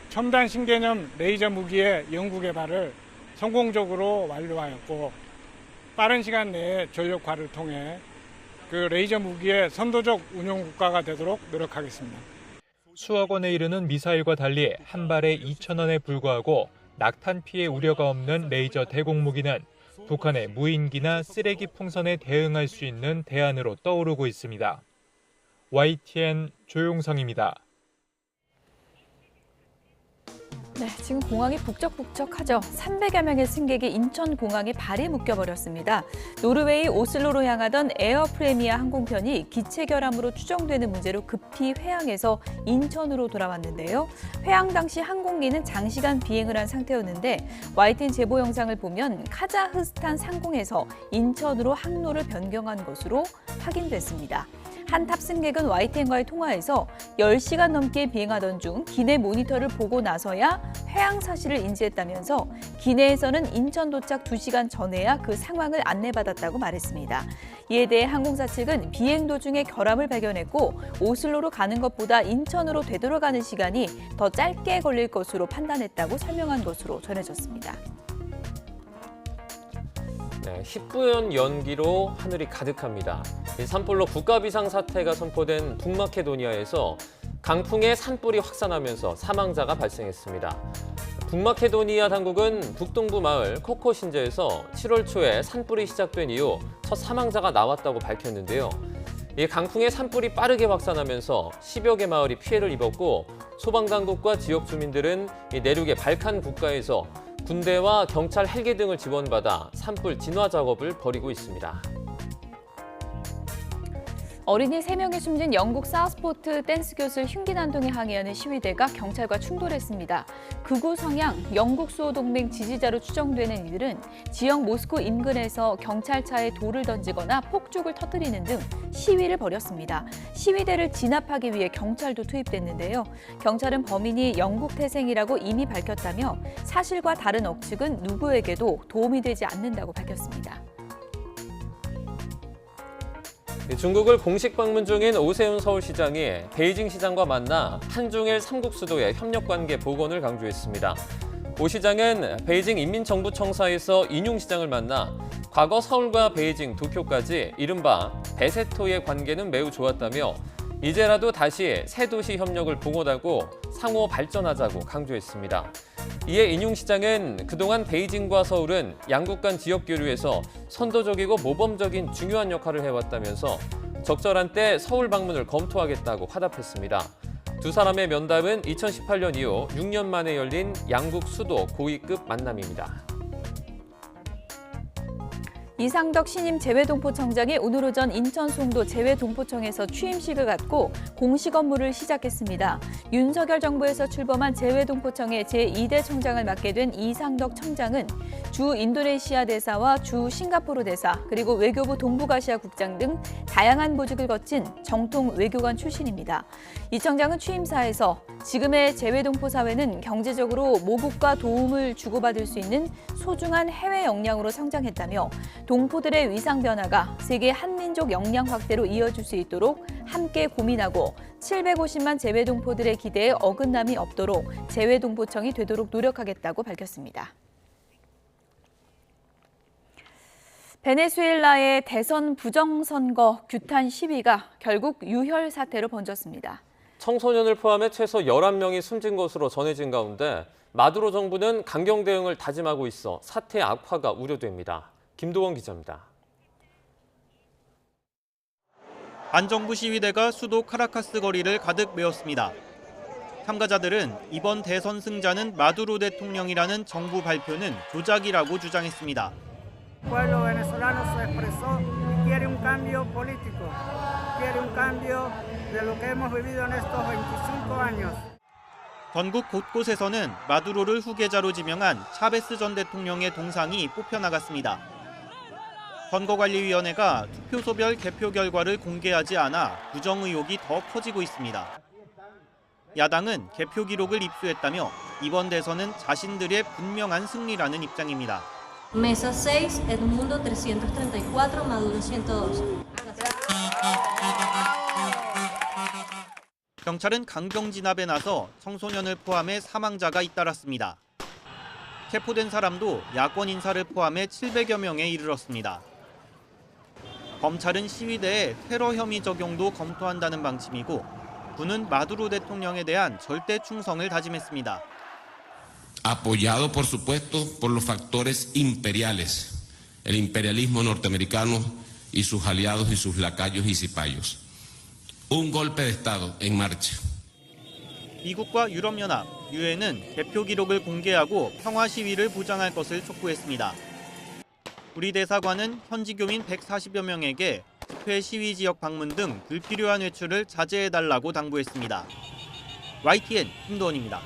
첨단 신개념 레이저 무기의 연구 개발을 성공적으로 완료하였고 빠른 시간 내에 전력화를 통해 그 레이저 무기의 선도적 운용 국가가 되도록 노력하겠습니다. 수억 원에 이르는 미사일과 달리 한 발에 2,000원에 불과하고 낙탄 피해 우려가 없는 레이저 대공 무기는 북한의 무인기나 쓰레기 풍선에 대응할 수 있는 대안으로 떠오르고 있습니다. YTN 조용성입니다. 네, 지금 공항이 북적북적하죠. 300여 명의 승객이 인천공항에 발이 묶여버렸습니다. 노르웨이 오슬로로 향하던 에어 프레미아 항공편이 기체 결함으로 추정되는 문제로 급히 회항해서 인천으로 돌아왔는데요. 회항 당시 항공기는 장시간 비행을 한 상태였는데 YTN 제보 영상을 보면 카자흐스탄 상공에서 인천으로 항로를 변경한 것으로 확인됐습니다. 한 탑승객은 YTN과의 통화에서 10시간 넘게 비행하던 중 기내 모니터를 보고 나서야 회항 사실을 인지했다면서 기내에서는 인천 도착 2시간 전에야 그 상황을 안내받았다고 말했습니다. 이에 대해 항공사 측은 비행 도중에 결함을 발견했고 오슬로로 가는 것보다 인천으로 되돌아가는 시간이 더 짧게 걸릴 것으로 판단했다고 설명한 것으로 전해졌습니다. 네, 희뿌연 연기로 하늘이 가득합니다. 산불로 국가비상사태가 선포된 북마케도니아에서 강풍에 산불이 확산하면서 사망자가 발생했습니다. 북마케도니아 당국은 북동부 마을 코코신제에서 7월 초에 산불이 시작된 이후 첫 사망자가 나왔다고 밝혔는데요. 이 강풍에 산불이 빠르게 확산하면서 10여 개 마을이 피해를 입었고 소방당국과 지역 주민들은 이 내륙의 발칸 국가에서 군대와 경찰 헬기 등을 지원받아 산불 진화 작업을 벌이고 있습니다. 어린이 3명이 숨진 영국 사우스포트 댄스 교실 흉기난동에 항의하는 시위대가 경찰과 충돌했습니다. 극우 성향 영국 수호 동맹 지지자로 추정되는 이들은 지역 모스크 인근에서 경찰차에 돌을 던지거나 폭죽을 터뜨리는 등 시위를 벌였습니다. 시위대를 진압하기 위해 경찰도 투입됐는데요. 경찰은 범인이 영국 태생이라고 이미 밝혔다며 사실과 다른 억측은 누구에게도 도움이 되지 않는다고 밝혔습니다. 중국을 공식 방문 중인 오세훈 서울시장이 베이징 시장과 만나 한중일 3국 수도의 협력관계 복원을 강조했습니다. 오 시장은 베이징 인민정부청사에서 인용 시장을 만나 과거 서울과 베이징, 도쿄까지 이른바 대세토의 관계는 매우 좋았다며 이제라도 다시 새 도시 협력을 복원하고 상호 발전하자고 강조했습니다. 이에 인용시장은 그동안 베이징과 서울은 양국 간 지역 교류에서 선도적이고 모범적인 중요한 역할을 해왔다면서 적절한 때 서울 방문을 검토하겠다고 화답했습니다. 두 사람의 면담은 2018년 이후 6년 만에 열린 양국 수도 고위급 만남입니다. 이상덕 신임 재외동포청장이 오늘 오전 인천 송도 재외동포청에서 취임식을 갖고 공식 업무를 시작했습니다. 윤석열 정부에서 출범한 재외동포청의 제2대 청장을 맡게 된 이상덕 청장은 주 인도네시아 대사와 주 싱가포르 대사, 그리고 외교부 동북아시아 국장 등 다양한 보직을 거친 정통 외교관 출신입니다. 이 청장은 취임사에서 지금의 재외동포 사회는 경제적으로 모국과 도움을 주고받을 수 있는 소중한 해외 역량으로 성장했다며 동포들의 위상 변화가 세계 한민족 역량 확대로 이어질 수 있도록 함께 고민하고 750만 재외동포들의 기대에 어긋남이 없도록 재외동포청이 되도록 노력하겠다고 밝혔습니다. 베네수엘라의 대선 부정선거 규탄 시위가 결국 유혈 사태로 번졌습니다. 청소년을 포함해 최소 11명이 숨진 것으로 전해진 가운데 마두로 정부는 강경 대응을 다짐하고 있어 사태 악화가 우려됩니다. 김도원 기자입니다. 반정부 시위대가 수도 카라카스 거리를 가득 메웠습니다. 참가자들은 이번 대선 승자는 마두로 대통령이라는 정부 발표는 조작이라고 주장했습니다. pueblo venezolano se expresó y quiere un cambio político, quiere un cambio de lo que hemos vivido en estos 25 años. 전국 곳곳에서는 마두로를 후계자로 지명한 차베스 전 대통령의 동상이 뽑혀나갔습니다. 선거관리위원회가 투표소별 개표 결과를 공개하지 않아 부정 의혹이 더 커지고 있습니다. 야당은 개표 기록을 입수했다며 이번 대선은 자신들의 분명한 승리라는 입장입니다. Mesa 6, Edmundo 334, Maduro 102. 경찰은 강경 진압에 나서 청소년을 포함해 사망자가 잇따랐습니다. 체포된 사람도 야권 인사를 포함해 700여 명에 이르렀습니다. 검찰은 시위대에 테러 혐의 적용도 검토한다는 방침이고 군은 마두로 대통령에 대한 절대 충성을 다짐했습니다. Apoyado por supuesto por los factores imperiales, el imperialismo norteamericano y sus aliados y sus lacayos y cipayos. Un golpe de Estado en marcha. 미국과 유럽연합, 유엔은 개표 기록을 공개하고 평화 시위를 보장할 것을 촉구했습니다. 우리 대사관은 현지 교민 140여 명에게 집회 시위 지역 방문 등 불필요한 외출을 자제해달라고 당부했습니다. YTN 김도원입니다.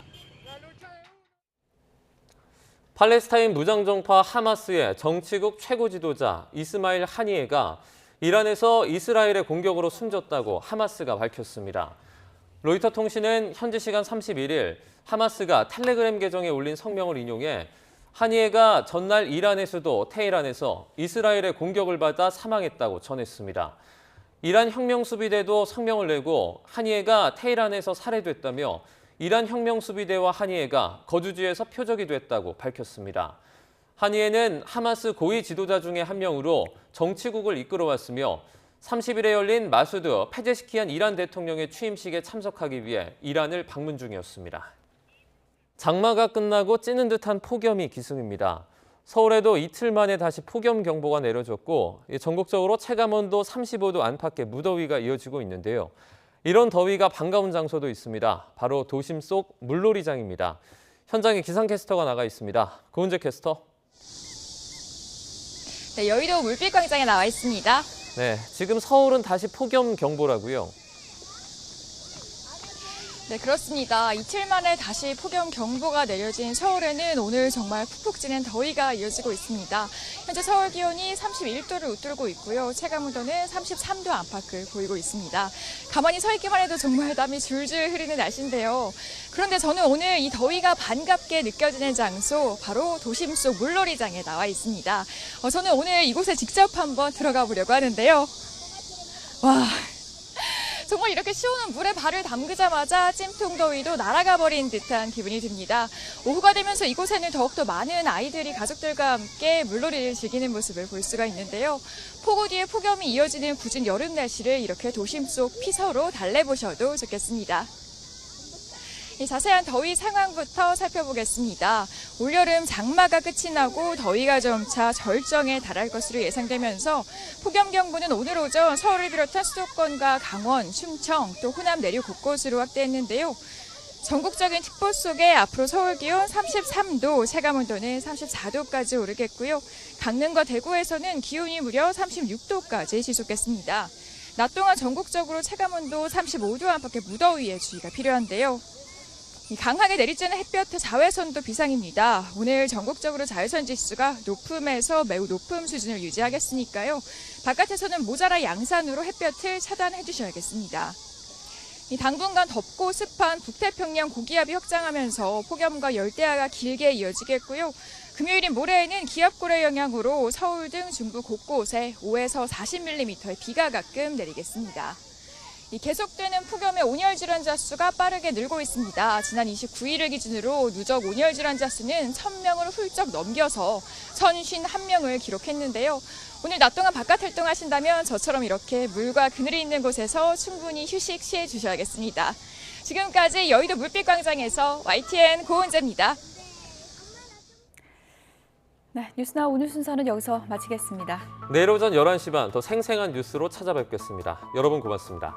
팔레스타인 무장정파 하마스의 정치국 최고 지도자 이스마일 하니에가 이란에서 이스라엘의 공격으로 숨졌다고 하마스가 밝혔습니다. 로이터 통신은 현지 시간 31일 하마스가 텔레그램 계정에 올린 성명을 인용해 하니에가 전날 이란의 수도 테헤란에서 이스라엘의 공격을 받아 사망했다고 전했습니다. 이란 혁명수비대도 성명을 내고 하니에가 테헤란에서 살해됐다며 이란 혁명수비대와 하니에가 거주지에서 표적이 됐다고 밝혔습니다. 하니에는 하마스 고위 지도자 중에 한 명으로 정치국을 이끌어왔으며 30일에 열린 마수드 페제시키안 이란 대통령의 취임식에 참석하기 위해 이란을 방문 중이었습니다. 장마가 끝나고 찌는 듯한 폭염이 기승입니다. 서울에도 이틀 만에 다시 폭염 경보가 내려졌고 전국적으로 체감온도 35도 안팎의 무더위가 이어지고 있는데요. 이런 더위가 반가운 장소도 있습니다. 바로 도심 속 물놀이장입니다. 현장에 기상캐스터가 나가 있습니다. 고은재 캐스터. 네, 여의도 물빛광장에 나와 있습니다. 네, 지금 서울은 다시 폭염 경보라고요. 네, 그렇습니다. 이틀 만에 다시 폭염 경보가 내려진 서울에는 오늘 정말 푹푹 찌는 더위가 이어지고 있습니다. 현재 서울 기온이 31도를 웃돌고 있고요. 체감온도는 33도 안팎을 보이고 있습니다. 가만히 서 있기만 해도 정말 땀이 줄줄 흐르는 날씨인데요. 그런데 저는 오늘 이 더위가 반갑게 느껴지는 장소, 바로 도심 속 물놀이장에 나와 있습니다. 저는 오늘 이곳에 직접 한번 들어가 보려고 하는데요. 와, 정말 이렇게 시원한 물에 발을 담그자마자 찜통 더위도 날아가 버린 듯한 기분이 듭니다. 오후가 되면서 이곳에는 더욱더 많은 아이들이 가족들과 함께 물놀이를 즐기는 모습을 볼 수가 있는데요. 폭우 뒤에 폭염이 이어지는 궂은 여름 날씨를 이렇게 도심 속 피서로 달래보셔도 좋겠습니다. 이 자세한 더위 상황부터 살펴보겠습니다. 올여름 장마가 끝이 나고 더위가 점차 절정에 달할 것으로 예상되면서 폭염경보는 오늘 오전 서울을 비롯한 수도권과 강원, 충청, 또 호남 내륙 곳곳으로 확대했는데요. 전국적인 특보 속에 앞으로 서울 기온 33도, 체감온도는 34도까지 오르겠고요. 강릉과 대구에서는 기온이 무려 36도까지 지속했습니다. 낮 동안 전국적으로 체감온도 35도 안팎의 무더위에 주의가 필요한데요. 강하게 내리쬐는 햇볕의 자외선도 비상입니다. 오늘 전국적으로 자외선 지수가 높음에서 매우 높음 수준을 유지하겠으니까요. 바깥에서는 모자라 양산으로 햇볕을 차단해 주셔야겠습니다. 당분간 덥고 습한 북태평양 고기압이 확장하면서 폭염과 열대야가 길게 이어지겠고요. 금요일인 모레에는 기압골의 영향으로 서울 등 중부 곳곳에 5에서 40mm의 비가 가끔 내리겠습니다. 계속되는 폭염의 온열 질환자 수가 빠르게 늘고 있습니다. 지난 29일을 기준으로 누적 온열 질환자 수는 1000명을 훌쩍 넘겨서 1051명을 기록했는데요. 오늘 낮 동안 바깥 활동하신다면 저처럼 이렇게 물과 그늘이 있는 곳에서 충분히 휴식 취해 주셔야겠습니다. 지금까지 여의도 물빛광장에서 YTN 고은재입니다. 네, 뉴스나우 오늘 순서는 여기서 마치겠습니다. 내일 오전 11시 반 더 생생한 뉴스로 찾아뵙겠습니다. 여러분 고맙습니다.